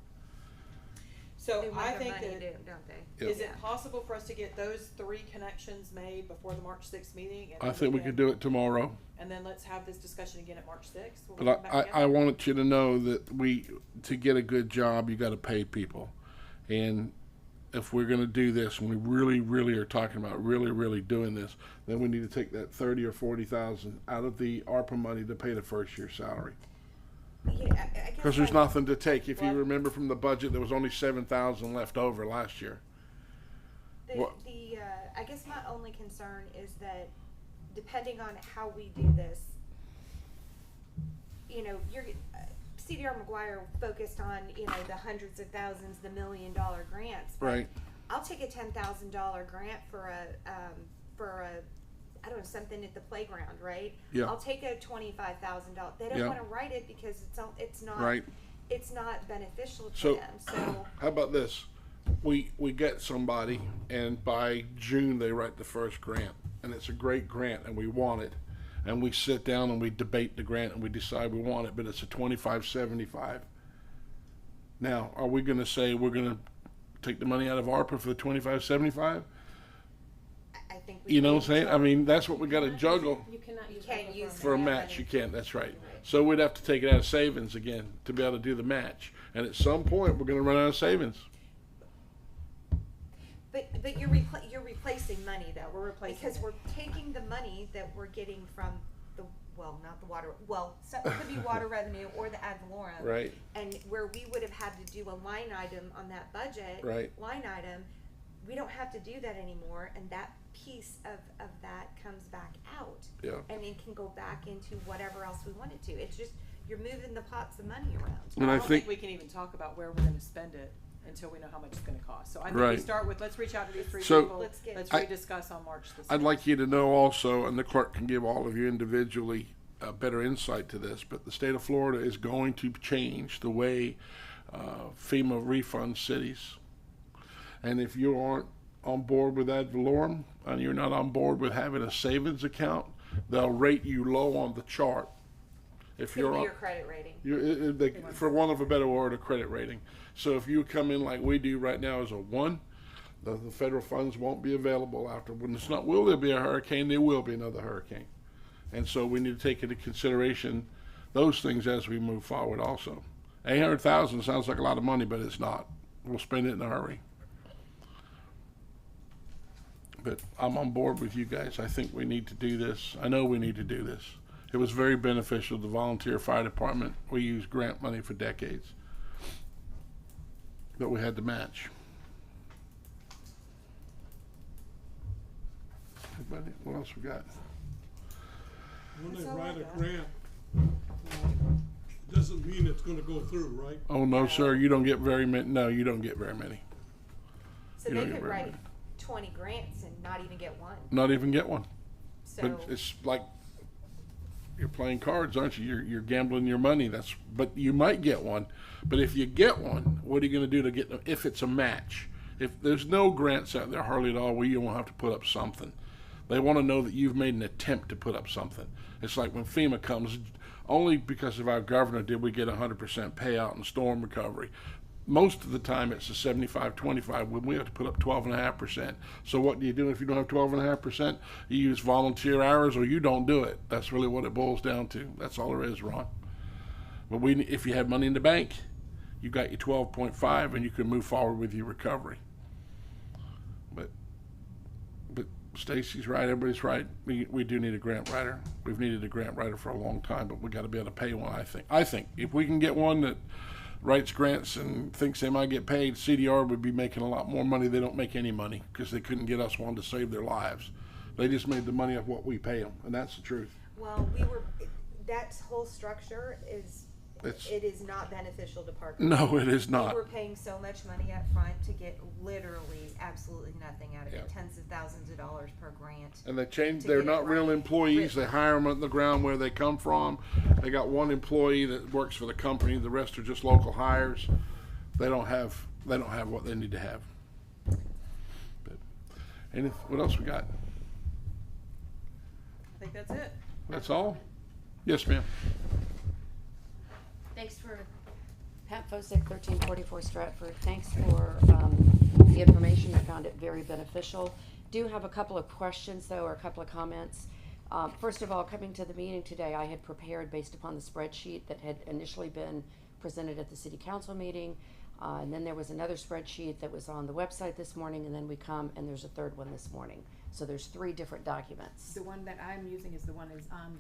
So They I want their think money, that, don't they? Yep. is it possible for us to get those 3 connections made before the March 6th meeting? And I then think we could do it tomorrow. And then let's have this discussion again at March 6th. when we But come back I together? want you to know that to get a good job, you got to pay people. And if we're going to do this, and we really, really are talking about really doing this, then we need to take that 30 or 40,000 out of the ARPA money to pay the first year's salary. Yeah, I guess Because there's like- nothing to take. If you Well- remember from the budget, there was only 7,000 left over last year. What- I guess my only concern is that depending on how we do this, CDR McGuire focused on, the hundreds of thousands, the $1 million grants. But Right. I'll take a $10,000 grant for I don't know, something at the playground, right? Yeah. I'll take a $25,000. They don't Yeah. want to write it because it's not Right. it's not beneficial to So, them. So how about this? We get somebody, and by June they write the first grant, and it's a great grant, and we want it, and we sit down and we debate the grant and we decide we want it, but it's a 2575. Now, are we going to say we're going to take the money out of ARPA for the 2575? I think we You know can what I'm saying? I mean, that's what we got to juggle. You cannot use can't ARPA use For a Yeah, match, money. you can't. That's right. So we'd have to take it out of savings again to be able to do the match. And at some point, we're going to run out of savings. But you're replacing money though. We're replacing because it. we're taking the money that we're getting from not the water. Well, so it could be water revenue or the ad valorem. Right. And where we would have had to do a line item on that budget. Right. Line item, we don't have to do that anymore, and that piece of that comes back out. Yeah. And it can go back into whatever else we want it to. It's just you're moving the pots of money around. And I I don't think, we can even talk about where we're gonna spend it until we know how much it's gonna cost. So I think we Right. start with, let's reach out to these 3 So- people, Let's let's I- rediscuss on March the 6th. I'd like you to know also, and the clerk can give all of you individually a better insight to this, but the state of Florida is going to change the way FEMA refunds cities. And if you aren't on board with ad valorem and you're not on board with having a savings account, they'll rate you low on the chart. If It'll you're be on, your credit rating. for want of a better word, a credit rating. So if you come in like we do right now as a 1, the federal funds won't be available after. When it's not, will there be a hurricane? There will be another hurricane. And so we need to take into consideration those things as we move forward also. 800,000 sounds like a lot of money, but it's not. We'll spend it in a hurry. But I'm on board with you guys. I think we need to do this. I know we need to do this. It was very beneficial to the volunteer fire department. We used grant money for decades, but we had to match. Anybody? What else we got? When That's they all I write a got. grant, it doesn't mean it's gonna go through, right? Oh no, sir, you don't get very many. No, you don't get very many. So You they don't get could very write many. 20 grants and not even get one. Not even get one. So But it's like you're playing cards, aren't you? You're gambling your money. But you might get one. But if you get one, what are you going to do to get them? If it's a match, if there's no grants out there hardly at all, where you won't have to put up something. They want to know that you've made an attempt to put up something. It's like when FEMA comes, only because of our governor did we get 100% payout in storm recovery. Most of the time it's a 75-25 when we have to put up 12.5%. So what do you do if you don't have 12.5%? You use volunteer hours or you don't do it. That's really what it boils down to. That's all there is, Ron. But if you had money in the bank, you got your 12.5 and you can move forward with your recovery. But Stacy's right, everybody's right. We do need a grant writer. We've needed a grant writer for a long time, but we got to be able to pay one, I think if we can get one that writes grants and thinks they might get paid, CDR would be making a lot more money. They don't make any money because they couldn't get us one to save their lives. They just made the money off what we pay them, and that's the truth. well, that whole structure it is not beneficial to Parker. No, it is We not. were paying so much money up front to get literally absolutely nothing out of it. Yeah. Tens of thousands of dollars per grant. And they changed. To They're get it not real right. employees. They hire them on the ground where they come from. They got one employee that works for the company. The rest are just local hires. They don't have what they need to have. But what else we got? I think that's it. That's all. Yes, ma'am. Thanks for, Pat Fosick, 1344 Stratford. Thanks for the information. I found it very beneficial. Do have a couple of questions, though, or a couple of comments. First of all, coming to the meeting today, I had prepared based upon the spreadsheet that had initially been presented at the city council meeting. And then there was another spreadsheet that was on the website this morning, and then we come and there's a third one this morning. So there's 3 different documents. The one that I'm using is the one that's on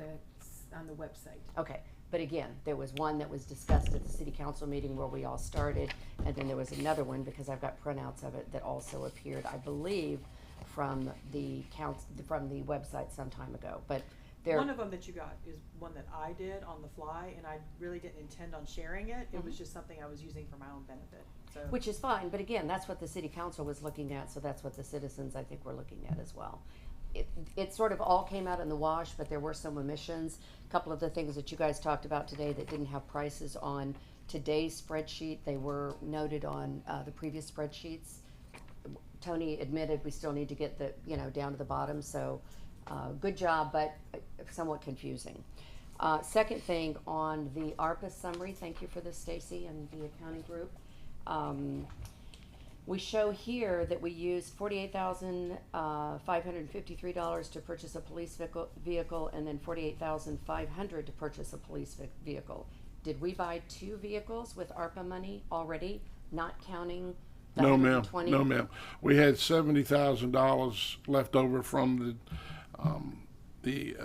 the website. Okay, but again, there was one that was discussed at the city council meeting where we all started, and then there was another one, because I've got printouts of it, that also appeared, I believe, from the website some time ago, but there. One of them that you got is one that I did on the fly, and I really didn't intend on sharing it. It was just something I was using for my own benefit. So Which is fine, but again, that's what the city council was looking at, so that's what the citizens, I think, were looking at as well. It sort of all came out in the wash, but there were some omissions. A couple of the things that you guys talked about today that didn't have prices on today's spreadsheet, they were noted on the previous spreadsheets. Tony admitted we still need to get down to the bottom, so good job, but somewhat confusing. Second thing, on the ARPA summary, thank you for this, Stacy, and the accounting group. We show here that we used $48,553 to purchase a police vehicle and then $48,500 to purchase a police vehicle. Did we buy 2 vehicles with ARPA money already, not counting the No, ma'am. 120? No, ma'am. We had $70,000 left over from the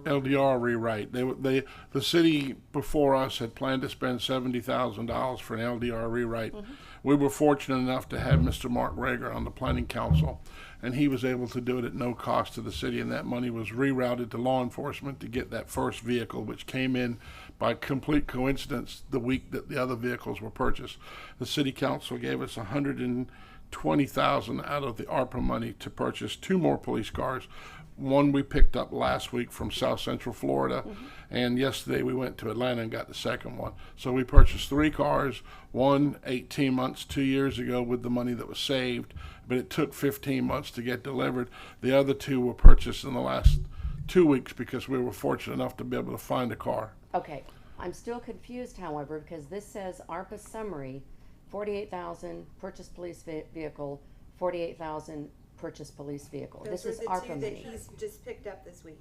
LDR rewrite. The city before us had planned to spend $70,000 for an LDR rewrite. We were fortunate enough to have Mr. Mark Rager on the planning council, and he was able to do it at no cost to the city, and that money was rerouted to law enforcement to get that first vehicle, which came in by complete coincidence the week that the other vehicles were purchased. The city council gave us $120,000 out of the ARPA money to purchase 2 more police cars. One we picked up last week from South Central Florida, and yesterday we went to Atlanta and got the second one. So we purchased 3 cars, one 18 months, 2 years ago with the money that was saved, but it took 15 months to get delivered. The other 2 were purchased in the last 2 weeks because we were fortunate enough to be able to find a car. Okay, I'm still confused, however, because this says ARPA summary, 48,000 purchase police vehicle, 48,000 purchase police vehicle. Those This were is the ARPA two that money. he's just picked up this week.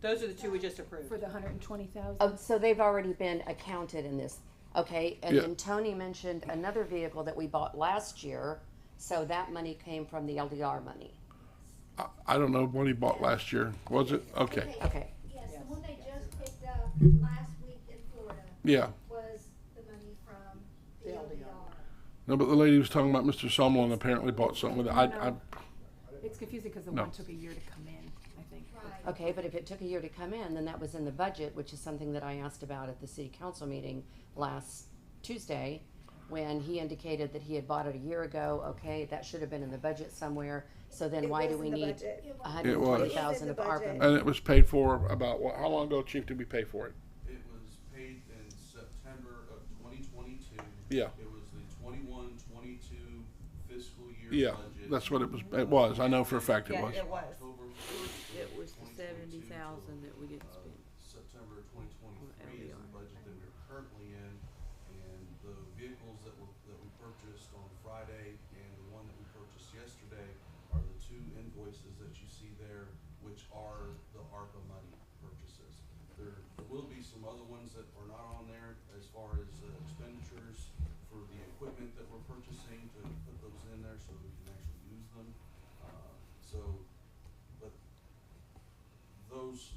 Those are the 2 we just approved. For the 120,000? Oh, so they've already been accounted in this. Okay, and Yeah. then Tony mentioned another vehicle that we bought last year, so that money came from the LDR money. I don't know what he bought last year. Was it? Okay. Okay. Yes, Yes. the one they just picked up last week in Florida Yeah. was the money from the The LDR. LDR. No, but the lady was talking about Mr. Sumlin apparently bought something with it. No. It's confusing because the No. one took a year to come in, I think. Right. Okay, but if it took a year to come in, then that was in the budget, which is something that I asked about at the city council meeting last Tuesday, when he indicated that he had bought it a year ago. Okay, that should have been in the budget somewhere. So then It why was do we in the need budget. It was. 120,000 It of was in the ARPA budget. money? And it was paid for about what? How long ago, Chief, did we pay for it? It was paid in September of 2022. Yeah. It was the 21-22 fiscal year Yeah, budget. that's what it was. It was. I know for a fact it Yeah, was. it was. October 1st It of was the 2022 70,000 till, that we didn't spend. September 2023 is the LDR. budget that we're currently in, and the vehicles that we purchased on Friday and the one that we purchased yesterday are the 2 invoices that you see there, which are the ARPA money purchases. There will be some other ones that are not on there as far as expenditures for the equipment that we're purchasing, to put those in there so we can actually use them. But those,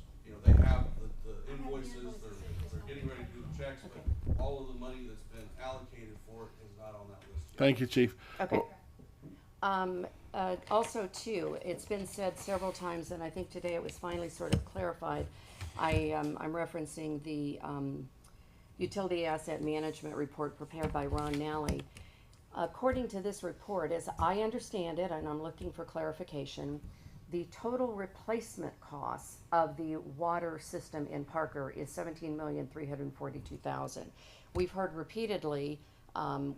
they have the invoices, they're getting ready to do the checks, but all of the money that's been allocated for it is not on that list yet. Thank you, Chief. Okay. Also, too, it's been said several times, and I think today it was finally sort of clarified. I'm referencing the utility asset management report prepared by Ron Nally. According to this report, as I understand it, and I'm looking for clarification, the total replacement cost of the water system in Parker is $17,342,000. We've heard repeatedly,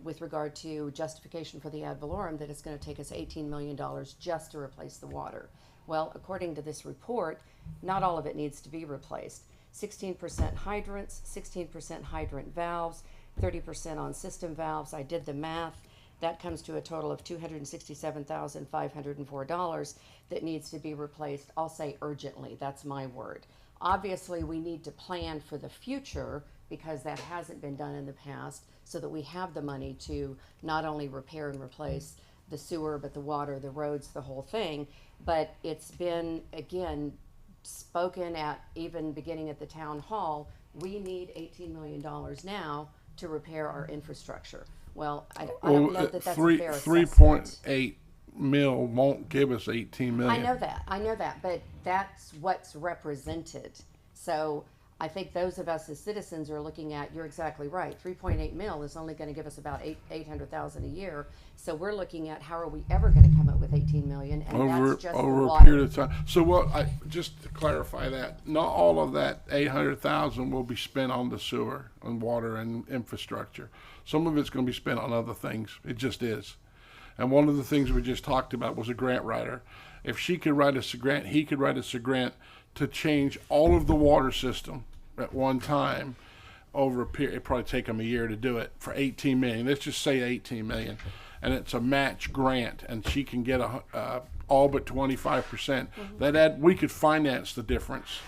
with regard to justification for the ad valorem, that it's going to take us $18 million just to replace the water. Well, according to this report, not all of it needs to be replaced. 16% hydrants, 16% hydrant valves, 30% on system valves. I did the math. That comes to a total of $267,504 that needs to be replaced. I'll say urgently. That's my word. Obviously, we need to plan for the future because that hasn't been done in the past, so that we have the money to not only repair and replace the sewer, but the water, the roads, the whole thing. But it's been, again, spoken at even beginning at the town hall, we need $18 million now to repair our infrastructure. Well, I don't know that that's a fair assessment. 3.8 mil won't give us 18 million. I know that, but that's what's represented. So I think those of us as citizens are looking at, you're exactly right, 3.8 mil is only gonna give us about 800,000 a year. So we're looking at how are we ever gonna come up with 18 million, and that's just the over a water. period of time. So just to clarify that, not all of that 800,000 will be spent on the sewer and water and infrastructure. Some of it's going to be spent on other things. It just is. And one of the things we just talked about was a grant writer. If she could write us a grant, he could write us a grant to change all of the water system at one time over a period. It'd probably take them a year to do it for 18 million. Let's just say 18 million. And it's a match grant, and she can get all but 25%. That we could finance the difference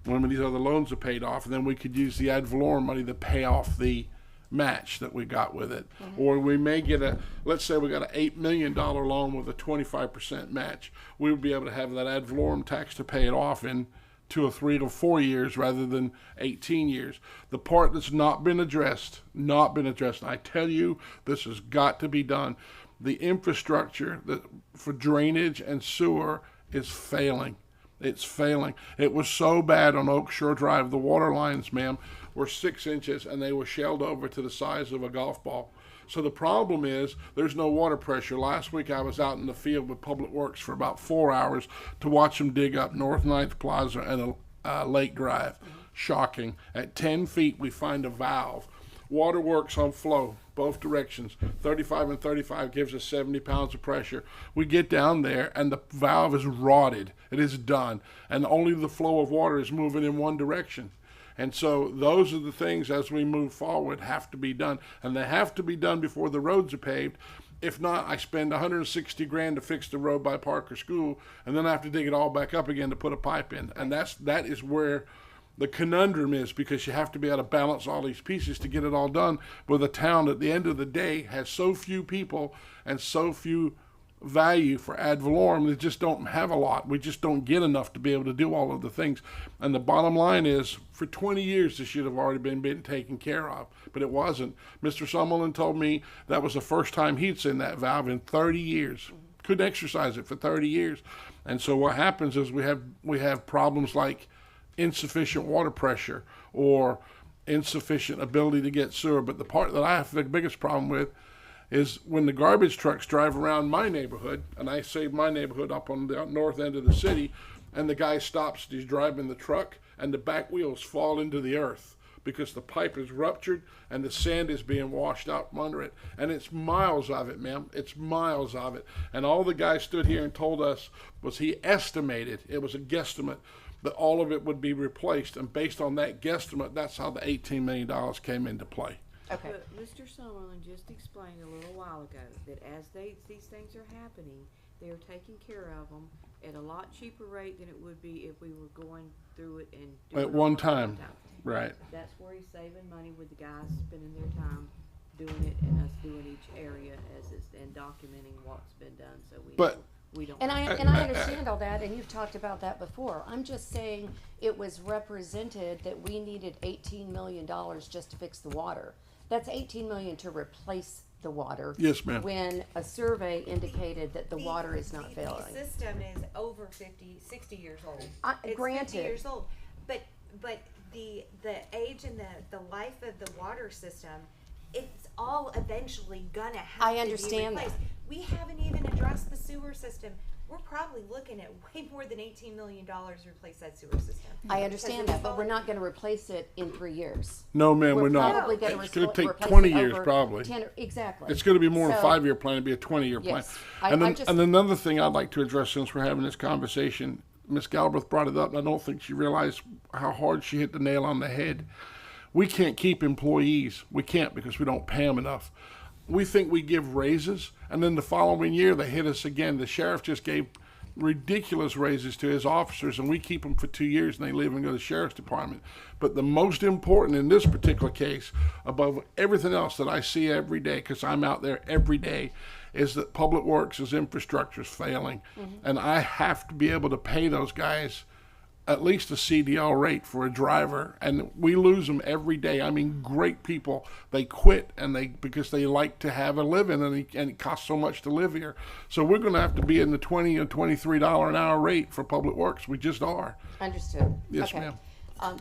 when these other loans are paid off, and then we could use the ad valorem money to pay off the match that we got with it. Or we may get let's say we got an $8 million loan with a 25% match. We would be able to have that ad valorem tax to pay it off in 2 or 3 to 4 years rather than 18 years. The part that's not been addressed, and I tell you, this has got to be done. The infrastructure for drainage and sewer is failing. It's failing. It was so bad on Oak Shore Drive. The water lines, ma'am, were 6 inches and they were shelled over to the size of a golf ball. So the problem is there's no water pressure. Last week I was out in the field with Public Works for about 4 hours to watch them dig up North 9th Plaza and Lake Drive. Shocking. At 10 feet we find a valve. Water works on flow, both directions. 35 and 35 gives us 70 pounds of pressure. We get down there and the valve is rotted. It is done. And only the flow of water is moving in one direction. And so those are the things as we move forward have to be done. And they have to be done before the roads are paved. If not, I spend 160 grand to fix the road by Parker School, and then I have to dig it all back up again to put a pipe in. And that is where the conundrum is, because you have to be able to balance all these pieces to get it all done with a town at the end of the day has so few people and so few value for ad valorem. They just don't have a lot. We just don't get enough to be able to do all of the things. And the bottom line is, for 20 years this should have already been taken care of, but it wasn't. Mr. Summerlin told me that was the first time he'd seen that valve in 30 years. Couldn't exercise it for 30 years. And so what happens is we have problems like insufficient water pressure or insufficient ability to get sewer. But the part that I have the biggest problem with is when the garbage trucks drive around my neighborhood, and I say my neighborhood up on the north end of the city, and the guy stops, he's driving the truck, and the back wheels fall into the earth because the pipe is ruptured and the sand is being washed out from under it. And it's miles of it, ma'am. It's miles of it. And all the guy stood here and told us was he estimated, it was a guesstimate, that all of it would be replaced. And based on that guesstimate, that's how the $18 million came into play. Okay. But Mr. Summerlin just explained a little while ago that as these things are happening, they are taking care of them at a lot cheaper rate than it would be if we were going through it and doing At it one all time. Right. That's where he's saving money with the guys spending their time doing it and us doing each area as it's and documenting what's been done, so we don't. And I understand all that, and you've talked about that before. I'm just saying it was represented that we needed $18 million just to fix the water. That's $18 million to replace the water. Yes, ma'am. When a survey indicated that the water is not failing. The system is over 60 years old. It's Granted. 50 years old. But the age and the life of the water system, it's all eventually gonna have I to understand be replaced. that. We haven't even addressed the sewer system. We're probably looking at way more than $18 million to replace that sewer system. I understand that, but we're not gonna replace it in 3 years. No, ma'am, we're not. Probably gonna It's going to take replace 20 it years, over probably. 10 exactly. It's going to be more than a So- 5-year plan. It'll be a 20-year plan. Yes. And another thing I'd like to address since we're having this conversation, Ms. Galbraith brought it up, and I don't think she realized how hard she hit the nail on the head. We can't keep employees. We can't because we don't pay them enough. We think we give raises, and then the following year they hit us again. The sheriff just gave ridiculous raises to his officers, and we keep them for 2 years, and they leave and go to the sheriff's department. But the most important in this particular case, above everything else that I see every day, because I'm out there every day, is that Public Works' infrastructure is failing. And I have to be able to pay those guys at least a CDL rate for a driver, and we lose them every day. I mean, great people, they quit because they like to have a living, and it costs so much to live here. So we're going to have to be in the $20 or $23 an hour rate for Public Works. We just are. Understood. Yes, Okay. ma'am.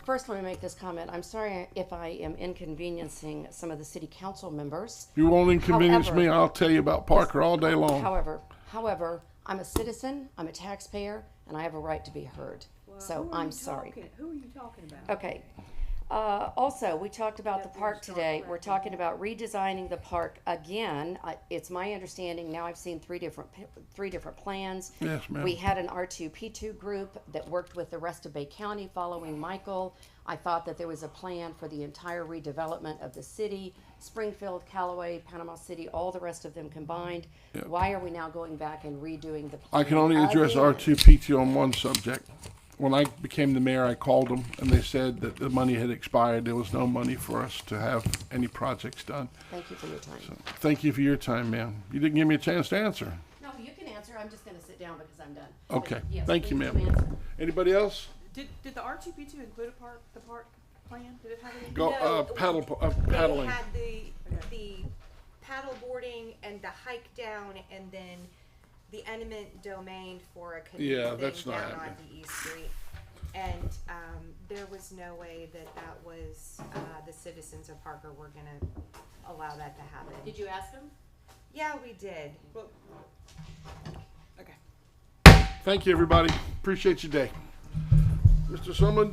First, let me make this comment. I'm sorry if I am inconveniencing some of the city council members. You won't inconvenience However- me. I'll tell you about Parker all day long. However, I'm a citizen, I'm a taxpayer, and I have a right to be heard. Well, So who are I'm you sorry. Who are you talking about? Okay. Also, we talked about the park today. We're talking about redesigning the park again. It's my understanding, now I've seen three different plans. Yes, ma'am. We had an R2P2 group that worked with the rest of Bay County following Michael. I thought that there was a plan for the entire redevelopment of the city, Springfield, Callaway, Panama City, all the rest of them combined. Yep. Why are we now going back and redoing the plan? I can only address again? R2P2 on one subject. When I became the mayor, I called them, and they said that the money had expired. There was no money for us to have any projects done. Thank you for your time. So, thank you for your time, ma'am. You didn't give me a chance to answer. No, you can answer. I'm just gonna sit down because I'm done. Okay. Yes, Thank you, please ma'am. do answer. Anybody else? Did the R2P2 include the park plan? Did it have any? Go No, paddling. They had the paddle boarding and the hike down, and then the eminent domain for a Yeah, canoe that's thing not down on happening. the East Street. And, there was no way that was, the citizens of Parker were gonna allow that to happen. Did you ask them? Yeah, we did. Thank you, everybody. Appreciate your day. Mr. Sumlin,